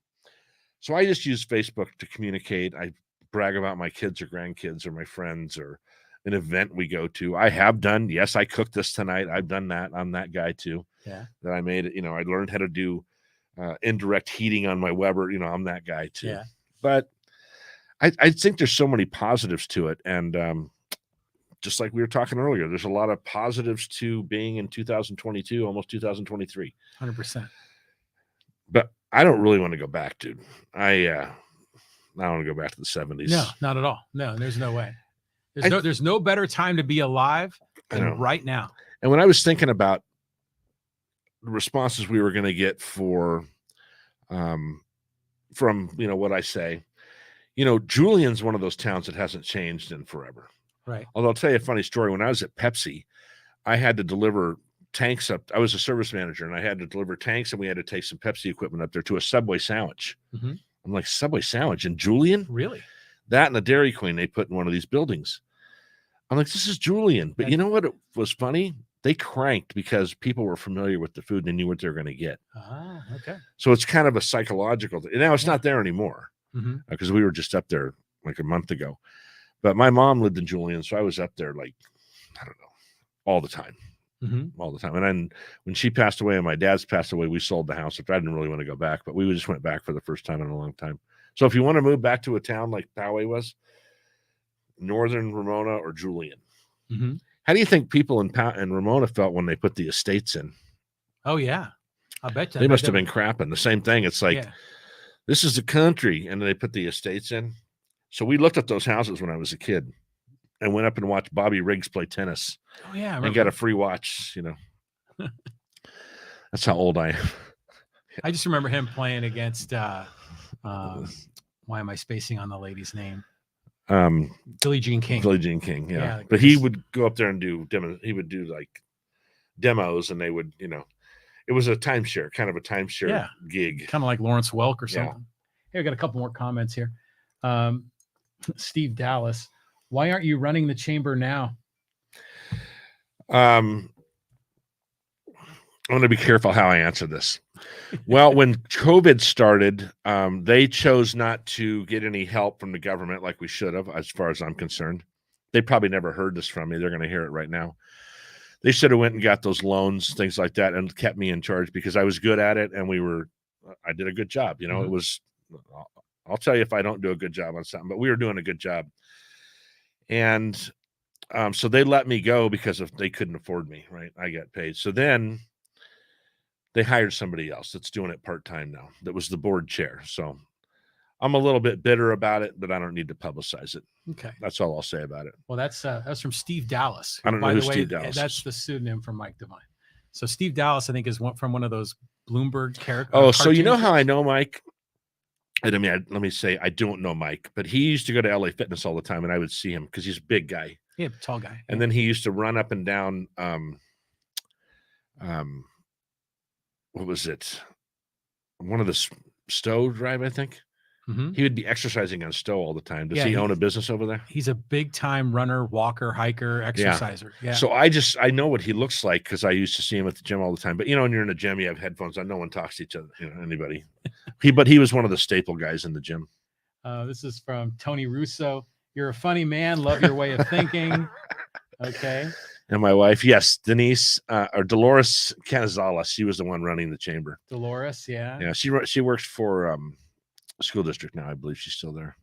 So I just use Facebook to communicate. I brag about my kids or grandkids or my friends or an event we go to. I have done. Yes, I cooked this tonight. I've done that. I'm that guy too. Yeah. That I made it. I learned how to do indirect heating on my Weber. I'm that guy too. Yeah. But I think there's so many positives to it. And just like we were talking earlier, there's a lot of positives to being in 2022, almost 2023. 100%. But I don't really want to go back, dude. I don't want to go back to the 70s. No, not at all. No, there's no way. There's no better time to be alive than right now. And when I was thinking about the responses we were going to get from what I say, Julian's one of those towns that hasn't changed in forever. Right. Although I'll tell you a funny story. When I was at Pepsi, I had to deliver tanks up. I was a service manager, and I had to deliver tanks, and we had to take some Pepsi equipment up there to a Subway sandwich. I'm like, Subway sandwich in Julian? Really? That and a Dairy Queen they put in one of these buildings. I'm like, this is Julian. But you know what was funny? They cranked because people were familiar with the food and they knew what they were going to get. Ah, okay. So it's kind of a psychological thing. Now it's not there anymore because we were just up there like a month ago. But my mom lived in Julian, so I was up there like, I don't know, all the time. All the time. And then when she passed away and my dad's passed away, we sold the house. I didn't really want to go back, but we just went back for the first time in a long time. So if you want to move back to a town like Poway was, Northern Ramona or Julian, how do you think people in Ramona felt when they put the estates in? Oh, yeah. I bet they must have been crapping. The same thing. It's like, this is the country. And they put the estates in. So we looked at those houses when I was a kid and went up and watched Bobby Riggs play tennis. Oh, yeah. And got a free watch, That's how old I am. I just remember him playing against, why am I spacing on the lady's name? Billie Jean King. Billie Jean King, yeah. But he would go up there and do demos. He would do like demos, and they would, it was a timeshare, kind of a timeshare gig. Kind of like Lawrence Welk or something. Hey, we got a couple more comments here. Steve Dallas, why aren't you running the chamber now? I want to be careful how I answer this. Well, when COVID started, they chose not to get any help from the government like we should have, as far as I'm concerned. They probably never heard this from me. They're going to hear it right now. They should have went and got those loans, things like that, and kept me in charge because I was good at it and I did a good job. It was, I'll tell you if I don't do a good job on something, but we were doing a good job. And so they let me go because they couldn't afford me, right? I got paid. So then they hired somebody else that's doing it part-time now. That was the board chair. So I'm a little bit bitter about it, but I don't need to publicize it. Okay. That's all I'll say about it. Well, that's from Steve Dallas. I don't know who Steve Dallas That's is. the pseudonym for Mike Devine. So Steve Dallas, I think, is from one of those Bloomberg characters. Oh, so you know how I know Mike? And I mean, let me say, I don't know Mike, but he used to go to LA Fitness all the time, and I would see him because he's a big guy. Yeah, tall guy. And then he used to run up and down. What was it? One of the Stowe Drive, I think. Mm-hmm. He would be exercising on Stowe all the time. Does he own a business over there? He's a big time runner, walker, hiker, exerciser. Yeah. So I know what he looks like because I used to see him at the gym all the time. But when you're in a gym, you have headphones on. No one talks to each other. Anybody. But he was one of the staple guys in the gym. This is from Tony Russo. You're a funny man. Love your way of thinking. Okay. And my wife, yes, Denise or Dolores Canizales. She was the one running the chamber. Dolores, yeah. Yeah, she works for school district now. I believe she's still there.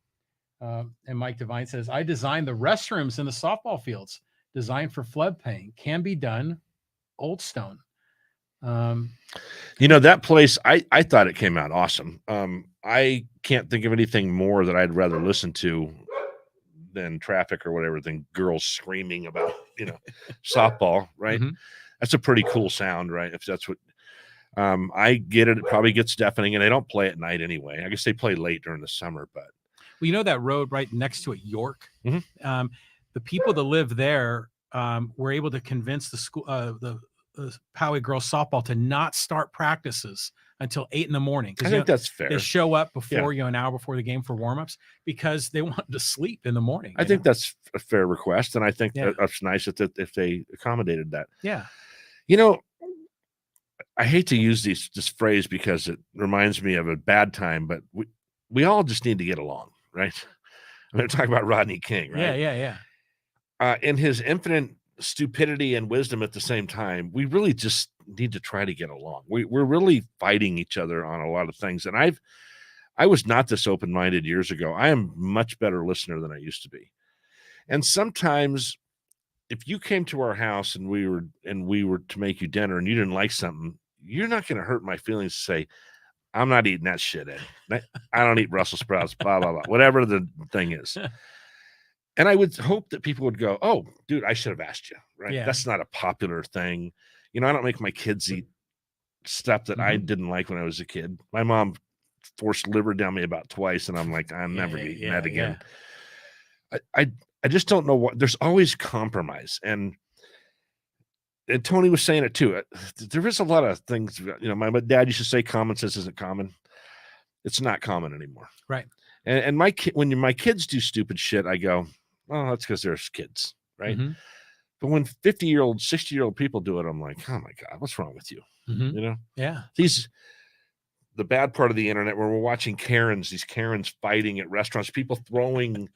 And Mike Devine says, I designed the restrooms in the softball fields, designed for floodplain, can be done. Old Stone. That place, I thought it came out awesome. I can't think of anything more that I'd rather listen to than traffic or whatever, than girls screaming about, softball, right? Mm-hmm. That's a pretty cool sound, right? If that's what I get it probably gets deafening, and they don't play at night anyway. I guess they play late during the summer, but that road right next to it, York. Mm-hmm. The people that live there were able to convince the school, the Poway girls softball to not start practices until 8 a.m. I think that's fair. They show up before an hour before the game for warmups because they wanted to sleep in the morning. I think that's a fair request, and I think that's nice if they accommodated that. Yeah. I hate to use this phrase because it reminds me of a bad time, but we all just need to get along, right? I'm going to talk about Rodney King, right? Yeah. In his infinite stupidity and wisdom at the same time, we really just need to try to get along. We're really fighting each other on a lot of things, and I was not this open-minded years ago. I am much better listener than I used to be, and sometimes if you came to our house and we were to make you dinner and you didn't like something, you're not going to hurt my feelings to say, I'm not eating that shit, Ed. I don't eat Brussels sprouts, blah, blah, blah, whatever the thing is. And I would hope that people would go, oh, dude, I should have asked you, right? Yeah. That's not a popular thing. I don't make my kids eat stuff that I didn't like when I was a kid. My mom forced liver down me about twice, and I'm like, I'm never eating that again. Yeah. I just don't know what. There's always compromise, and Tony was saying it too. There is a lot of things. My dad used to say, "Common sense isn't common." It's not common anymore, right? And when my kids do stupid shit, I go, "Oh, that's because they're kids, right?" Mm-hmm. But when 50-year-old, 60-year-old people do it, I'm like, "Oh my God, what's wrong with you?" Mm-hmm. Yeah. The bad part of the internet where we're watching these Karens fighting at restaurants, people throwing,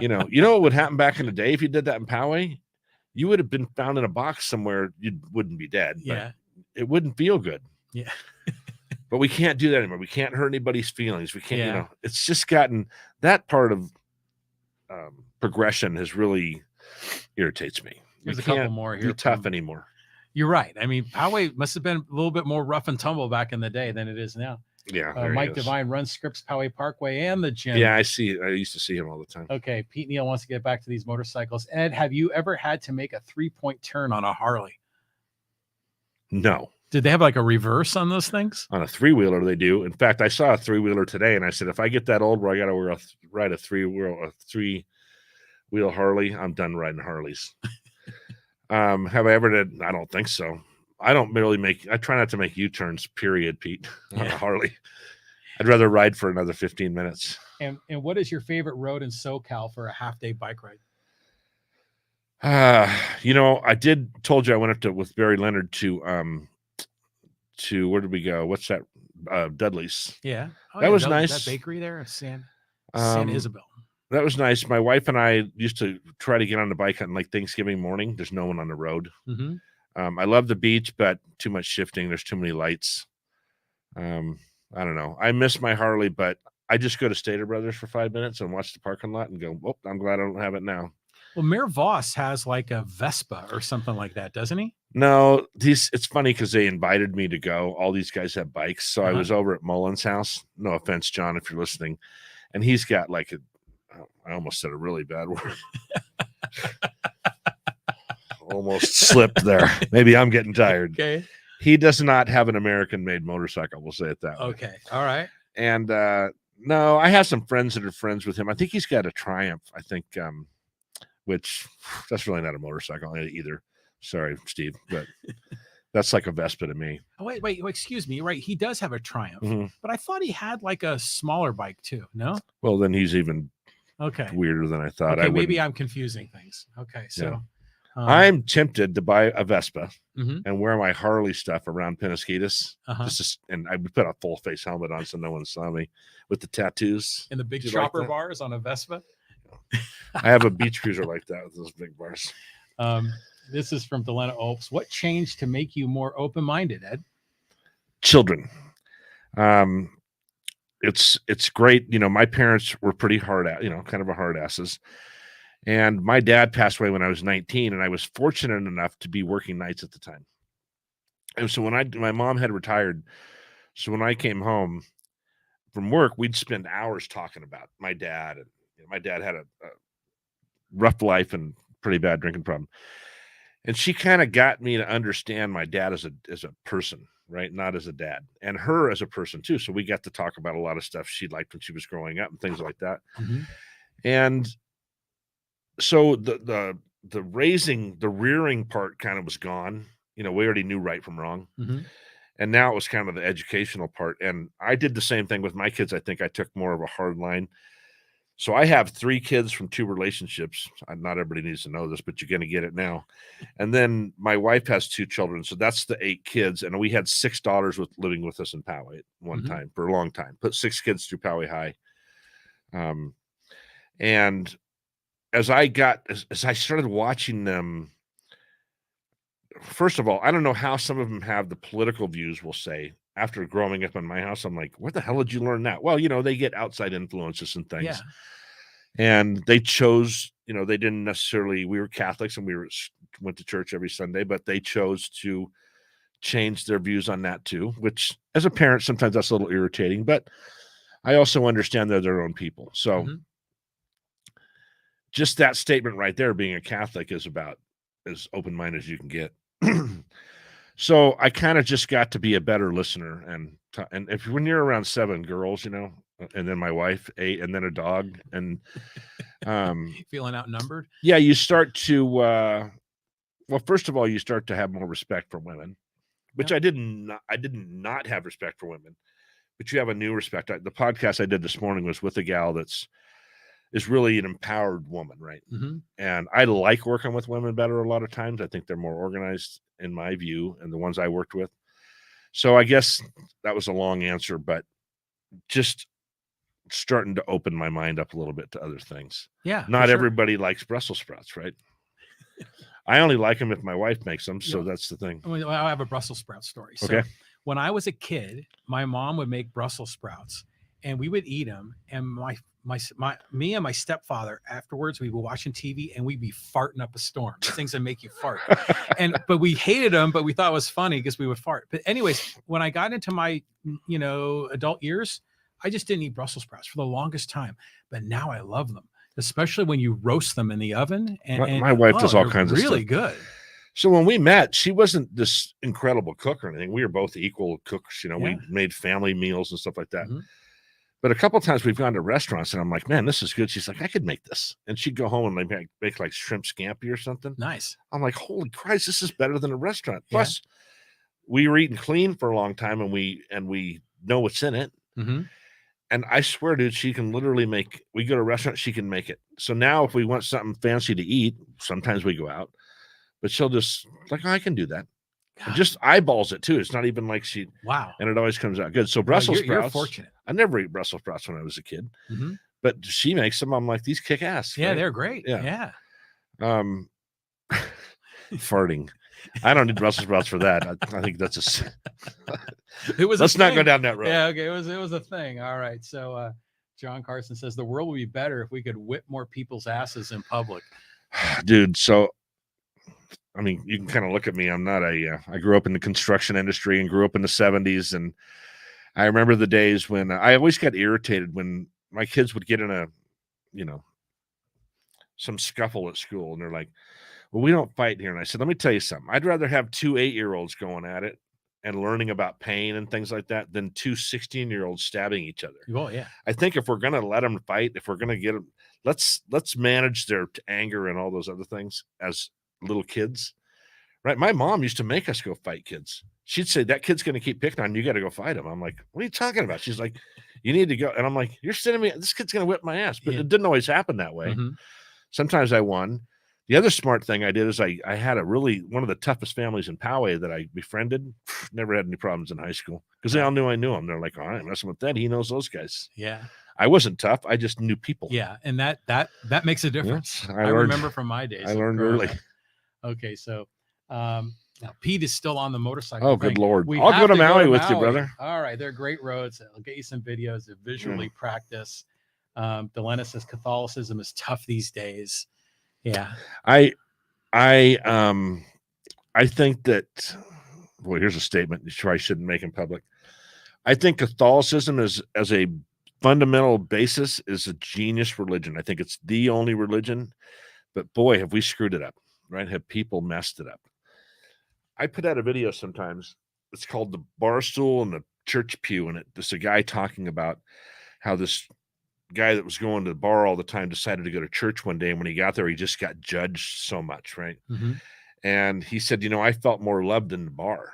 what would happen back in the day if you did that in Poway? You would have been found in a box somewhere. You wouldn't be dead. Yeah. It wouldn't feel good. Yeah. But we can't do that anymore. We can't hurt anybody's feelings. We can't, it's just gotten that part of progression has really irritates me. There's a couple more here. Be tough anymore. You're right. I mean, Poway must have been a little bit more rough and tumble back in the day than it is now. Yeah. Mike Devine runs Scripps Poway Parkway and the gym. Yeah, I see. I used to see him all the time. Okay. Pete Neal wants to get back to these motorcycles. Ed, have you ever had to make a 3-point turn on a Harley? No. Did they have like a reverse on those things? On a 3-wheeler, they do. In fact, I saw a 3-wheeler today, and I said, if I get that old where I got to ride a 3-wheel Harley, I'm done riding Harleys. Have I ever did? I don't think so. I try not to make U-turns, period, Pete, on a Harley. I'd rather ride for another 15 minutes. And what is your favorite road in SoCal for a half-day bike ride? I told you I went up with Barry Leonard to to, where did we go? What's that? Dudley's. Yeah. Oh, That yeah, was nice. That bakery there, San Um, Isabel. That was nice. My wife and I used to try to get on the bike on like Thanksgiving morning. There's no one on the road. I love the beach, but too much shifting. There's too many lights. I don't know. I miss my Harley, but I just go to Stater Brothers for 5 minutes and watch the parking lot and go, oh, I'm glad I don't have it now. Well, Mayor Voss has like a Vespa or something like that, doesn't he? No, it's funny because they invited me to go. All these guys have bikes. So I was over at Mullen's house. No offense, John, if you're listening. And he's got like I almost said a really bad word. Almost slipped there. Maybe I'm getting tired. Okay. He does not have an American-made motorcycle. We'll say it that way. Okay. All right. And no, I have some friends that are friends with him. I think he's got a Triumph. I think, which that's really not a motorcycle either. Sorry, Steve, but that's like a Vespa to me. Oh, wait, excuse me. Right. He does have a Triumph, but I thought he had like a smaller bike too. No? Well, then he's even weirder than I thought. Okay, maybe I'm confusing things. Okay. So yeah. I'm tempted to buy a Vespa and wear my Harley stuff around Penasquitas. And I would put a full face helmet on so no one saw me with the tattoos. And the big chopper bars on a Vespa? I have a beach cruiser like that with those big bars. This is from Delena Opes. What changed to make you more open-minded, Ed? Children. It's great. You know, my parents were pretty kind of a hard asses. And my dad passed away when I was 19, and I was fortunate enough to be working nights at the time. And so my mom had retired. So when I came home from work, we'd spend hours talking about my dad. And my dad had a rough life and pretty bad drinking problem. And she kind of got me to understand my dad as a person, right? Not as a dad, and her as a person too. So we got to talk about a lot of stuff she liked when she was growing up and things like that. And so the rearing part kind of was gone. You know, we already knew right from wrong. And now it was kind of the educational part. And I did the same thing with my kids. I think I took more of a hard line. So I have 3 kids from 2 relationships. Not everybody needs to know this, but you're going to get it now. And then my wife has 2 children. So that's the 8 kids. And we had 6 daughters living with us in Poway at one time for a long time. Put 6 kids through Poway High. And as I started watching them, first of all, I don't know how some of them have the political views, we'll say. After growing up in my house, I'm like, where the hell did you learn that? Well, you know, they get outside influences and things. Yeah. And they chose, you know, they didn't necessarily, we were Catholics and went to church every Sunday, but they chose to change their views on that too, which as a parent, sometimes that's a little irritating, but I also understand they're their own people. So just that statement right there, being a Catholic is about as open-minded as you can get. So I kind of just got to be a better listener. And when you're around 7 girls, you know, and then my wife, 8, and then a dog, and feeling outnumbered. Yeah, you start to well, first of all, you start to have more respect for women, which I did not have respect for women, but you have a new respect. The podcast I did this morning was with a gal is really an empowered woman, right? And I like working with women better a lot of times. I think they're more organized in my view, and the ones I worked with. So I guess that was a long answer, but just starting to open my mind up a little bit to other things. Yeah. Not everybody likes Brussels sprouts, right? I only like them if my wife makes them. So that's the thing. I have a Brussels sprout story. So when I was a kid, my mom would make Brussels sprouts and we would eat them. And me and my stepfather afterwards, we were watching TV and we'd be farting up a storm. Things that make you fart. But we hated them, but we thought it was funny because we would fart. But anyways, when I got into my, adult years, I just didn't eat Brussels sprouts for the longest time. But now I love them, especially when you roast them in the oven. And my wife does all kinds of stuff. Really good. So when we met, she wasn't this incredible cook or anything. We were both equal cooks. We made family meals and stuff like that. But a couple of times we've gone to restaurants and I'm like, man, this is good. She's like, I could make this. And she'd go home and make like shrimp scampi or something. Nice. I'm like, holy Christ, this is better than a restaurant. Plus, we were eating clean for a long time and we know what's in it. And I swear, dude, she can literally we go to a restaurant, she can make it. So now if we want something fancy to eat, sometimes we go out, but she'll just like, oh, I can do that. And just eyeballs it too. It's not even like she. Wow. And it always comes out good. So Brussels sprouts. You're fortunate. I never ate Brussels sprouts when I was a kid, but she makes them. I'm like, these kick ass. Yeah, right? they're great. Yeah. Farting. I don't need Brussels sprouts for that. I think that's it was. Let's not go down that road. Yeah. Okay. It was a thing. All right. So John Carson says the world would be better if we could whip more people's asses in public. Dude. So. I mean, you can kind of look at me. I'm not I grew up in the construction industry and grew up in the 70s. And I remember the days when I always got irritated when my kids would get in some scuffle at school. And they're like, well, we don't fight here. And I said, let me tell you something. I'd rather have 2 8-year-olds going at it and learning about pain and things like that than 2 16-year-olds stabbing each other. Well, yeah. I think if we're going to let them fight, if we're going to get them, let's manage their anger and all those other things as little kids, right? My mom used to make us go fight kids. She'd say, that kid's going to keep picking on you. You got to go fight him. I'm like, what are you talking about? She's like, you need to go. And I'm like, you're sending me, this kid's going to whip my ass. But it didn't always happen that way. Sometimes I won. The other smart thing I did is I had one of the toughest families in Poway that I befriended. Never had any problems in high school because they all knew I knew him. They're like, all right, messing with that. He knows those guys. Yeah. I wasn't tough. I just knew people. Yeah. And that makes a difference. Yes, I remember from my days. I learned early. Okay, so now Pete is still on the motorcycle. Oh, good Lord. I'll go to Maui with you, brother. All right, they're great roads. I'll get you some videos of visually practice. Delena says Catholicism is tough these days. Yeah. I think that, boy, here's a statement you probably shouldn't make in public. I think Catholicism as a fundamental basis is a genius religion. I think it's the only religion, but boy, have we screwed it up. Right? Have people messed it up? I put out a video sometimes. It's called The Bar Stool and the Church Pew. And there's a guy talking about how this guy that was going to the bar all the time decided to go to church one day. And when he got there, he just got judged so much. Right. And he said, I felt more loved in the bar.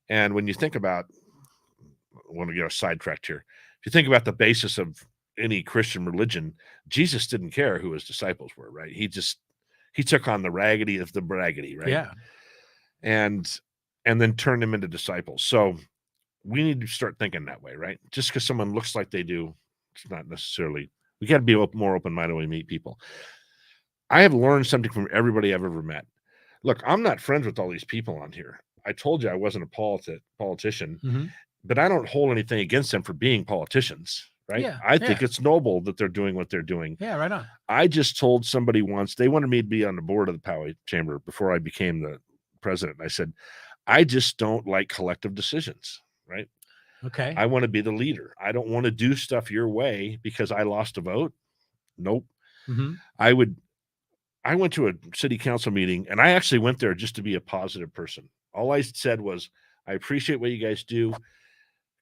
And when you think about, I want to get sidetracked here. If you think about the basis of any Christian religion, Jesus didn't care who his disciples were. Right. He took on the raggedy of the braggedy, right? Yeah. And then turned them into disciples. So we need to start thinking that way, right? Just because someone looks like they do, it's not necessarily, we got to be more open-minded when we meet people. I have learned something from everybody I've ever met. Look, I'm not friends with all these people on here. I told you I wasn't a politician, but I don't hold anything against them for being politicians. Right. Yeah, I think it's noble that they're doing what they're doing. Yeah, right on. I just told somebody once, they wanted me to be on the board of the Poway Chamber before I became the president. I said, I just don't like collective decisions. Right. Okay. I want to be the leader. I don't want to do stuff your way because I lost a vote. Nope. I went to a city council meeting and I actually went there just to be a positive person. All I said was, I appreciate what you guys do.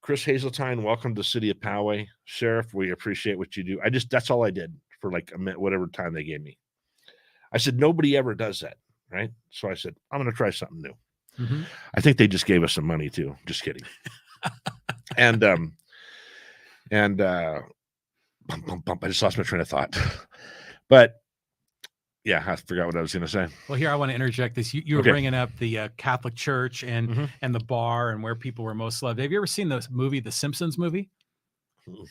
Chris Hazeltine, welcome to the city of Poway. Sheriff, we appreciate what you do. that's all I did for like a minute, whatever time they gave me. I said, nobody ever does that, right? So I said, I'm going to try something new. I think they just gave us some money too. Just kidding. and I just lost my train of thought. But yeah, I forgot what I was going to say. Well, here I want to interject this. You were bringing up the Catholic Church and the bar and where people were most loved. Have you ever seen the movie, The Simpsons movie,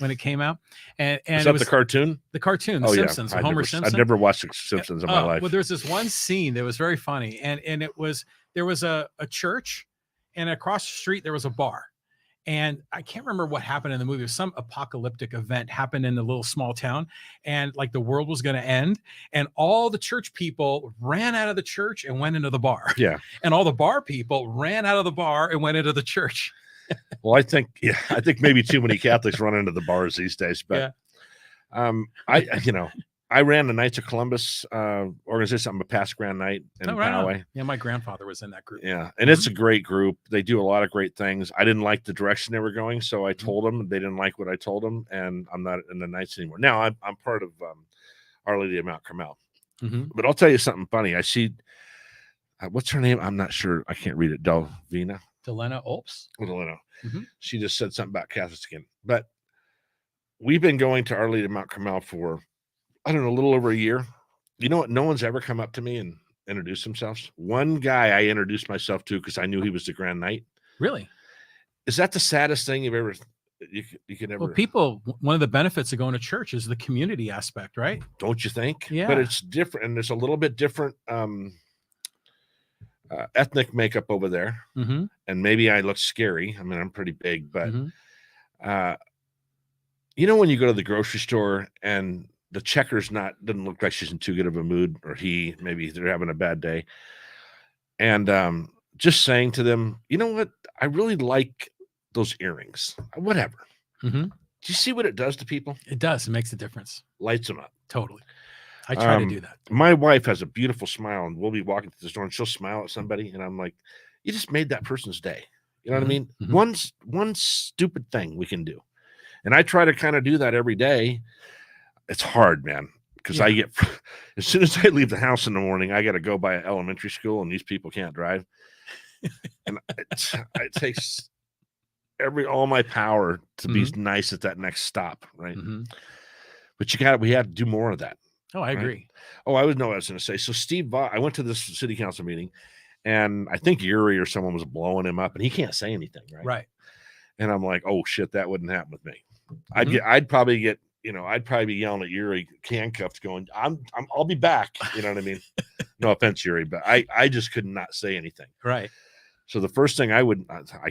when it came out? And is that the cartoon? The cartoon, The Simpsons, Homer Simpson. I've never watched The Simpsons in my life. Well, there's this one scene that was very funny, and there was a church, and across the street there was a bar. And I can't remember what happened in the movie. Some apocalyptic event happened in the little small town, and like the world was going to end. And all the church people ran out of the church and went into the bar. Yeah. And all the bar people ran out of the bar and went into the church. Well, I think maybe too many Catholics run into the bars these days. But I ran the Knights of Columbus organization. I'm a past Grand Knight in Poway. Yeah, my grandfather was in that group. Yeah, and it's a great group. They do a lot of great things. I didn't like the direction they were going, so I told them. They didn't like what I told them, and I'm not in the Knights anymore. Now I'm part of Our Lady of Mount Carmel. But I'll tell you something funny. I see, what's her name? I'm not sure. I can't read it. Delena Olps. Delena. She just said something about Catholics again. But we've been going to Our Lady of Mount Carmel for, I don't know, a little over a year. You know what? No one's ever come up to me and introduce themselves. One guy I introduced myself to because I knew he was the Grand Knight. Really? Is that the saddest thing you've ever you could ever? Well, one of the benefits of going to church is the community aspect, right? Don't you think? Yeah. But it's different, and there's a little bit different ethnic makeup over there. Mm-hmm. And maybe I look scary. I mean, I'm pretty big, but Mm-hmm. you know, when you go to the grocery store and the checker's doesn't look like she's in too good of a mood, or maybe they're having a bad day. And just saying to them, you know what? I really like those earrings. Whatever. Mm-hmm. Do you see what it does to people? It does. It makes a difference. Lights them up. Totally. I try to do that. My wife has a beautiful smile, and we'll be walking through the store and she'll smile at somebody. And I'm like, you just made that person's day. You know what I mean? Mm-hmm. One stupid thing we can do. And I try to kind of do that every day. It's hard, man. Because I get, as soon as I leave the house in the morning, I got to go by an elementary school, and these people can't drive. And it takes all my power to be nice at that next stop, right? Mm-hmm. But we had to do more of that. Oh, I agree. Oh, I know what I was going to say. So Steve, I went to this city council meeting, and I think Yuri or someone was blowing him up, and he can't say anything, right? Right. And I'm like, oh shit, that wouldn't happen with me. I'd probably get. I'd probably be yelling at Yuri, handcuffed, going, I'll be back. You know what I mean? No offense, Yuri, but I just could not say anything. Right. So the first thing I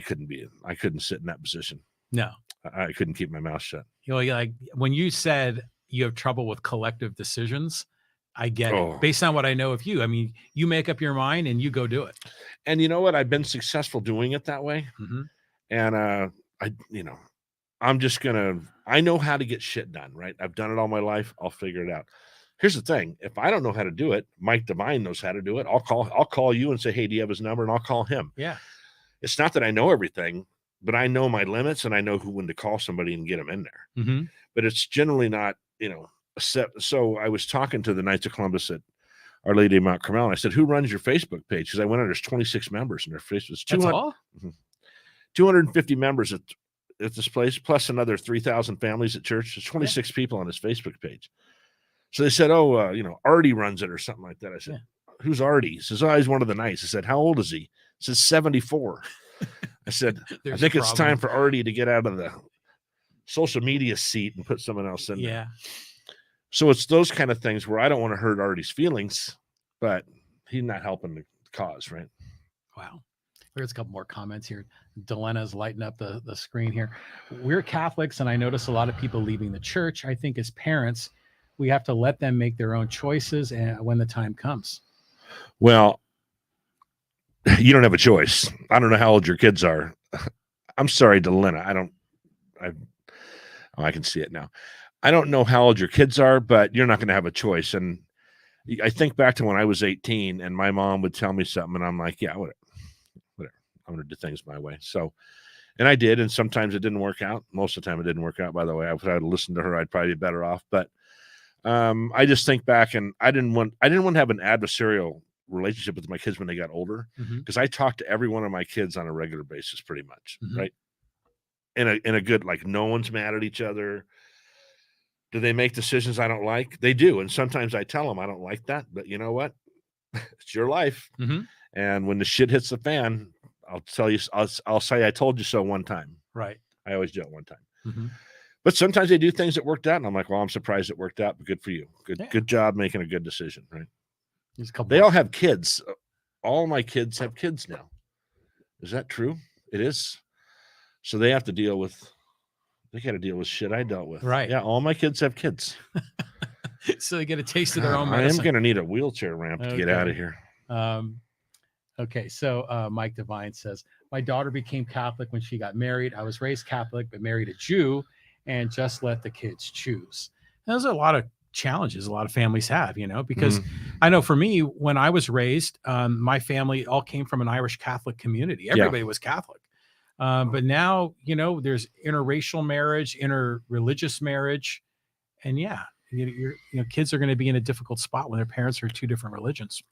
couldn't sit in that position. No, I couldn't keep my mouth shut. Like when you said you have trouble with collective decisions, I get it. Based on what I know of you. I mean, you make up your mind and you go do it. And you know what? I've been successful doing it that way. Mm-hmm. And I know how to get shit done, right? I've done it all my life. I'll figure it out. Here's the thing. If I don't know how to do it, Mike Devine knows how to do it. I'll call you and say, hey, do you have his number? And I'll call him. Yeah. It's not that I know everything, but I know my limits, and I know when to call somebody and get them in there. Mm-hmm. But it's generally not, so I was talking to the Knights of Columbus at Our Lady of Mount Carmel, and I said, who runs your Facebook page? Because I went on, there's 26 members in their Facebook. That's all? 250 members at this place, plus another 3,000 families at church. There's 26 people on his Facebook page. So they said, Artie runs it or something like that. I said, who's Artie? He says, he's one of the Knights. I said, how old is he? He says, 74. I said, I think it's time for Artie to get out of the social media seat and put someone else in there. So it's those kind of things where I don't want to hurt Artie's feelings, but he's not helping the cause, right? Wow. There's a couple more comments here. Delena's lighting up the screen here. We're Catholics, and I notice a lot of people leaving the church. I think as parents, we have to let them make their own choices when the time comes. Well, you don't have a choice. I don't know how old your kids are. I'm sorry, Delena. I can see it now. I don't know how old your kids are, but you're not going to have a choice. And I think back to when I was 18 and my mom would tell me something, and I'm like, yeah, whatever. I'm going to do things my way. So, and I did. And sometimes it didn't work out. Most of the time it didn't work out, by the way. If I had listened to her, I'd probably be better off. But I just think back, and I didn't want to have an adversarial relationship with my kids when they got older, because I talked to every one of my kids on a regular basis, pretty much. Right. In a good, like, no one's mad at each other. Do they make decisions I don't like? They do. And sometimes I tell them I don't like that, but you know what? It's your life. And when the shit hits the fan, I'll tell you, I'll say, I told you so one time. Right. I always do it one time. But sometimes they do things that worked out, and I'm like, well, I'm surprised it worked out, but good for you. Good job making a good decision. Right. They all have kids. All my kids have kids now. Is that true? It is. So they have to deal with, shit I dealt with. Right. Yeah. All my kids have kids. So they get a taste of their own medicine. I am going to need a wheelchair ramp to get out of here. Okay. So Mike Devine says, my daughter became Catholic when she got married. I was raised Catholic, but married a Jew, and just let the kids choose. And those are a lot of challenges a lot of families have, because I know for me, when I was raised, my family all came from an Irish Catholic community. Everybody was Catholic. But now, there's interracial marriage, interreligious marriage. And kids are going to be in a difficult spot when their parents are two different religions.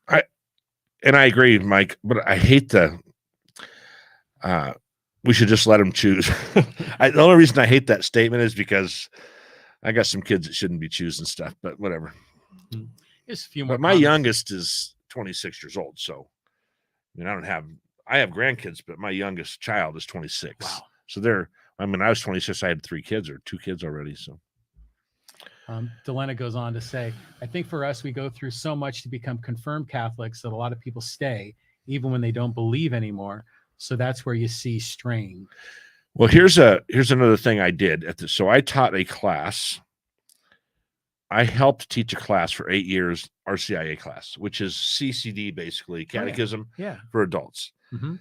And I agree, Mike, but I hate we should just let them choose. The only reason I hate that statement is because I got some kids that shouldn't be choosing stuff, but whatever. Just a few more. But my youngest is 26 years old. So, I mean, I have grandkids, but my youngest child is 26. Wow. So I was 26. I had 2 kids already. So. Delena goes on to say, I think for us, we go through so much to become confirmed Catholics that a lot of people stay even when they don't believe anymore. So that's where you see strain. Well, here's another thing I did at this. So I taught a class. I helped teach a class for 8 years, RCIA class, which is CCD, basically catechism for adults. Mm-hmm.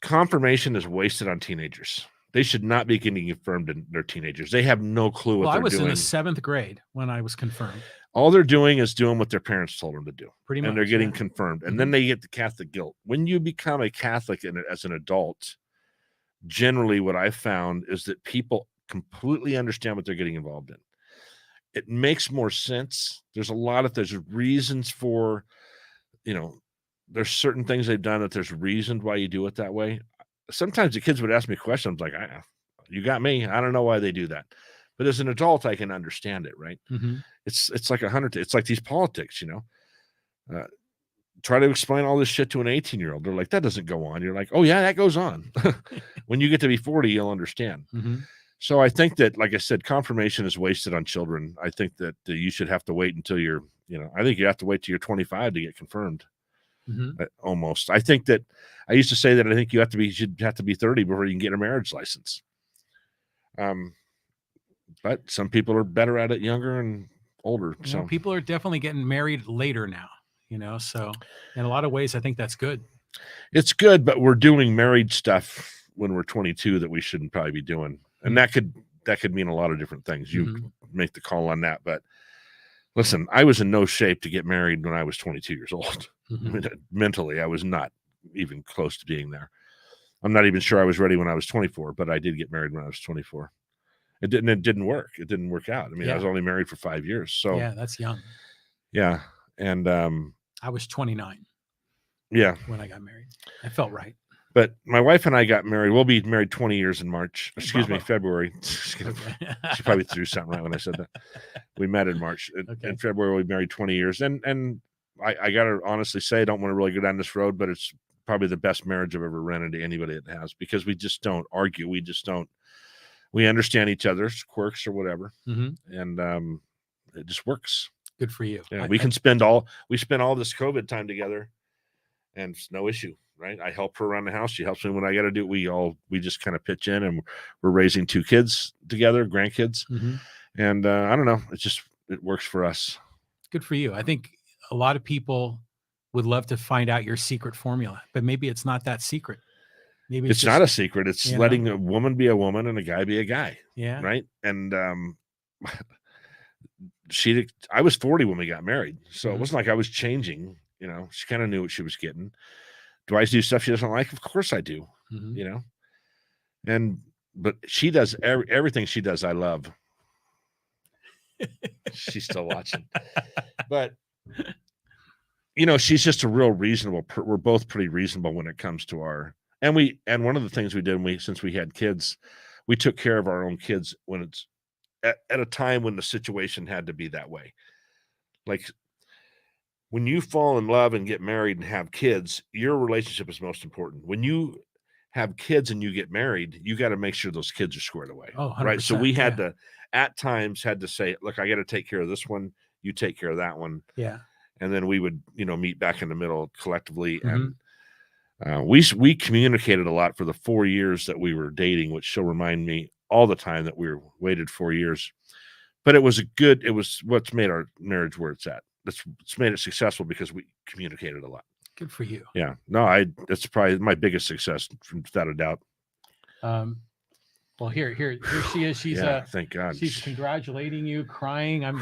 Confirmation is wasted on teenagers. They should not be getting confirmed in their teenagers. They have no clue what they're doing. I was in the 7th grade when I was confirmed. All they're doing is doing what their parents told them to do. Pretty much. And they're getting confirmed. And then they get the Catholic guilt. When you become a Catholic as an adult, generally what I found is that people completely understand what they're getting involved in. It makes more sense. There's reasons for, there's certain things they've done that there's reasons why you do it that way. Sometimes the kids would ask me questions like, you got me. I don't know why they do that. But as an adult, I can understand it, right? Mm-hmm. It's like it's like these politics, try to explain all this shit to an 18-year-old. They're like, that doesn't go on. You're like, oh yeah, that goes on. When you get to be 40, you'll understand. Mm-hmm. So I think that, like I said, confirmation is wasted on children. I think that you should have to wait until you're, I think you have to wait till you're 25 to get confirmed. Mm-hmm. Almost. I think that I used to say that I think you should have to be 30 before you can get a marriage license. But some people are better at it younger and older. So people are definitely getting married later now, so in a lot of ways, I think that's good. It's good, but we're doing married stuff when we're 22 that we shouldn't probably be doing. And that could mean a lot of different things. You make the call on that. But listen, I was in no shape to get married when I was 22 years old. Mm-hmm. I mean, mentally, I was not even close to being there. I'm not even sure I was ready when I was 24, but I did get married when I was 24. It didn't work. It didn't work out. I mean, I was only married for 5 years. So yeah, that's young. Yeah. And I was 29. Yeah. When I got married. I felt right. But my wife and I got married. We'll be married 20 years in March. February. She probably threw something right when I said that. We met in March. In February, we married 20 years. And I got to honestly say, I don't want to really go down this road, but it's probably the best marriage I've ever ran into anybody that has, because we just don't argue. We understand each other's quirks or whatever. Mm-hmm. And it just works. Good for you. Yeah, we spend all this COVID time together and it's no issue. Right. I help her around the house. She helps me when I got to do it. We just kind of pitch in, and we're raising 2 kids together, grandkids. Mm-hmm. And I don't know. It works for us. Good for you. I think a lot of people would love to find out your secret formula, but maybe it's not that secret. Maybe it's not a secret. It's letting a woman be a woman and a guy be a guy. Yeah. Right. And I was 40 when we got married. So it wasn't like I was changing, she kind of knew what she was getting. Do I do stuff she doesn't like? Of course I do, but she does everything she does. I love. She's still watching, but she's just a real reasonable. We're both pretty reasonable when it comes to and one of the things we did since we had kids, we took care of our own kids when it's at a time when the situation had to be that way. Like, when you fall in love and get married and have kids, your relationship is most important. When you have kids and you get married, you got to make sure those kids are squared away. Oh, 100%, right. So we had at times had to say, look, I got to take care of this one. You take care of that one. Yeah. And then we would, meet back in the middle collectively. Mm-hmm. And we communicated a lot for the 4 years that we were dating, which she'll remind me all the time that we waited 4 years. But it was what's made our marriage where it's at. It's made it successful because we communicated a lot. Good for you. Yeah. No, that's probably my biggest success, without a doubt. Well, here she is. She's thank God. She's congratulating you, crying. I'm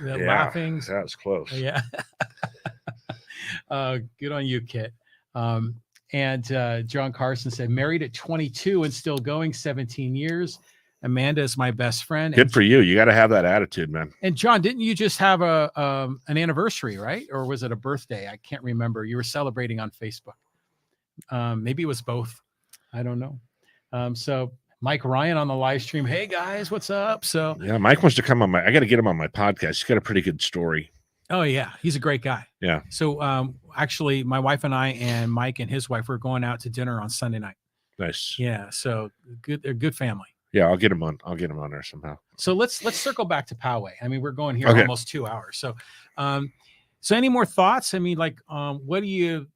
laughing. That was close. Yeah. Good on you, Kit. And John Carson said, married at 22 and still going 17 years. Amanda is my best friend. Good for you. You got to have that attitude, man. And John, didn't you just have an anniversary, right? Or was it a birthday? I can't remember. You were celebrating on Facebook. Maybe it was both. I don't know. So Mike Ryan on the live stream. Hey guys, what's up? So yeah, Mike wants to come on I got to get him on my podcast. He's got a pretty good story. Oh yeah, he's a great guy. Yeah. So actually, my wife and I and Mike and his wife were going out to dinner on Sunday night. Nice. Yeah, so good. They're good family. Yeah, I'll get him on. I'll get him on there somehow. So let's circle back to Poway. I mean, we're going here Okay. almost 2 hours. So any more thoughts? I mean, like, what do you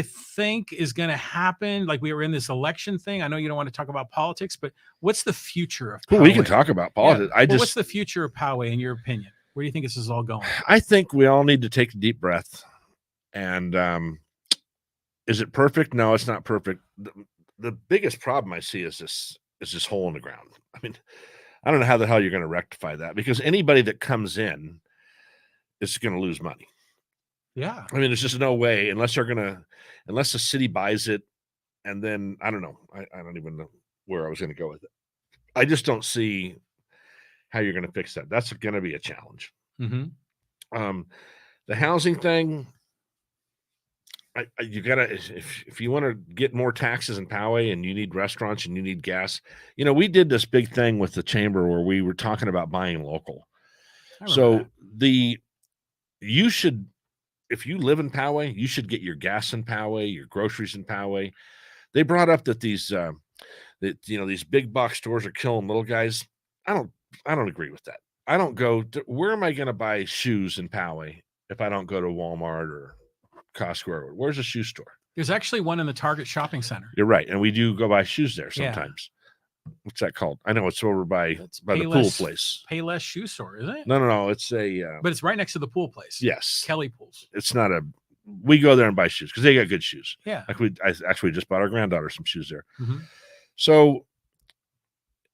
think is going to happen? Like, we were in this election thing. I know you don't want to talk about politics, but what's the future of Poway? Well, we can talk about politics. Yeah. What's the future of Poway in your opinion? Where do you think this is all going? I think we all need to take a deep breath. And is it perfect? No, it's not perfect. The biggest problem I see is this hole in the ground. I mean, I don't know how the hell you're going to rectify that, because anybody that comes in is going to lose money. Yeah. I mean, there's just no way unless the city buys it. And then I don't know. I don't even know where I was going to go with it. I just don't see how you're going to fix that. That's going to be a challenge. Mm-hmm. The housing thing, you gotta, if you want to get more taxes in Poway and you need restaurants and you need gas, we did this big thing with the chamber where we were talking about buying local. So you should, if you live in Poway, you should get your gas in Poway, your groceries in Poway. They brought up that these big box stores are killing little guys. I don't agree with that. I don't go to, where am I going to buy shoes in Poway if I don't go to Walmart or Costco? Or where's a shoe store? There's actually one in the Target shopping center. You're right. And we do go buy shoes there sometimes. Yeah. What's that called? I know it's over by the pool place. Payless shoe store, isn't it? No. It's a but it's right next to the pool place. Yes. Kelly Pools. It's not we go there and buy shoes because they got good shoes. Yeah. Like I actually just bought our granddaughter some shoes there. Mm-hmm. So,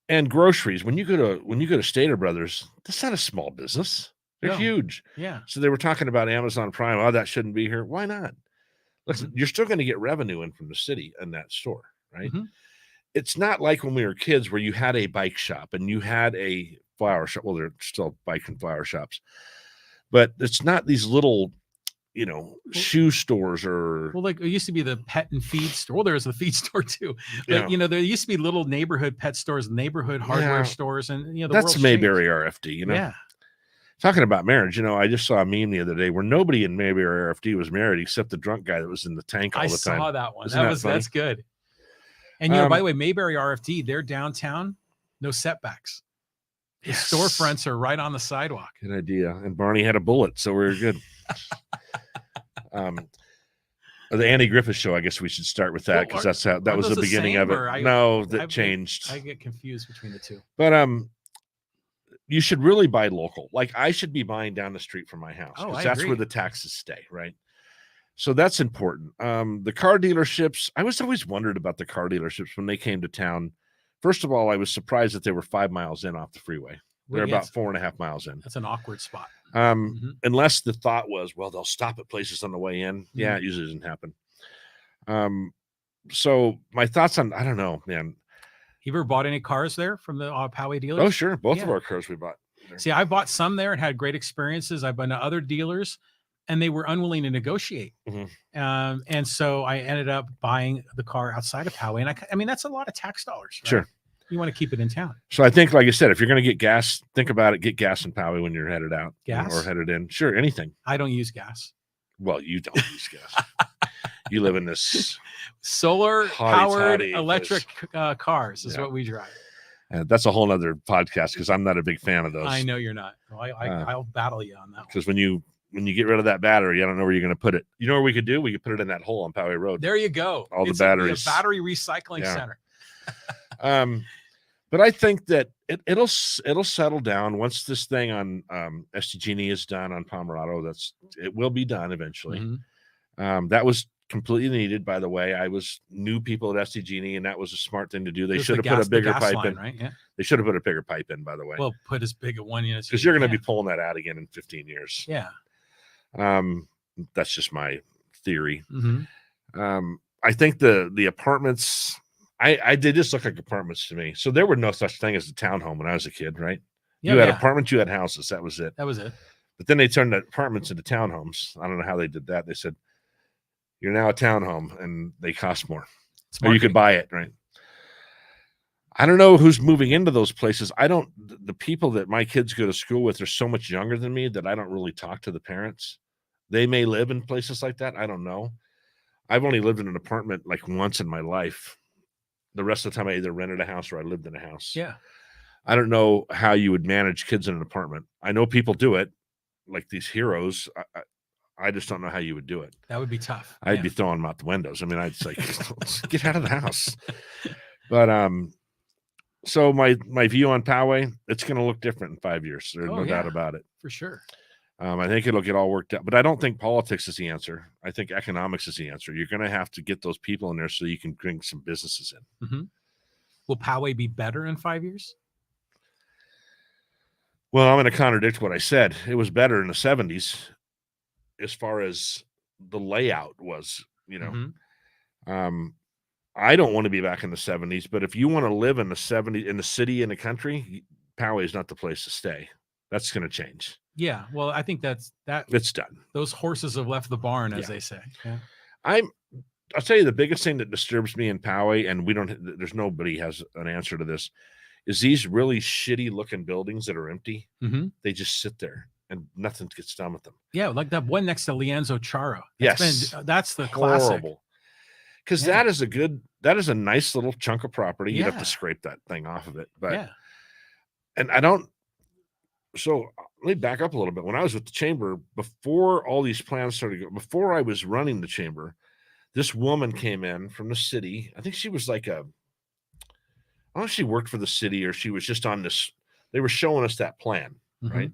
and groceries, when you go to Stater Brothers, that's not a small business. They're huge. Yeah. So they were talking about Amazon Prime. Oh, that shouldn't be here. Why not? Listen, you're still going to get revenue in from the city in that store, right? Mm-hmm. It's not like when we were kids where you had a bike shop and you had a flower shop. Well, they're still bike and flower shops, but it's not these little, shoe stores or. Well, like it used to be the pet and feed store. Well, there was the feed store too. But, there used to be little neighborhood pet stores, neighborhood hardware stores, and that's Mayberry RFD. Yeah. Talking about marriage, I just saw a meme the other day where nobody in Mayberry RFD was married except the drunk guy that was in the tank all the time. I saw that one. That's good. And by the way, Mayberry RFD, they're downtown, no setbacks. The storefronts are right on the sidewalk. Good idea. And Barney had a bullet, so we were good. The Andy Griffith Show, I guess we should start with that because that was the beginning of it. Changed. I get confused between the two. But you should really buy local. Like I should be buying down the street from my house because that's where the taxes stay, right? So that's important. The car dealerships, I was always wondered about the car dealerships when they came to town. First of all, I was surprised that they were 5 miles in off the freeway. They're about 4.5 miles in. That's an awkward spot. Unless the thought was, well, they'll stop at places on the way in. Yeah, it usually doesn't happen. So my thoughts on, I don't know, man. You ever bought any cars there from the Poway dealers? Oh, sure. Both of our cars we bought there. See, I bought some there and had great experiences. I've been to other dealers and they were unwilling to negotiate. And so I ended up buying the car outside of Poway. And I mean, that's a lot of tax dollars, right? Sure. You want to keep it in town. So I think, like I said, if you're going to get gas, think about it. Get gas in Poway when you're headed out. Gas? Or headed in. Sure, anything. I don't use gas. Well, you don't use gas. You live in this solar-powered electric cars is what we drive. That's a whole nother podcast because I'm not a big fan of those. I know you're not. Well, I'll battle you on that one. Because when you get rid of that battery, I don't know where you're going to put it. You know what we could do? We could put it in that hole on Poway Road. There you go. All the batteries. A battery recycling center. But I think that it'll settle down once this thing on SDG&E is done on Pomerado. It will be done eventually. That was completely needed, by the way. I knew people at SDG&E, and that was a smart thing to do. They should have put a bigger pipe in. Right? Yeah. They should have put a bigger pipe in, by the way. Well, put as big a one in because you're going to be pulling that out again in 15 years. Yeah. That's just my theory. I think the apartments. They just look like apartments to me. So there were no such thing as a townhome when I was a kid, right? You had apartments, you had houses. That was it. But then they turned the apartments into townhomes. I don't know how they did that. They said, you're now a townhome, and they cost more. Or you could buy it, right? I don't know who's moving into those places. The people that my kids go to school with are so much younger than me that I don't really talk to the parents. They may live in places like that. I don't know. I've only lived in an apartment like once in my life. The rest of the time I either rented a house or I lived in a house. Yeah. I don't know how you would manage kids in an apartment. I know people do it, like these heroes. I just don't know how you would do it. That would be tough. I'd be throwing them out the windows. I mean, I'd say, get out of the house. But so my view on Poway, it's going to look different in 5 years. There's no doubt about it. For sure. I think it'll get all worked out. But I don't think politics is the answer. I think economics is the answer. You're going to have to get those people in there so you can bring some businesses in. Mm-hmm. Will Poway be better in 5 years? Well, I'm going to contradict what I said. It was better in the 70s as far as the layout was, I don't want to be back in the 70s, but if you want to live in the 70s, in the city, in the country, Poway is not the place to stay. That's going to change. Yeah. Well, I think it's done. Those horses have left the barn, as they say. Yeah. I'll tell you the biggest thing that disturbs me in Poway, and there's nobody has an answer to this, is these really shitty looking buildings that are empty. Mm-hmm. They just sit there and nothing gets done with them. Yeah. Like that one next to Lienzo Charo. That's the classic. Because that is a nice little chunk of property. You'd have to scrape that thing off of it. But so let me back up a little bit. When I was with the chamber, before all these plans started, before I was running the chamber, this woman came in from the city. I think she was like I don't know if she worked for the city or she was just on this. They were showing us that plan, right?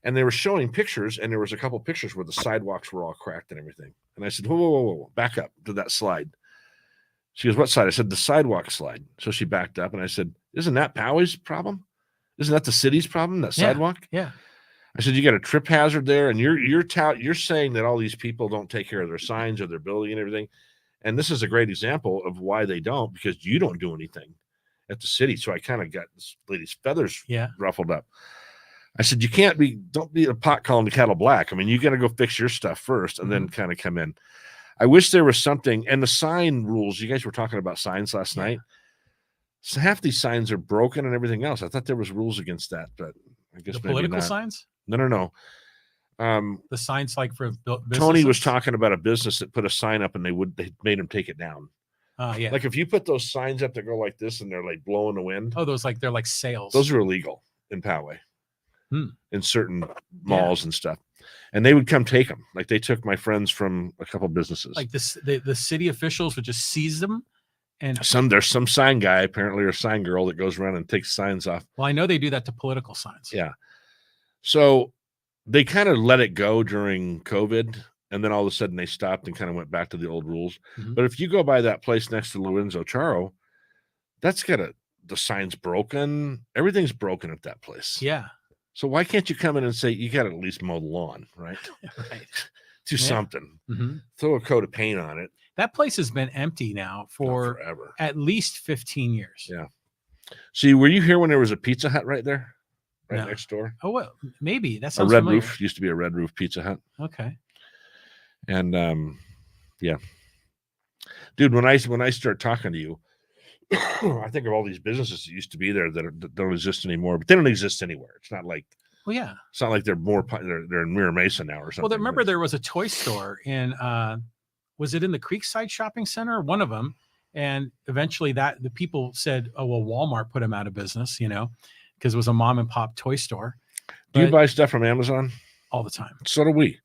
And they were showing pictures, and there was a couple of pictures where the sidewalks were all cracked and everything. And I said, whoa, back up to that slide. She goes, what slide? I said, the sidewalk slide. So she backed up, and I said, isn't that Poway's problem? Isn't that the city's problem, that sidewalk? Yeah. I said, you got a trip hazard there, and you're saying that all these people don't take care of their signs or their building and everything. And this is a great example of why they don't, because you don't do anything at the city. So I kind of got this lady's feathers ruffled up. I said, don't be a pot calling the kettle black. I mean, you got to go fix your stuff first and then kind of come in. I wish there was something, and the sign rules, you guys were talking about signs last night. So half these signs are broken and everything else. I thought there was rules against that, but I guess the maybe political not. signs? No. The signs like for businesses? Tony was talking about a business that put a sign up and they made him take it down. Like if you put those signs up that go like this and they're like blowing the wind. Oh, they're like sales. Those are illegal in Poway. In certain malls and stuff, and they would come take them. Like they took my friends from a couple businesses. Like the city officials would just seize them, and there's some sign guy apparently or sign girl that goes around and takes signs off. Well, I know they do that to political signs. Yeah, so they kind of let it go during COVID, and then all of a sudden they stopped and kind of went back to the old rules. But if you go by that place next to Lienzo Charo, that's got the sign's broken. Everything's broken at that place. Yeah. So why can't you come in and say, you got to at least mow the lawn, right? Right. Do something. Throw a coat of paint on it. That place has been empty now for forever. At least 15 years. Yeah. See, were you here when there was a Pizza Hut right there? Right next door? Oh, well, maybe. That sounds a red familiar. roof. Used to be a red roof Pizza Hut. Okay. And dude, when I start talking to you, I think of all these businesses that used to be there that don't exist anymore, but they don't exist anywhere. It's not like, it's not like they're in Mira Mesa now or something. Well, remember there was a toy store in, was it in the Creekside Shopping Center? One of them. And eventually the people said, oh, well, Walmart put them out of business, because it was a mom and pop toy store. Do you buy stuff from Amazon? All the time. So do we.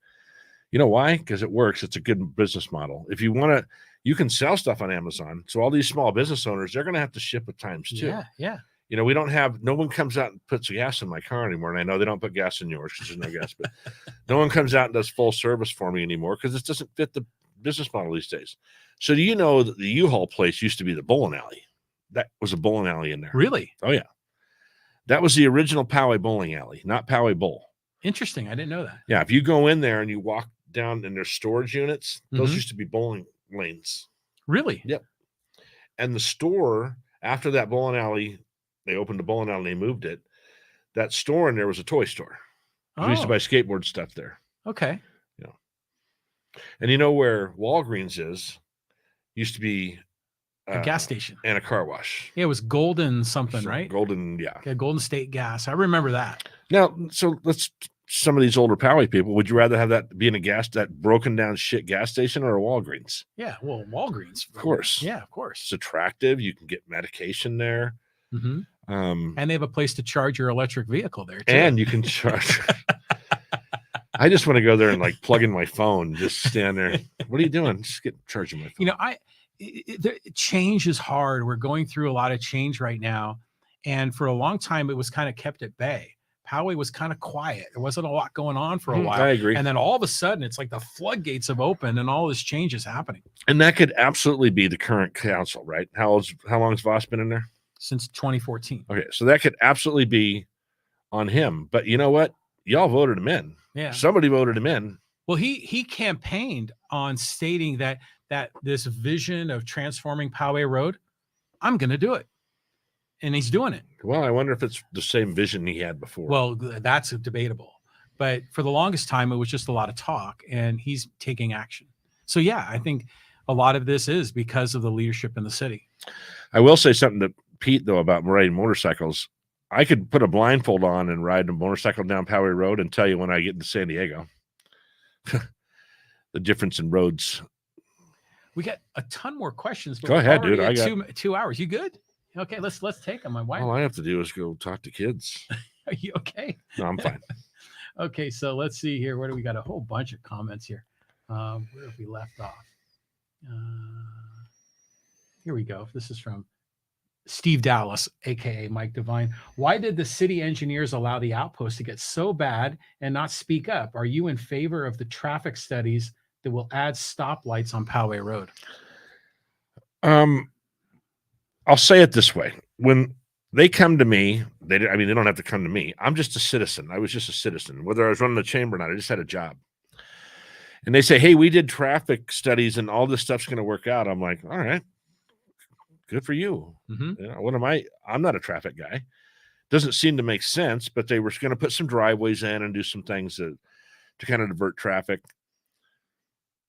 You know why? Because it works. It's a good business model. If you want to, you can sell stuff on Amazon. So all these small business owners, they're going to have to ship at times too. Yeah. No one comes out and puts gas in my car anymore. And I know they don't put gas in yours because there's no gas, but no one comes out and does full service for me anymore because it doesn't fit the business model these days. So do you know that the U-Haul place used to be the bowling alley? That was a bowling alley in there. Really? Oh, yeah. That was the original Poway bowling alley, not Poway Bowl. Interesting. I didn't know that. Yeah. If you go in there and you walk down in their storage units, those used to be bowling lanes. Really? Yep. And the store, after that bowling alley, they opened the bowling alley and they moved it. That store in there was a toy store. We used to buy skateboard stuff there. Okay. And you know where Walgreens is? Used to be A gas station and a car wash. Yeah, it was Golden something, right? Golden, yeah. Golden State Gas. I remember that. Now, so some of these older Poway people, would you rather have that being that broken down shit gas station or a Walgreens? Yeah, well, Walgreens. Of course. Yeah, of course. It's attractive. You can get medication there. And they have a place to charge your electric vehicle there, too. And you can charge. I just want to go there and like plug in my phone, just stand there. What are you doing? Just charging my phone. Change is hard. We're going through a lot of change right now. And for a long time, it was kind of kept at bay. Poway was kind of quiet. There wasn't a lot going on for a while. I agree. And then all of a sudden, it's like the floodgates have opened and all this change is happening. And that could absolutely be the current council, right? How long has Voss been in there? Since 2014. Okay, so that could absolutely be on him. But you know what? Y'all voted him in. Yeah. Somebody voted him in. Well, he campaigned on stating that this vision of transforming Poway Road, I'm going to do it. And he's doing it. Well, I wonder if it's the same vision he had before. Well, that's debatable. But for the longest time, it was just a lot of talk, and he's taking action. So, yeah, I think a lot of this is because of the leadership in the city. I will say something to Pete, though, about riding motorcycles. I could put a blindfold on and ride a motorcycle down Poway Road and tell you when I get into San Diego. The difference in roads. We got a ton more questions. But go ahead, dude. I got 2 hours. You good? Okay, let's take them. My wife. All I have to do is go talk to kids. Are you okay? No, I'm fine. Okay, so let's see here. Where do we got a whole bunch of comments here? Where have we left off? Here we go. This is from Steve Dallas, aka Mike Devine. Why did the city engineers allow the outpost to get so bad and not speak up? Are you in favor of the traffic studies that will add stoplights on Poway Road? I'll say it this way. When they come to me, they don't have to come to me. I'm just a citizen. I was just a citizen. Whether I was running the chamber or not, I just had a job. And they say, hey, we did traffic studies and all this stuff's going to work out. I'm like, all right, good for you. You know, what am I? I'm not a traffic guy. Doesn't seem to make sense, but they were going to put some driveways in and do some things to kind of divert traffic.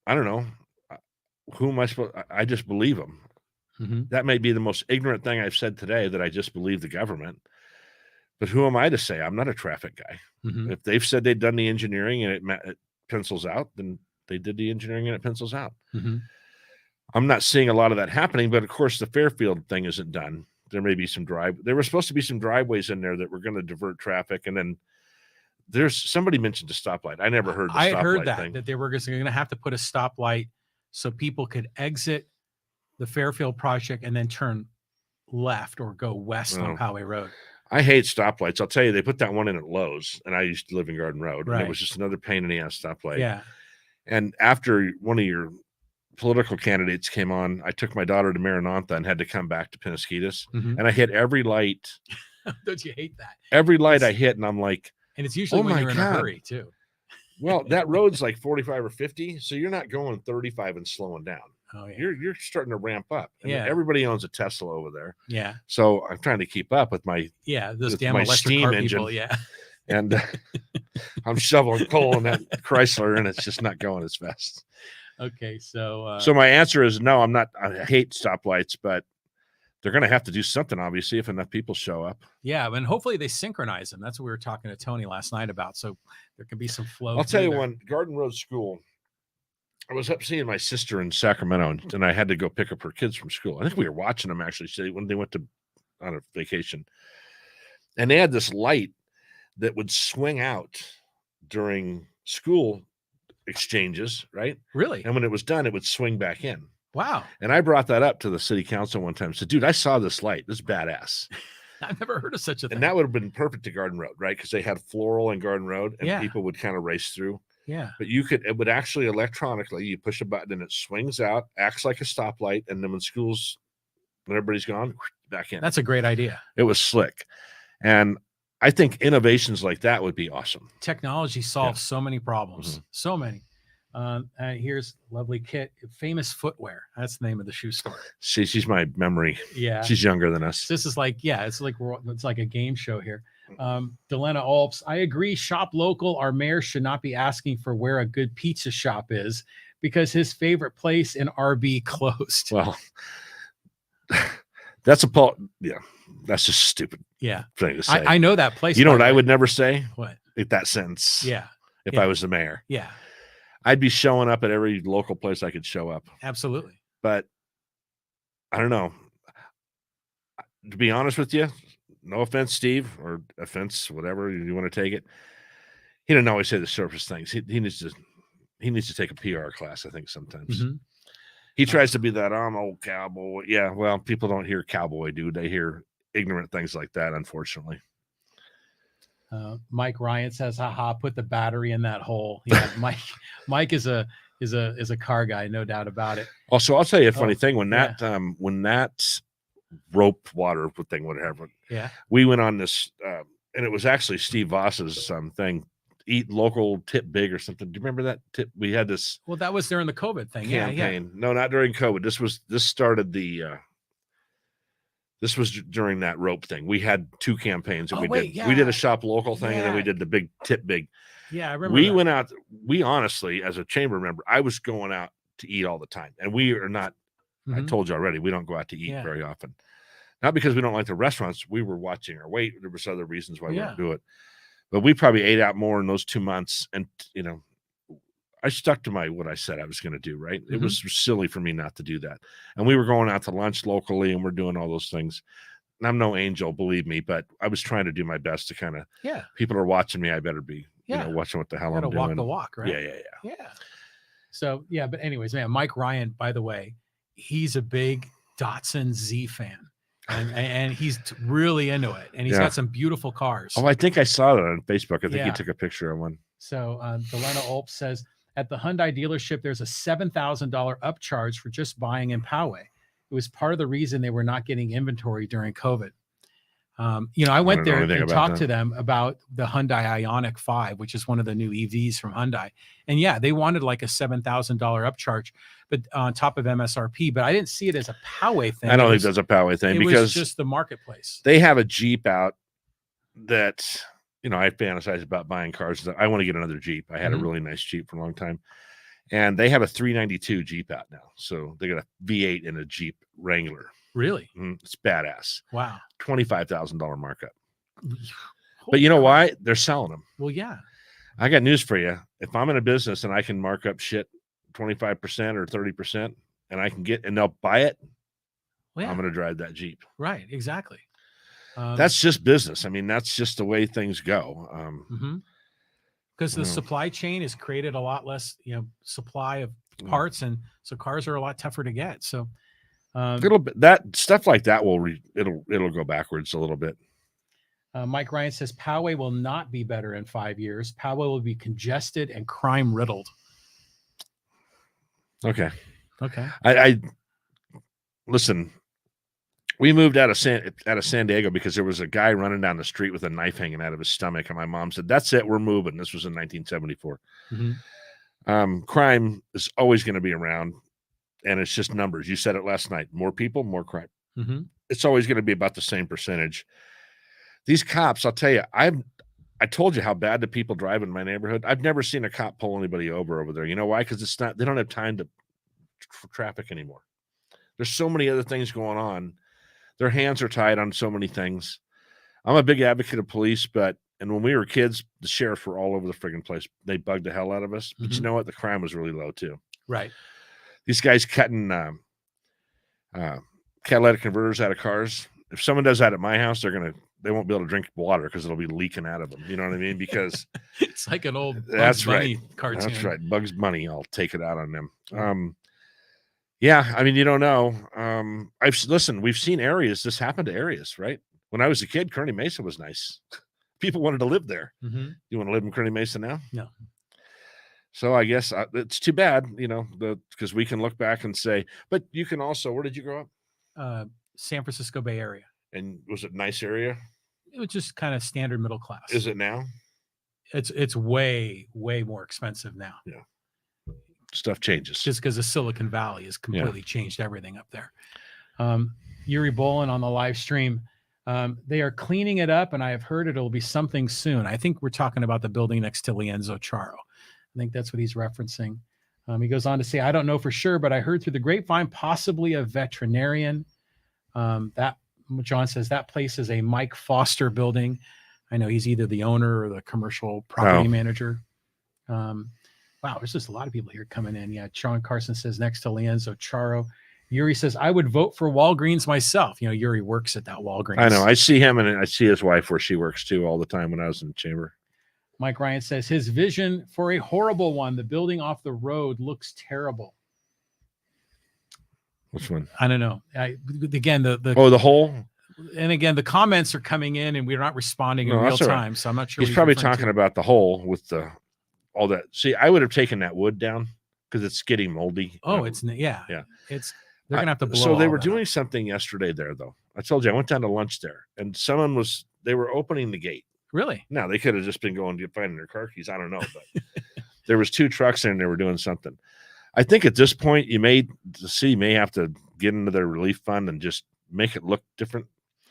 I don't know. Who am I supposed? I just believe them. That may be the most ignorant thing I've said today, that I just believe the government. But who am I to say? I'm not a traffic guy. If they've said they've done the engineering and it pencils out, then they did the engineering and it pencils out. I'm not seeing a lot of that happening, but of course the Fairfield thing isn't done. There may be there were supposed to be some driveways in there that were going to divert traffic, and then somebody mentioned a stoplight. I never heard the stoplight thing. I heard that they were going to have to put a stoplight so people could exit the Fairfield project and then turn left or go west on Poway Road. I hate stoplights. I'll tell you, they put that one in at Lowe's, and I used to live in Garden Road. Right. And it was just another pain in the ass stoplight. Yeah. And after one of your political candidates came on, I took my daughter to Maranatha and had to come back to Penasquitos. And I hit every light. Don't you hate that? Every light I hit, and I'm like, and it's usually when you're in a hurry too. Well, that road's like 45 or 50, so you're not going 35 and slowing down. Oh, yeah. You're starting to ramp up. And yeah. Everybody owns a Tesla over there. Yeah. So I'm trying to keep up with my those damn electric steam car engine. People, yeah. And I'm shoveling coal in that Chrysler, and it's just not going as fast. Okay, so my answer is no. I'm not. I hate stoplights, but they're going to have to do something, obviously, if enough people show up. Yeah, and hopefully they synchronize them. That's what we were talking to Tony last night about. So there can be some flow. I'll tell you one. Garden Road School. I was up seeing my sister in Sacramento, and I had to go pick up her kids from school. I think we were watching them actually when they went on a vacation, and they had this light that would swing out during school exchanges, right? Really? And when it was done, it would swing back in. Wow. And I brought that up to the city council one time. I said, dude, I saw this light. This is badass. I've never heard of such a thing. And that would have been perfect to Garden Road, right? Because they had Floral and Garden Road, and people would kind of race through. Yeah. But it would actually electronically, you push a button and it swings out, acts like a stoplight. And then when everybody's gone, back in. That's a great idea. It was slick. And I think innovations like that would be awesome. Technology solves so many problems. So many. Here's lovely Kit, Famous Footwear. That's the name of the shoe store. She's my memory. Yeah. She's younger than us. This is like, it's like a game show here. Delena Alps, I agree. Shop local. Our mayor should not be asking for where a good pizza shop is because his favorite place in RB closed. Well, That's a Paul. Yeah, that's just stupid. Yeah, thing to say. I know that place. You know what I would never say? What? Like that sentence. Yeah. If I was the mayor. Yeah. I'd be showing up at every local place I could show up. Absolutely. But I don't know. To be honest with you, no offense, Steve, or offense, whatever you want to take it. He doesn't always say the surface things. He needs to take a PR class, I think, sometimes. Mm-hmm. He tries to be that I'm old cowboy. Yeah, well, people don't hear cowboy, dude. They hear ignorant things like that, unfortunately. Mike Ryan says, haha, put the battery in that hole. Yeah, Mike is a car guy, no doubt about it. Also, I'll tell you a funny thing. When that rope water thing, whatever, we went on this, and it was actually Steve Voss's thing, eat local, tip big or something. Do you remember that tip? We had this. Well, that was during the COVID thing. Campaign. Yeah. No, not during COVID. This started the. This was during that rope thing. We had 2 campaigns that we did. Yeah. We did a shop local thing, and then we did the big tip big. Yeah, I remember. We went out. We honestly, as a chamber member, I was going out to eat all the time, and we are not. I told you already, we don't go out to eat very often. Not because we don't like the restaurants. We were watching our weight. There was other reasons why we didn't do it. But we probably ate out more in those 2 months, and I stuck to what I said I was going to do, right? It was silly for me not to do that. And we were going out to lunch locally, and we're doing all those things. And I'm no angel, believe me, but I was trying to do my best to kind of, people are watching me. I better be, watching what the hell I'm doing. Walk the walk, right? Yeah. So, but anyways, man, Mike Ryan, by the way, he's a big Datsun Z fan. And he's really into it. And he's got some beautiful cars. Oh, I think I saw that on Facebook. I think he took a picture of one. So Delena Ulp says, at the Hyundai dealership, there's a $7,000 upcharge for just buying in Poway. It was part of the reason they were not getting inventory during COVID. I went there and talked to them about the Hyundai Ioniq 5, which is one of the new EVs from Hyundai. And they wanted like a $7,000 upcharge, but on top of MSRP. But I didn't see it as a Poway thing. I don't think that's a Poway thing because was just the marketplace. They have a Jeep out that, I fantasize about buying cars. I want to get another Jeep. I had a really nice Jeep for a long time. And they have a 392 Jeep out now. So they got a V8 in a Jeep Wrangler. Really? It's badass. Wow. $25,000 markup. But you know why? They're selling them. Well, yeah. I got news for you. If I'm in a business and I can mark up shit 25% or 30% and I can and they'll buy it, I'm going to drive that Jeep. Right. Exactly. That's just business. I mean, that's just the way things go. Because the supply chain has created a lot less, supply of parts. And so cars are a lot tougher to get. So, it'll that stuff like that it'll go backwards a little bit. Mike Ryan says Poway will not be better in 5 years. Poway will be congested and crime riddled. Okay. I listen. We moved out of San Diego because there was a guy running down the street with a knife hanging out of his stomach, and my mom said, "That's it, we're moving." This was in 1974. Crime is always going to be around. And it's just numbers. You said it last night. More people, more crime. It's always going to be about the same percentage. These cops, I'll tell you, I told you how bad the people drive in my neighborhood. I've never seen a cop pull anybody over there. You know why? Because they don't have time for traffic anymore. There's so many other things going on. Their hands are tied on so many things. I'm a big advocate of police, and when we were kids, the sheriffs were all over the friggin' place. They bugged the hell out of us. But you know what? The crime was really low too. Right. These guys cutting catalytic converters out of cars. If someone does that at my house, they won't be able to drink water because it'll be leaking out of them. You know what I mean? Because it's like an old Bugs Bunny cartoon. That's right. Bugs Bunny. I'll take it out on them. Yeah. I mean, you don't know. We've seen areas. This happened to areas, right? When I was a kid, Kearny Mesa was nice. People wanted to live there. You want to live in Kearny Mesa now? No. So I guess it's too bad, because we can look back and say, but you can also, where did you grow up? San Francisco Bay Area. And was it a nice area? It was just kind of standard middle class. Is it now? It's way, way more expensive now. Yeah. Stuff changes. Just because the Silicon Valley has completely changed everything up there. Yuri Bolin on the live stream. They are cleaning it up, and I have heard it'll be something soon. I think we're talking about the building next to Lienzo Charo. I think that's what he's referencing. He goes on to say, I don't know for sure, but I heard through the grapevine, possibly a veterinarian. That John says that place is a Mike Foster building. I know he's either the owner or the commercial property manager. Wow, there's just a lot of people here coming in. Yeah, Sean Carson says next to Lienzo Charo. Yuri says, I would vote for Walgreens myself. You know, Yuri works at that Walgreens. I know. I see him, and I see his wife where she works too all the time when I was in the chamber. Mike Ryan says his vision for a horrible one. The building off the road looks terrible. Which one? I don't know. Again, the hole. And again, the comments are coming in, and we're not responding in real time. So I'm not sure. He's probably talking about the hole with all that. See, I would have taken that wood down because it's getting moldy. Oh, it's yeah. They're gonna have to blow. So they were doing something yesterday there, though. I told you I went down to lunch there, and they were opening the gate. Really? Now they could have just been going to finding their car keys. I don't know, but there was 2 trucks there, and they were doing something. I think at this point, the city may have to get into their relief fund and just make it look different.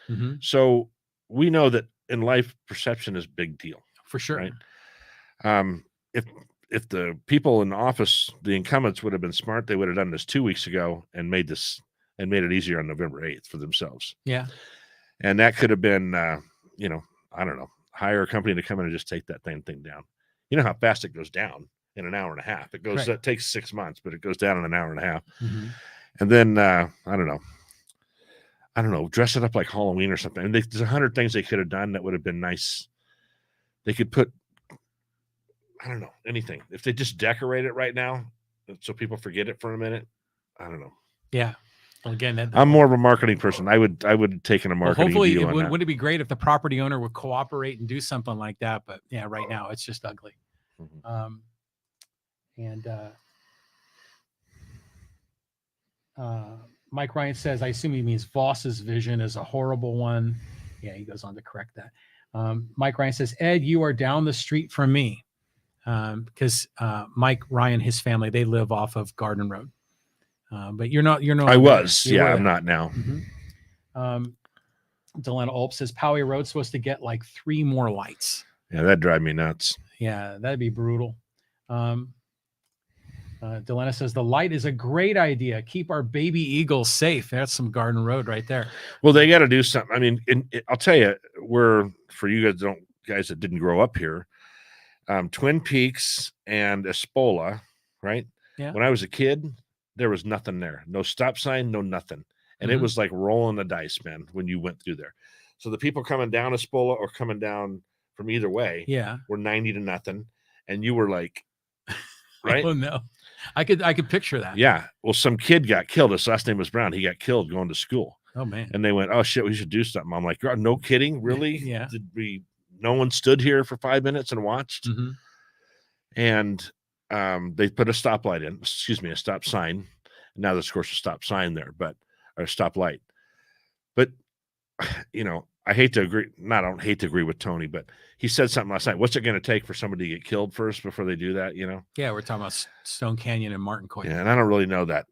Mm-hmm. So we know that in life, perception is a big deal. For sure. Right? If the people in the office, the incumbents would have been smart, they would have done this 2 weeks ago and made it easier on November 8th for themselves. Yeah. And that could have been, I don't know, hire a company to come in and just take that thing down. You know how fast it goes down in an hour and a half. It takes 6 months, but it goes down in an hour and a half. Mm-hmm. And then, I don't know, dress it up like Halloween or something. And there's 100 things they could have done that would have been nice. They could put, I don't know, anything. If they just decorate it right now, so people forget it for a minute, I don't know. Yeah. Well, again, I'm more of a marketing person. I would have taken a marketing view on that. Would it be great if the property owner would cooperate and do something like that? But yeah, right now it's just ugly. Mm-hmm. Mike Ryan says, I assume he means Voss's vision is a horrible one. Yeah, he goes on to correct that. Mike Ryan says, Ed, you are down the street from me. Because Mike Ryan, his family, they live off of Garden Road. But you're not. I was. Yeah, I'm not now. Mm-hmm. Delana Ulp says Poway Road's supposed to get like 3 more lights. Yeah, that'd drive me nuts. Yeah, that'd be brutal. Delana says the light is a great idea. Keep our baby eagles safe. That's some Garden Road right there. Well, they got to do something. I mean, I'll tell you, for you guys that didn't grow up here, Twin Peaks and Espola, right? Yeah. When I was a kid, there was nothing there. No stop sign, no nothing. And it was like rolling the dice, man, when you went through there. So the people coming down Espola or coming down from either way were 90 to nothing. And you were like, right? Oh, no. I could picture that. Yeah. Well, some kid got killed. His last name was Brown. He got killed going to school. Oh, man. And they went, oh, shit, we should do something. I'm like, no kidding? Really? Yeah. No one stood here for 5 minutes and watched? Mm-hmm. And they put a stoplight in, a stop sign. Now there's, of course, a stop sign there, or a stop light. But, I don't hate to agree with Tony, but he said something last night. What's it going to take for somebody to get killed first before they do that, Yeah, we're talking about Stone Canyon and Martin Court. Yeah, and I don't really know that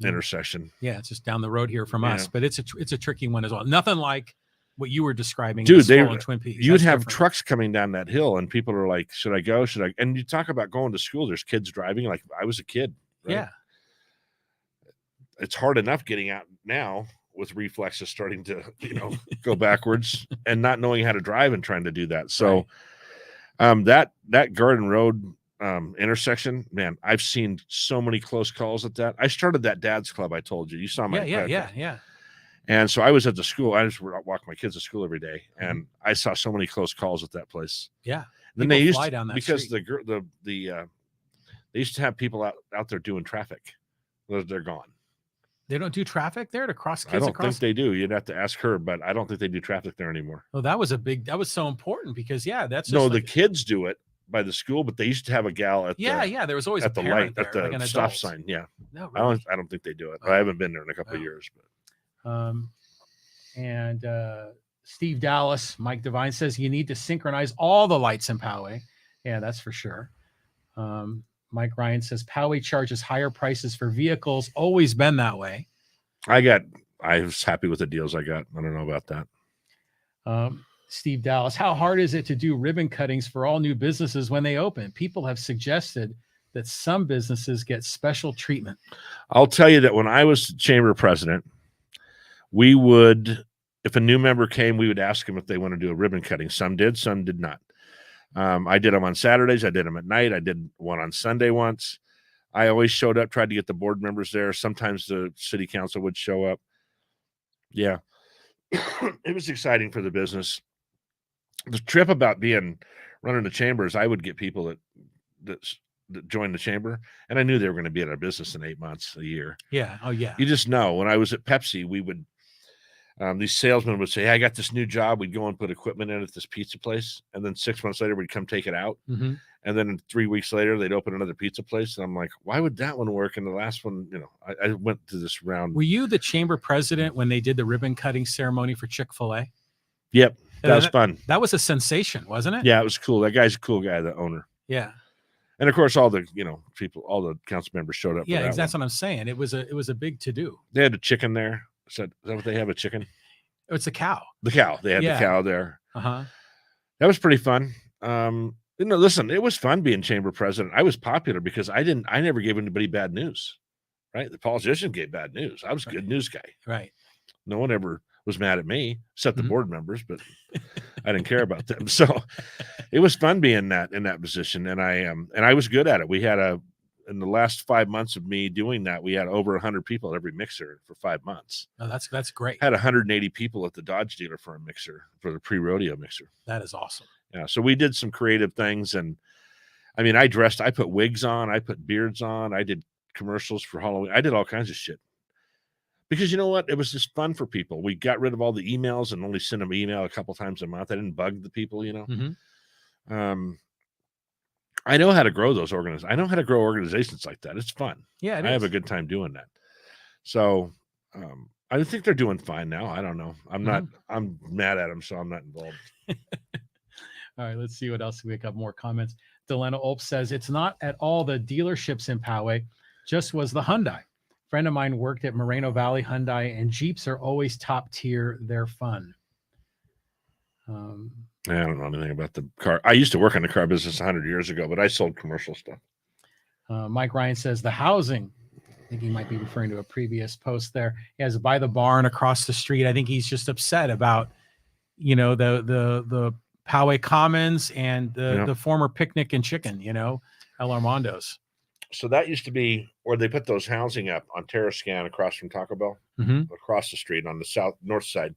intersection. Yeah, it's just down the road here from us, but it's a tricky one as well. Nothing like what you were describing. Dude, Twin Peaks. You'd have trucks coming down that hill, and people are like, should I go? Should I? And you talk about going to school. There's kids driving. Like I was a kid. Right? Yeah. It's hard enough getting out now with reflexes starting to, go backwards and not knowing how to drive and trying to do that. So that Garden Road intersection, man, I've seen so many close calls at that. I started that dad's club. I told you, you saw my yeah. And so I was at the school. I just walk my kids to school every day, and I saw so many close calls at that place. Yeah. Then they used down that because street. they used to have people out there doing traffic. They're gone. They don't do traffic there to cross kids. I don't think they do. You'd have to ask her, but I don't think they do traffic there anymore. Oh, that was so important because that's just the kids do it by the school, but they used to have a gal at there was always at the light at the like stop sign. Yeah, no, really? I don't think they do it. I haven't been there in a couple of years. But and Steve Dallas, Mike Devine says you need to synchronize all the lights in Poway. Yeah, that's for sure. Mike Ryan says Poway charges higher prices for vehicles. Always been that way. I was happy with the deals I got. I don't know about that. Steve Dallas, how hard is it to do ribbon cuttings for all new businesses when they open? People have suggested that some businesses get special treatment. I'll tell you that when I was chamber president, we would, if a new member came, we would ask them if they want to do a ribbon cutting. Some did not. I did them on Saturdays. I did them at night. I did one on Sunday once. I always showed up, tried to get the board members there. Sometimes the city council would show up. Yeah. It was exciting for the business. The trip about running the chambers, I would get people that joined the chamber, and I knew they were going to be at our business in 8 months, a year. Yeah. Oh yeah. You just know. When I was at Pepsi, we would, these salesmen would say, hey, I got this new job. We'd go and put equipment in at this pizza place. And then 6 months later, we'd come take it out. Mm-hmm. And then 3 weeks later, they'd open another pizza place. And I'm like, why would that one work? And the last one, I went to this round. Were you the chamber president when they did the ribbon cutting ceremony for Chick-fil-A? Yep. That was fun. That was a sensation, wasn't it? Yeah, it was cool. That guy's a cool guy, the owner. Yeah. And of course, all the people, all the council members showed up. Yeah, that's what I'm saying. It was a big to do. They had a chicken there. Is that what they have? A chicken? It's a cow. The cow. They had the cow there. Uh-huh. That was pretty fun. Listen, it was fun being chamber president. I was popular because I never gave anybody bad news. Right? The politicians gave bad news. I was a good news guy. Right. No one ever was mad at me, except the board members, but I didn't care about them. So it was fun being in that position. And I was good at it. We had in the last 5 months of me doing that, we had over 100 people at every mixer for 5 months. Oh, that's great. Had 180 people at the Dodge dealer for a mixer, for the pre-rodeo mixer. That is awesome. Yeah. So we did some creative things. And I mean, I put wigs on, I put beards on, I did commercials for Halloween. I did all kinds of shit. Because you know what? It was just fun for people. We got rid of all the emails and only sent them email a couple times a month. I didn't bug the people, Mm-hmm. I know how to grow those organizations. I know how to grow organizations like that. It's fun. Yeah, I have a good time doing that. So I think they're doing fine now. I don't know. I'm mad at them, so I'm not involved. All right, let's see what else. We got more comments. Delena Olp says, it's not at all the dealerships in Poway, just was the Hyundai. Friend of mine worked at Moreno Valley Hyundai, and Jeeps are always top tier. They're fun. I don't know anything about the car. I used to work in the car business 100 years ago, but I sold commercial stuff. Mike Ryan says the housing. I think he might be referring to a previous post there. He has by the barn across the street. I think he's just upset about, the Poway Commons and the former Picnic and Chicken, El Armando's. So that used to be where they put those housing up on Terrascan across from Taco Bell, across the street on the north side.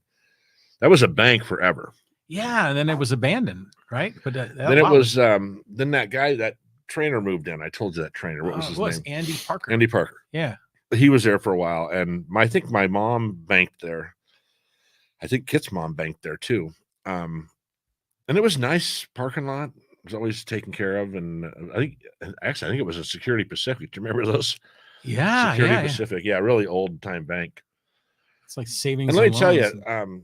That was a bank forever. Yeah, and then it was abandoned, right? But then it was then that guy, that trainer moved in. I told you that trainer. What was his name? Andy Parker. Andy Parker. Yeah, he was there for a while, and I think my mom banked there. I think Kit's mom banked there too. And it was nice parking lot. It was always taken care of, and I think it was a Security Pacific. Do you remember those? Yeah, Security Pacific. Yeah, really old time bank. It's like savings. And let me tell you,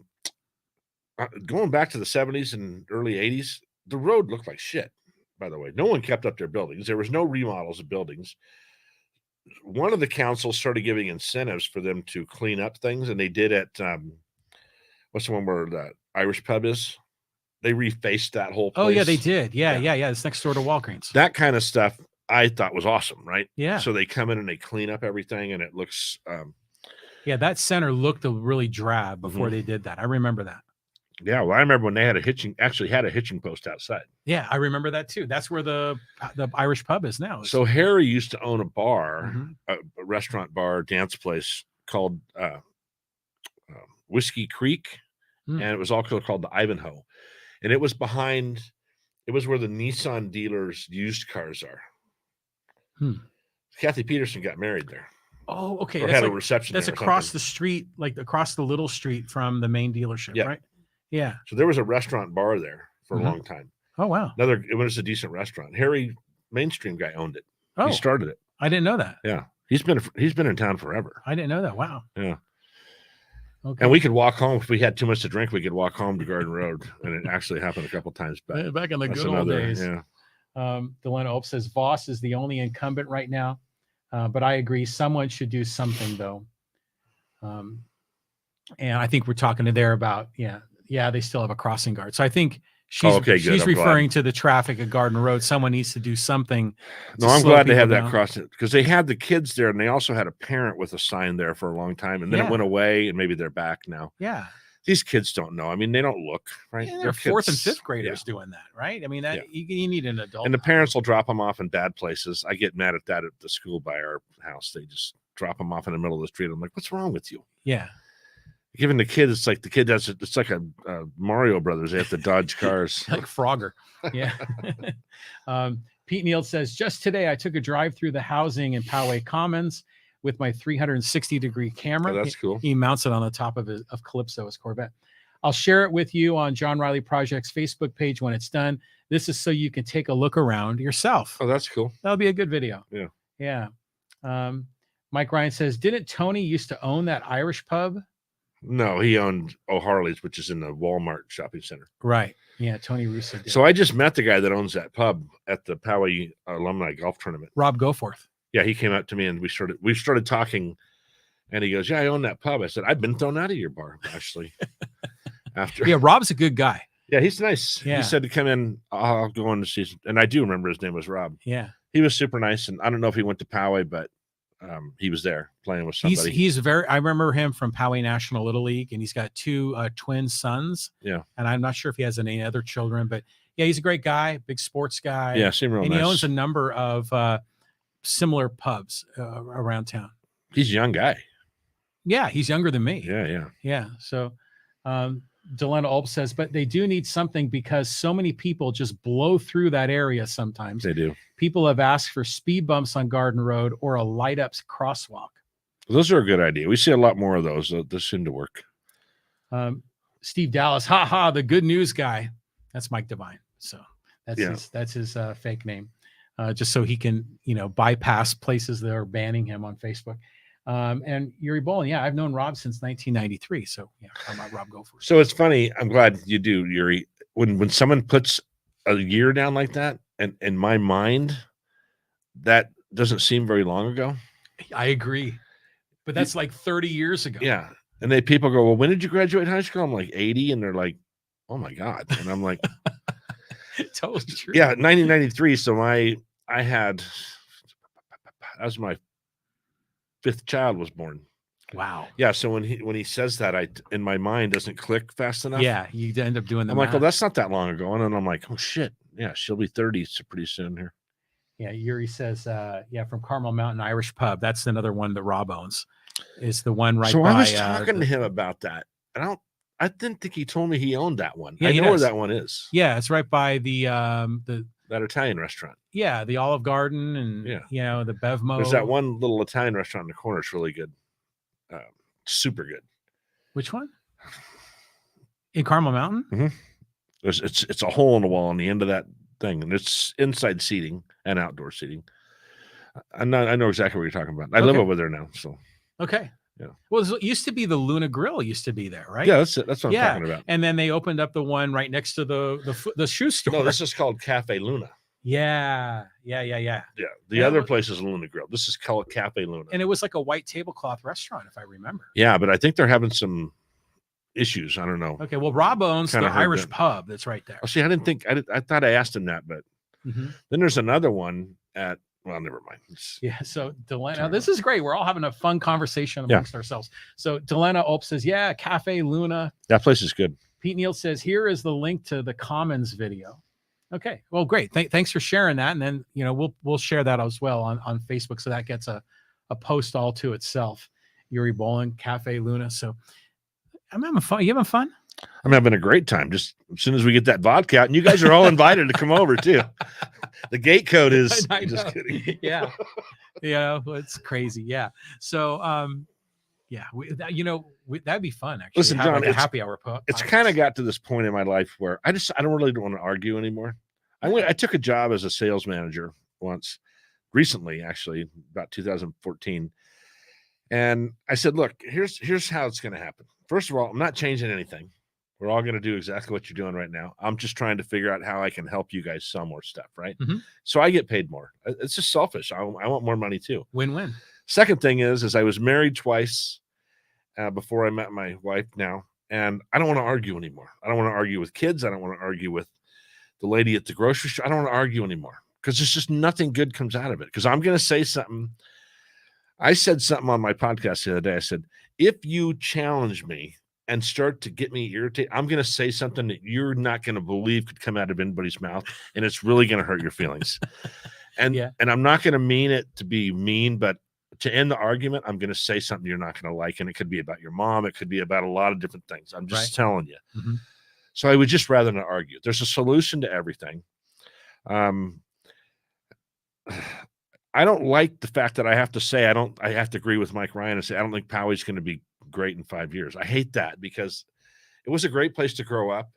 going back to the 70s and early 80s, the road looked like shit. By the way, no one kept up their buildings. There was no remodels of buildings. One of the councils started giving incentives for them to clean up things, and they did at what's the one where the Irish pub is? They refaced that whole place. Oh, yeah, they did. Yeah. It's next door to Walgreens. That kind of stuff I thought was awesome, right? Yeah. So they come in and they clean up everything, and it looks that center looked really drab before they did that. I remember that. Yeah, well, I remember when they had a hitching post outside. Yeah, I remember that too. That's where the Irish pub is now. So Harry used to own a bar, a restaurant bar, dance place called Whiskey Creek, and it was also called the Ivanhoe. And it was where the Nissan dealers' used cars are. Kathy Peterson got married there. Oh, okay. Or had a reception. That's across the street, like across the little street from the main dealership, right? Yeah. So there was a restaurant bar there for a long time. Oh, wow. It was a decent restaurant. Harry, mainstream guy, owned it. Oh, he started it. I didn't know that. Yeah. He's been in town forever. I didn't know that. Wow. Yeah. Okay. And we could walk home if we had too much to drink. We could walk home to Garden Road, and it actually happened a couple times back. Back in the good old days. Yeah. Delena Ope says Voss is the only incumbent right now, but I agree someone should do something though. And I think we're talking to there about they still have a crossing guard. So I think She's okay, good. she's I'm referring glad. to the traffic at Garden Road. Someone needs to do something. No, to I'm slow glad they people have that down. cross because they had the kids there, and they also had a parent with a sign there for a long time, and then it Yeah. went away, and maybe they're back now. Yeah. These kids don't know. I mean, they don't look, right? Yeah, They're they're fourth and kids. fifth graders doing that, right? I mean, that Yeah. you need an adult. And the now. parents will drop them off in bad places. I get mad at that at the school by our house. They just drop them off in the middle of the street. I'm like, what's wrong with you? Yeah. Giving the kid, it's like the kid does it. It's like a Mario Brothers. They have to dodge cars. Like Frogger. Yeah. Pete Neal says, just today I took a drive through the housing in Poway Commons with my 360-degree camera. Oh, that's cool. He mounts it on the top of Calypso, his Corvette. I'll share it with you on John Riley Project's Facebook page when it's done. This is so you can take a look around yourself. Oh, that's cool. That'll be a good video. Yeah. Yeah. Mike Ryan says, didn't Tony used to own that Irish pub? No, he owned O'Harley's, which is in the Walmart shopping center. Right. Yeah, Tony Russo did. So I just met the guy that owns that pub at the Poway alumni golf tournament. Rob Goforth. Yeah, he came up to me and we started talking, and he goes, "Yeah, I own that pub." I said, "I've been thrown out of your bar, actually." After, Yeah, Rob's a good guy. yeah, he's nice. Yeah. He said to come in. I'll go in to see, and I do remember his name was Rob. Yeah. He was super nice, and I don't know if he went to Poway, but he was there playing with somebody. He's very. I remember him from Poway National Little League, and he's got two twin sons. Yeah, and I'm not sure if he has any other children, but yeah, he's a great guy, big sports guy. yeah, seemed real and nice. he owns a number of similar pubs around town. He's a young guy. Yeah, he's younger than me. Yeah. So, Delena Ulp says, but they do need something because so many people just blow through that area sometimes. They do. People have asked for speed bumps on Garden Road or a light up crosswalk. Those are a good idea. We see a lot more of those. Those seem to work. Steve Dallas, the good news guy. That's Mike Devine. So that's his fake name, just so he can bypass places that are banning him on Facebook. And Yuri Bolin, yeah, I've known Rob since 1993. So yeah, how about Rob Goforth? So it's funny. I'm glad you do, Yuri. When someone puts a year down like that, and in my mind, that doesn't seem very long ago. I agree, but that's like 30 years ago. Yeah, and then people go, "Well, when did you graduate high school?" I'm like 80, and they're like, "Oh my god!" And I'm like, "Totally true." Yeah, 1993. So I had, that was my fifth child was born. Wow. Yeah. So when he says that, in my mind doesn't click fast enough. Yeah, you end up doing the I'm math. like, well, that's not that long ago. And then I'm like, oh shit. Yeah, she'll be 30 so pretty soon here. Yeah, Yuri says, from Carmel Mountain Irish Pub. That's another one that Rob owns. Is the one right by. So I was talking to him about that. And I didn't think he told me he owned that one. Yeah, I know where that one is. Yeah, it's right by the that Italian restaurant. Yeah, the Olive Garden and the Bevmo. There's that one little Italian restaurant in the corner. It's really good. Super good. Which one? In Carmel Mountain? Mm-hmm. It's a hole in the wall on the end of that thing, and it's inside seating and outdoor seating. I know exactly what you're talking about. I live over there now, so okay. Yeah. Well, it used to be the Luna Grill. Used to be there, right? Yeah, that's it. That's what I'm talking about. And then they opened up the one right next to the shoe store. No, this is called Cafe Luna. Yeah. Yeah. The other place is Luna Grill. This is called Cafe Luna, and it was like a white tablecloth restaurant, if I remember. Yeah, but I think they're having some issues. I don't know. Okay, well, Rob owns the Irish pub that's right there. Oh, see, I thought I asked him that, but then there's another one at. Well, never mind. So Delena, this is great. We're all having a fun conversation amongst ourselves. So Delena Ulp says, yeah, Cafe Luna. That place is good. Pete Neal says, here is the link to the Commons video. Okay, well, great. Thanks for sharing that. And then, we'll share that as well on Facebook. So that gets a post all to itself. Yuri Bolin, Cafe Luna. So I'm having fun. You having fun? I'm having a great time. Just as soon as we get that vodka out, and you guys are all invited to come over too. The gate code is just kidding. Yeah. It's crazy. Yeah. So, that'd be fun. Actually, listen, John, a happy hour. It's kind of got to this point in my life where I don't really want to argue anymore. I took a job as a sales manager once, recently, actually, about 2014. And I said, look, here's how it's going to happen. First of all, I'm not changing anything. We're all going to do exactly what you're doing right now. I'm just trying to figure out how I can help you guys sell more stuff, right? Mm-hmm. So I get paid more. It's just selfish. I want more money too. Win-win. Second thing is I was married twice before I met my wife now, and I don't want to argue anymore. I don't want to argue with kids. I don't want to argue with the lady at the grocery store. I don't want to argue anymore because there's just nothing good comes out of it. Because I'm going to say something. I said something on my podcast the other day. I said, if you challenge me and start to get me irritated, I'm going to say something that you're not going to believe could come out of anybody's mouth, and it's really going to hurt your feelings. And I'm not going to mean it to be mean, but to end the argument, I'm going to say something you're not going to like, and it could be about your mom. It could be about a lot of different things. I'm just telling you. Mm-hmm. So I would just rather not argue. There's a solution to everything. I don't like the fact that I have to say I have to agree with Mike Ryan and say I don't think Poway's going to be great in 5 years. I hate that because it was a great place to grow up,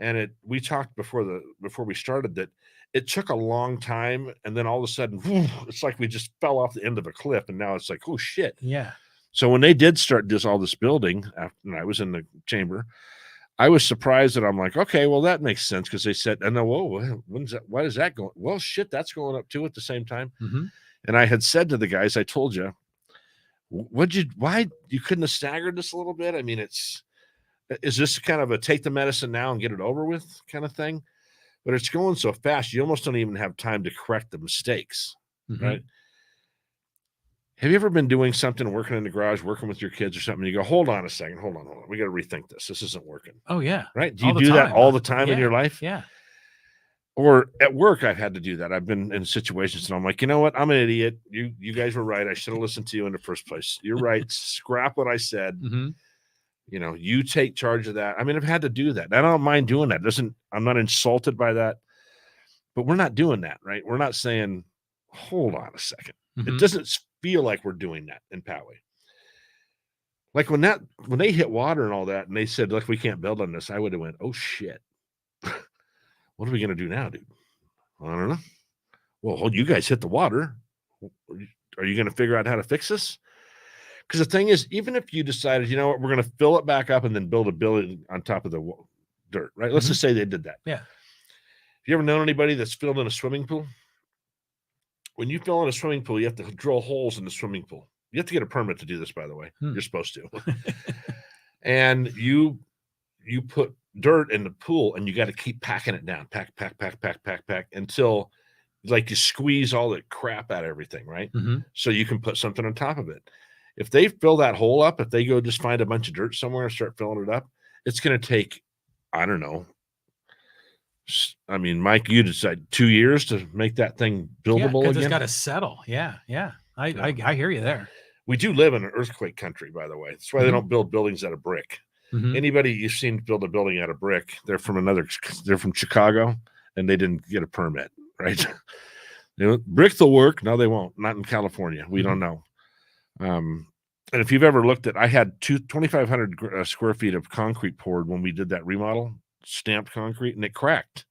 and we talked before we started that it took a long time, and then all of a sudden, it's like we just fell off the end of a cliff, and now it's like, oh shit. Yeah. So when they did start all this building, and I was in the chamber, I was surprised that I'm like, okay, well, that makes sense because they said, and then, whoa, when's that? Why is that going? Well, shit, that's going up too at the same time. Mm-hmm. And I had said to the guys, I told you, why you couldn't have staggered this a little bit? I mean, is this kind of a take the medicine now and get it over with kind of thing? But it's going so fast, you almost don't even have time to correct the mistakes, mm-hmm. right? Have you ever been doing something, working in the garage, working with your kids or something? And you go, hold on a second. Hold on. We got to rethink this. This isn't working. Oh, yeah. Right? Do you do that all the time in your life? Yeah. Or at work, I've had to do that. I've been in situations and I'm like, you know what? I'm an idiot. You guys were right. I should have listened to you in the first place. You're right. Scrap what I said. Mm-hmm. You know, you take charge of that. I mean, I've had to do that. I don't mind doing that. I'm not insulted by that. But we're not doing that, right? We're not saying, hold on a second. Mm-hmm. It doesn't feel like we're doing that in Poway. Like when they hit water and all that, and they said, look, we can't build on this, I would have went, oh shit. What are we going to do now, dude? I don't know. Well, you guys hit the water. Are you going to figure out how to fix this? Because the thing is, even if you decided, you know what, we're going to fill it back up and then build a building on top of the dirt, right? Let's just say they did that. Yeah. You ever known anybody that's filled in a swimming pool? When you fill in a swimming pool, you have to drill holes in the swimming pool. You have to get a permit to do this, by the way. You're supposed to. And you put dirt in the pool, and you got to keep packing it down. Pack until like you squeeze all the crap out of everything, right? Mm-hmm. So you can put something on top of it. If they fill that hole up, if they go just find a bunch of dirt somewhere and start filling it up, it's going to take, I don't know. I mean, Mike, you decide 2 years to make that thing buildable again. It's got to settle. Yeah. I hear you there. We do live in an earthquake country, by the way. That's why they don't build buildings out of brick. Mm-hmm. Anybody you've seen build a building out of brick, they're from Chicago, and they didn't get a permit, right? Brick will work. No, they won't. Not in California. We don't know. And if you've ever looked at, I had 2,500 square feet of concrete poured when we did that remodel, stamped concrete, and it cracked.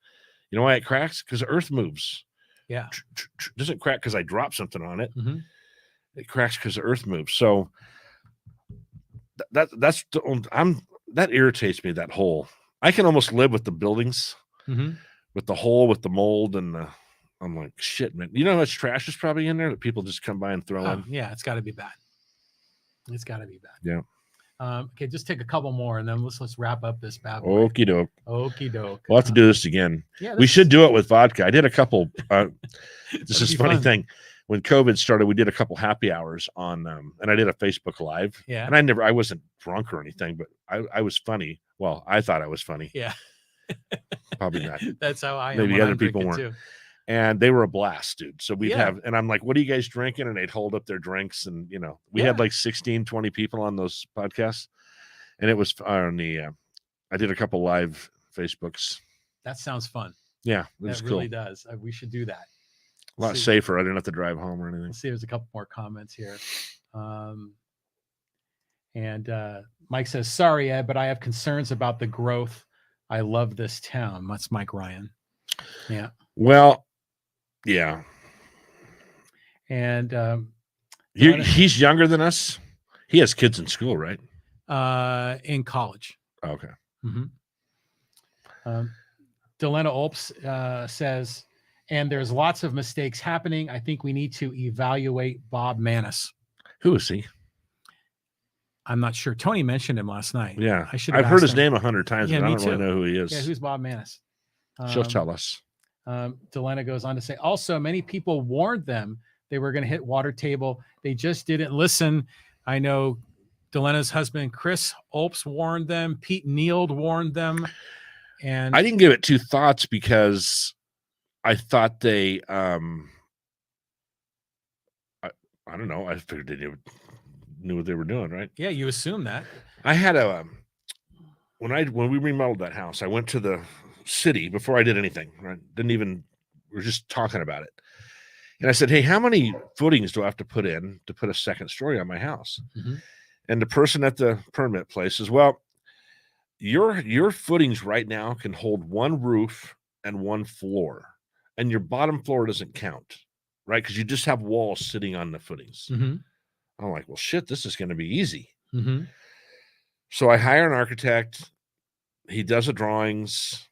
You know why it cracks? Because the earth moves. Yeah. It doesn't crack because I dropped something on it. Mm-hmm. It cracks because the earth moves. So that irritates me, that hole. I can almost live with the buildings, with the hole, with the mold, and I'm like, shit, man. You know how much trash is probably in there that people just come by and throw in? Yeah, it's got to be bad. It's got to be bad. Yeah. Okay, just take a couple more, and then let's wrap up this bad boy. Okie doke. We'll have to do this again. Yeah, we should do it with vodka. I did a couple. This is a funny thing. When COVID started, we did a couple happy hours on, and I did a Facebook Live. Yeah. And I wasn't drunk or anything, but I was funny. Well, I thought I was funny. Yeah. Probably not. That's how I am. Maybe other people weren't. Too. And they were a blast, dude. So we'd have, and I'm like, what are you guys drinking? And they'd hold up their drinks. And, we had like 16, 20 people on those podcasts. And it was on I did a couple live Facebooks. That sounds fun. Yeah. It really does. We should do that. A lot safer. I didn't have to drive home or anything. Let's see. There's a couple more comments here. And Mike says, sorry, Ed, but I have concerns about the growth. I love this town. That's Mike Ryan. Yeah. Well, yeah. And he's younger than us. He has kids in school, right? In college. Oh, okay. Mm-hmm. Delena Olps says, and there's lots of mistakes happening. I think we need to evaluate Bob Manis. Who is he? I'm not sure. Tony mentioned him last night. Yeah. I've heard his name 100 times, but I don't really know who he is. Yeah, who's Bob Manis? She'll tell us. Delena goes on to say, also, many people warned them they were going to hit water table. They just didn't listen. I know Delena's husband, Chris Olps, warned them. Pete Neild warned them. And I didn't give it two thoughts because I thought they, I don't know. I figured they knew what they were doing, right? Yeah, you assume that. I had when we remodeled that house, I went to the city before I did anything, right? We were just talking about it. And I said, hey, how many footings do I have to put in to put a second story on my house? Mm-hmm. And the person at the permit place says, well, your footings right now can hold one roof and one floor, and your bottom floor doesn't count, right? Because you just have walls sitting on the footings. Mm-hmm. I'm like, well, shit, this is going to be easy. Mm-hmm. So I hire an architect. He does the drawings,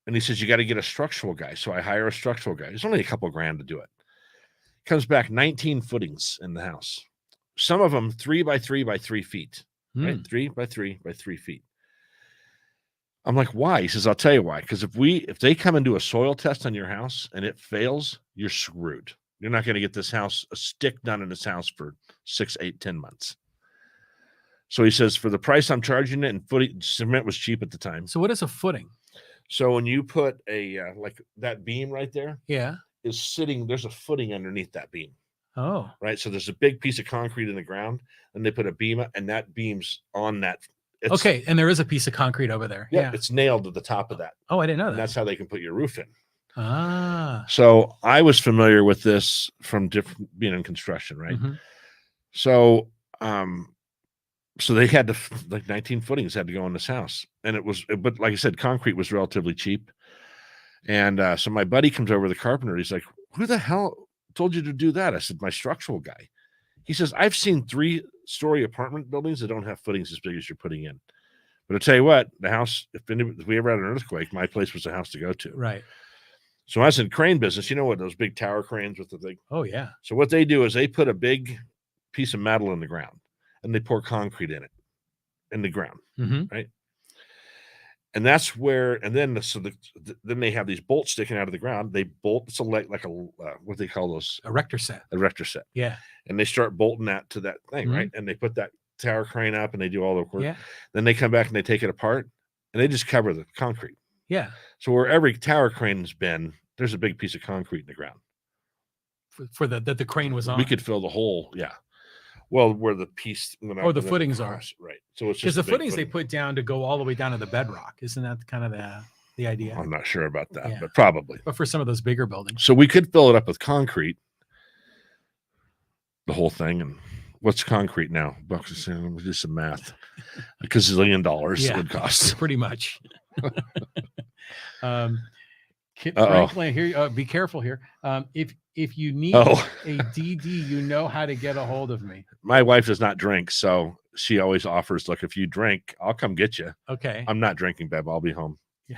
and he says, you got to get a structural guy. So I hire a structural guy. It's only a couple grand to do it. Comes back 19 footings in the house. Some of them 3 by 3 by 3 feet, right? 3 by 3 by 3 feet. I'm like, why? He says, I'll tell you why. Because if they come and do a soil test on your house and it fails, you're screwed. You're not going to get a stick done in this house for 6, 8, 10 months. So he says, for the price I'm charging it, and cement was cheap at the time. So what is a footing? So when you put like that beam right there, is sitting, there's a footing underneath that beam. Oh, right. So there's a big piece of concrete in the ground, and they put a beam up, and that beam's on that. Okay, and there is a piece of concrete over there. Yeah, it's nailed to the top of that. Oh, I didn't know that. And that's how they can put your roof in. Ah. So I was familiar with this from being in construction, right? Mm-hmm. So, so they had to, like 19 footings had to go in this house, and but like I said, concrete was relatively cheap. And so my buddy comes over, the carpenter. He's like, who the hell told you to do that? I said, my structural guy. He says, I've seen 3-story apartment buildings that don't have footings as big as you're putting in. But I'll tell you what, the house, if we ever had an earthquake, my place was the house to go to. Right. So I was in crane business. You know what, those big tower cranes with the thing? Oh, yeah. So what they do is they put a big piece of metal in the ground, and they pour concrete in the ground, right? And that's where, and then then they have these bolts sticking out of the ground. They bolt, it's like a what do they call those? A rector set. A rector set. Yeah. And they start bolting that to that thing, right? And they put that tower crane up, and they do all the work. Yeah. Then they come back and they take it apart, and they just cover the concrete. Yeah. So where every tower crane's been, there's a big piece of concrete in the ground. For that the crane was on. We could fill the hole. Yeah. Well, where the piece, the footings are, right? So it's just the footings they put down to go all the way down to the bedrock. Isn't that kind of the idea? I'm not sure about that, but probably. But for some of those bigger buildings, so we could fill it up with concrete, the whole thing. And what's concrete now? Bucks. Let me do some math. $1 gazillion it would cost. Pretty much. Franklin, here, be careful here. If you need a DD, you know how to get a hold of me. My wife does not drink, so she always offers, look, if you drink, I'll come get you. Okay. I'm not drinking, Bev. I'll be home. Yeah.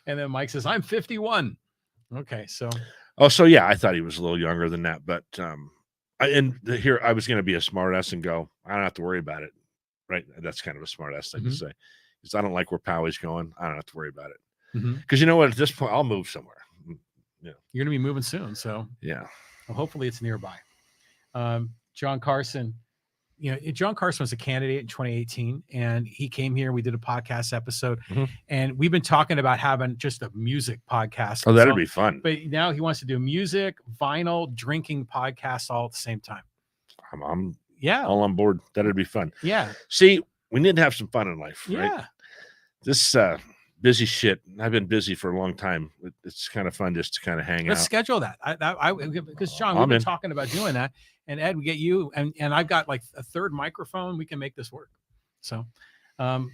And then Mike says, I'm 51. Okay, so. Oh, so yeah, I thought he was a little younger than that, but here I was going to be a smart ass and go, I don't have to worry about it, right? That's kind of a smart ass thing to say, because I don't like where Poway's going. I don't have to worry about it. Because you know what? At this point, I'll move somewhere. Yeah, you're going to be moving soon, so yeah. Well, hopefully, it's nearby. John Carson, John Carson was a candidate in 2018, and he came here. We did a podcast episode, and we've been talking about having just a music podcast. Oh, that'd be fun. But now he wants to do music, vinyl, drinking podcasts all at the same time. I'm all on board. That'd be fun. Yeah. See, we need to have some fun in life, right? Yeah. This busy shit. I've been busy for a long time. It's kind of fun just to kind of hang out. Let's schedule that. Because John, we've been talking about doing that. And Ed, we get you, and I've got like a third microphone. We can make this work. So, all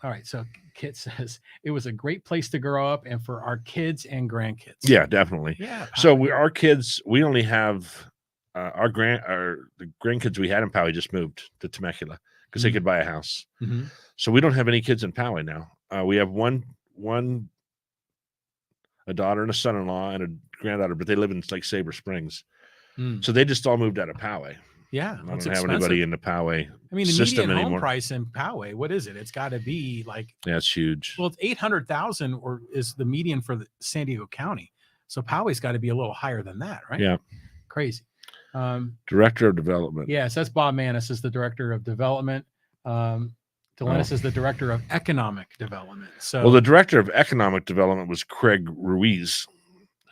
right. So Kit says it was a great place to grow up, and for our kids and grandkids. Yeah, definitely. Yeah. So our kids, we only have the grandkids we had in Poway just moved to Temecula because they could buy a house. So we don't have any kids in Poway now. We have a daughter and a son-in-law and a granddaughter, but they live in like Sabre Springs. So they just all moved out of Poway. Yeah, I it's don't have expensive. anybody in the Poway I mean, the system median home anymore. price in Poway, what is it? It's got to be like, Yeah, it's huge. well, it's 800,000 or is the median for the San Diego County. So Poway's got to be a little higher than that, right? Yeah. Crazy. Director of Development. Yes, that's Bob Manis is the Director of Development. Delennis is the Director of Economic Development. So, well, the Director of Economic Development was Craig Ruiz.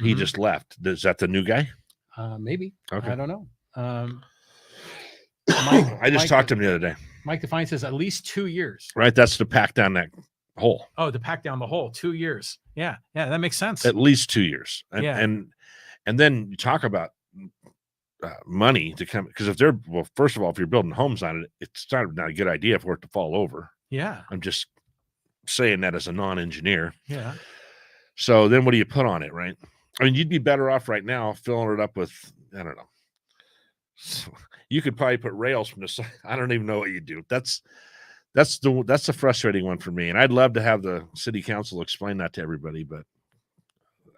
He Mhm. just left. Is that the new guy? Maybe. Okay. I don't know. I just talked to him the other day. Mike Define says at least 2 years. Right, that's to pack down that hole. Oh, to pack down the hole, 2 years. Yeah, that makes sense. At least 2 years. And, Yeah. and then you talk about money to come, because if they're, well, first of all, if you're building homes on it, it's not a good idea for it to fall over. Yeah. I'm just saying that as a non-engineer. Yeah. So then what do you put on it, right? I mean, you'd be better off right now filling it up with, I don't know. So you could probably put rails from the side. I don't even know what you do. That's the frustrating one for me. And I'd love to have the city council explain that to everybody, but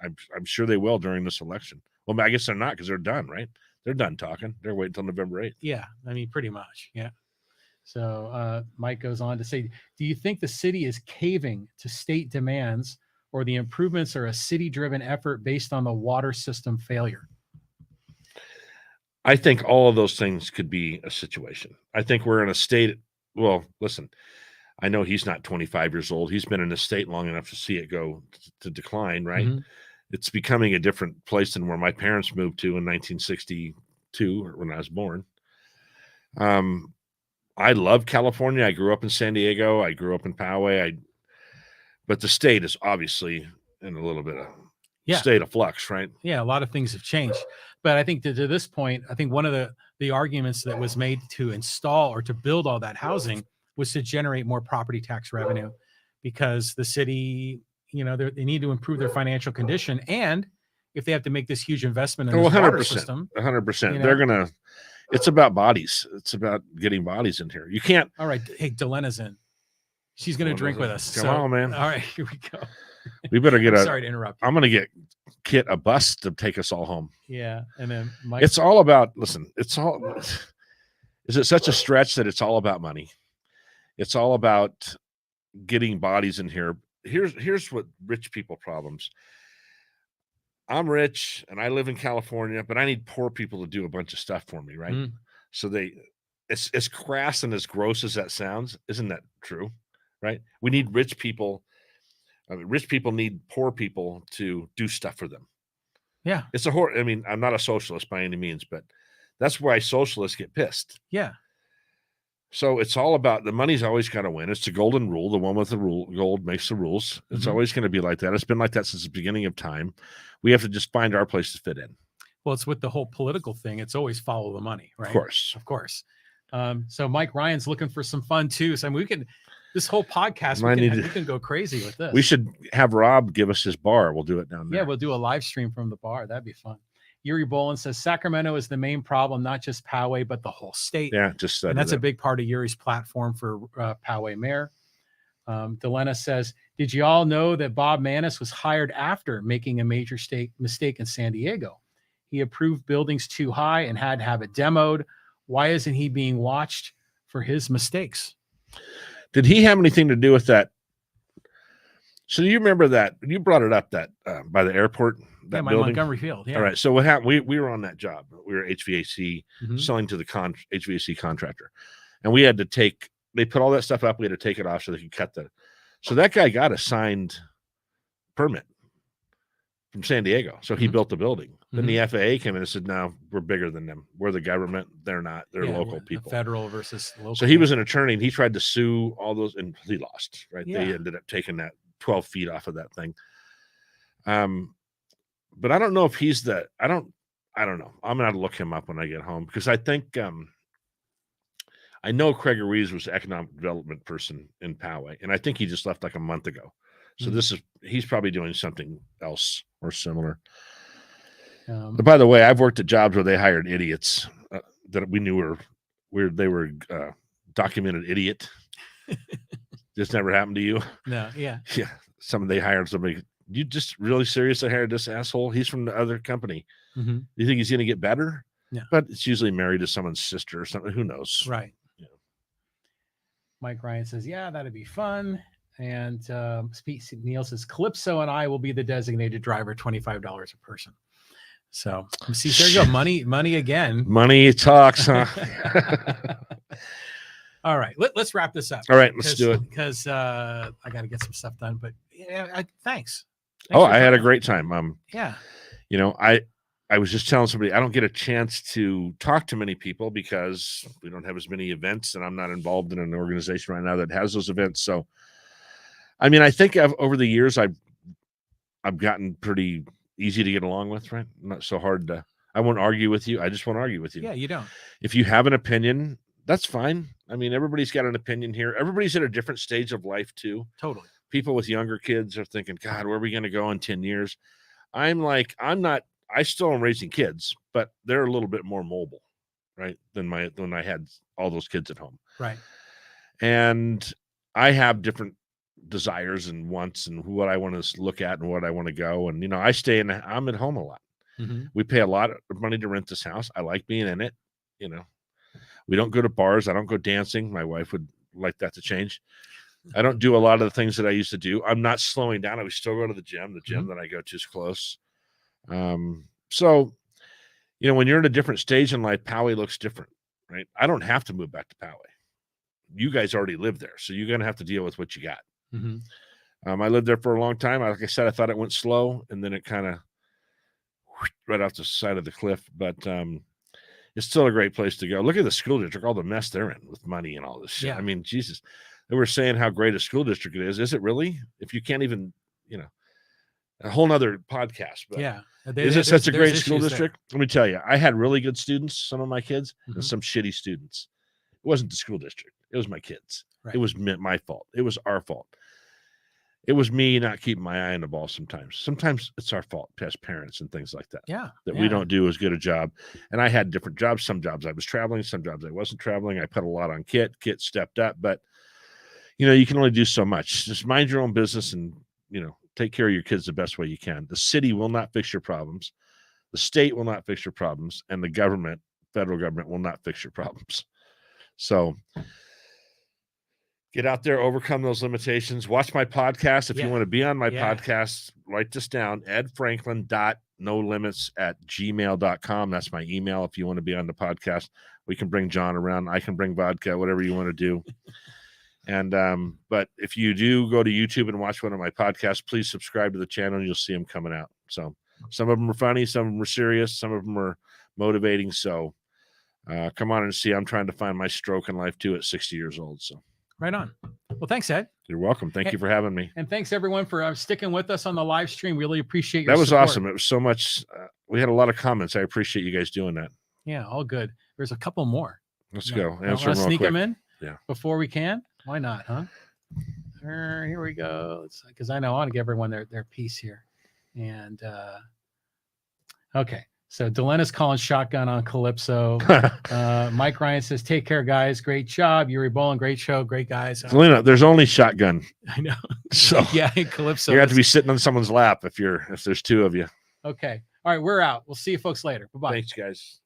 I'm sure they will during this election. Well, I guess they're not, because they're done, right? They're done talking. They're waiting until November 8th. Yeah. I mean, pretty much. Yeah. So Mike goes on to say, do you think the city is caving to state demands, or the improvements are a city-driven effort based on the water system failure? I think all of those things could be a situation. I think we're in a state. Well, listen, I know he's not 25 years old. He's been in the state long enough to see it go to decline, right? Mm-hmm. It's becoming a different place than where my parents moved to in 1962, or when I was born. I love California. I grew up in San Diego. I grew up in Poway. But the state is obviously in a little bit of state of flux, right? Yeah, a lot of things have changed. But I think to this point, I think one of the arguments that was made to install or to build all that housing was to generate more property tax revenue, because the city, they need to improve their financial condition. And if they have to make this huge investment in this water system, 100%, they're going to, it's about bodies. It's about getting bodies in here. You can't. All right. Hey, Delena's in. She's going to drink with us. Come on, man. All right, here we go. We better get sorry to interrupt you. I'm going to get Kit a bus to take us all home. Yeah. And then Mike. It's all about, listen, is it such a stretch that it's all about money? It's all about getting bodies in here. Here's what rich people problems. I'm rich and I live in California, but I need poor people to do a bunch of stuff for me, right? Mm. So it's as crass and as gross as that sounds. Isn't that true? Right? We need rich people. Rich people need poor people to do stuff for them. Yeah. It's I mean, I'm not a socialist by any means, but that's why socialists get pissed. Yeah. So it's all about the money's always got to win. It's the golden rule. The one with the gold makes the rules. It's always going to be like that. It's been like that since the beginning of time. We have to just find our place to fit in. Well, it's with the whole political thing. It's always follow the money, right? Of course. So Mike Ryan's looking for some fun too. So I mean, this whole podcast, we can go crazy with this. We should have Rob give us his bar. We'll do it down there. Yeah, we'll do a live stream from the bar. That'd be fun. Yuri Bolin says Sacramento is the main problem, not just Poway, but the whole state. Yeah, and that's a big part of Yuri's platform for Poway mayor. Delena says, did you all know that Bob Manis was hired after making a major mistake in San Diego? He approved buildings too high and had to have it demoed. Why isn't he being watched for his mistakes? Did he have anything to do with that? So you remember that you brought it up that by the airport, that my building? Montgomery Field. Yeah. All right. So what happened? We were on that job. We were HVAC selling to the HVAC contractor, and we had to they put all that stuff up. We had to take it off so they could cut so that guy got a signed permit from San Diego. So he built the building. Then the FAA came in and said, no, we're bigger than them. We're the government. They're not. They're local people. Federal versus local. So he was an attorney and he tried to sue all those and he lost, right? Yeah. They ended up taking that 12 feet off of that thing. But I don't know if he's I don't know. I'm going to look him up when I get home because I think, I know Craig Ruiz was the economic development person in Poway, and I think he just left like a month ago. So he's probably doing something else or similar. But by the way, I've worked at jobs where they hired idiots that we knew they were documented idiot. This never happened to you? No, yeah. Yeah. They hired somebody. You just really seriously hired this asshole? He's from the other company. Do you think he's going to get better? Yeah. But it's usually married to someone's sister or something. Who knows? Right. Yeah. Mike Ryan says, yeah, that'd be fun. And Neil says, Calypso and I will be the designated driver, $25 a person. So see, there you go. Money again. Money talks, huh? All right. Let's wrap this up. All right, let's do it. Because I got to get some stuff done. But yeah, thanks. I had a great time. Yeah. You know, I was just telling somebody I don't get a chance to talk to many people because we don't have as many events, and I'm not involved in an organization right now that has those events. So, I mean, I think over the years I've gotten pretty easy to get along with, right? Not so hard to. I won't argue with you. I just won't argue with you. Yeah, you don't. If you have an opinion, that's fine. I mean, everybody's got an opinion here. Everybody's at a different stage of life too. Totally. People with younger kids are thinking, God, where are we going to go in 10 years? I'm not. I still am raising kids, but they're a little bit more mobile, right? Than when I had all those kids at home. Right. And I have different desires and wants and what I want to look at and what I want to go. And, you know, I'm at home a lot. Mm-hmm. We pay a lot of money to rent this house. I like being in it. You know, we don't go to bars. I don't go dancing. My wife would like that to change. I don't do a lot of the things that I used to do. I'm not slowing down. I still go to the gym. The gym that I go to is close. So, you know, when you're in a different stage in life, Poway looks different, right? I don't have to move back to Poway. You guys already live there, so you're going to have to deal with what you got. Mm-hmm. I lived there for a long time. Like I said, I thought it went slow, and then it kind of right off the side of the cliff. But it's still a great place to go. Look at the school district, all the mess they're in with money and all this shit. Yeah. I mean, Jesus, they were saying how great a school district it is. Is it really? If you can't even, you know, a whole nother podcast. But yeah. Is it such a great school district? Let me tell you, I had really good students, some of my kids, and some shitty students. It wasn't the school district. It was my kids. Right. It was my fault. It was our fault. It was me not keeping my eye on the ball sometimes. Sometimes it's our fault as parents and things like that. Yeah. That we don't do as good a job. And I had different jobs. Some jobs I was traveling. Some jobs I wasn't traveling. I put a lot on Kit. Kit stepped up. But, you know, you can only do so much. Just mind your own business and, you know, take care of your kids the best way you can. The city will not fix your problems. The state will not fix your problems. And the government, federal government, will not fix your problems. So get out there, overcome those limitations. Watch my podcast. If you want to be on my podcast, write this down, edfranklin.nolimits@gmail.com. That's my email. If you want to be on the podcast, we can bring John around. I can bring vodka, whatever you want to do. And, but if you do go to YouTube and watch one of my podcasts, please subscribe to the channel and you'll see them coming out. So some of them are funny, some of them are serious, some of them are motivating. So, come on and see. I'm trying to find my stroke in life too at 60 years old. So right on. Well, thanks, Ed. You're welcome. Thank you for having me. And thanks everyone for sticking with us on the live stream. Really appreciate your That was support. awesome. It was so much. We had a lot of comments. I appreciate you guys doing that. Yeah, all good. There's a couple more. Let's go. Answer them sneak them in. Yeah. Before we can. Why not, huh? Here we go. Because I know I want to give everyone their piece here. And okay. So Delenna's calling shotgun on Calypso. Mike Ryan says, take care, guys. Great job. Yuri Bolin, great show. Great guys. Delena, there's only shotgun. I know. So yeah, Calypso. You have to be sitting on someone's lap if there's two of you. Okay. All right. We're out. We'll see you folks later. Bye-bye. Thanks, guys.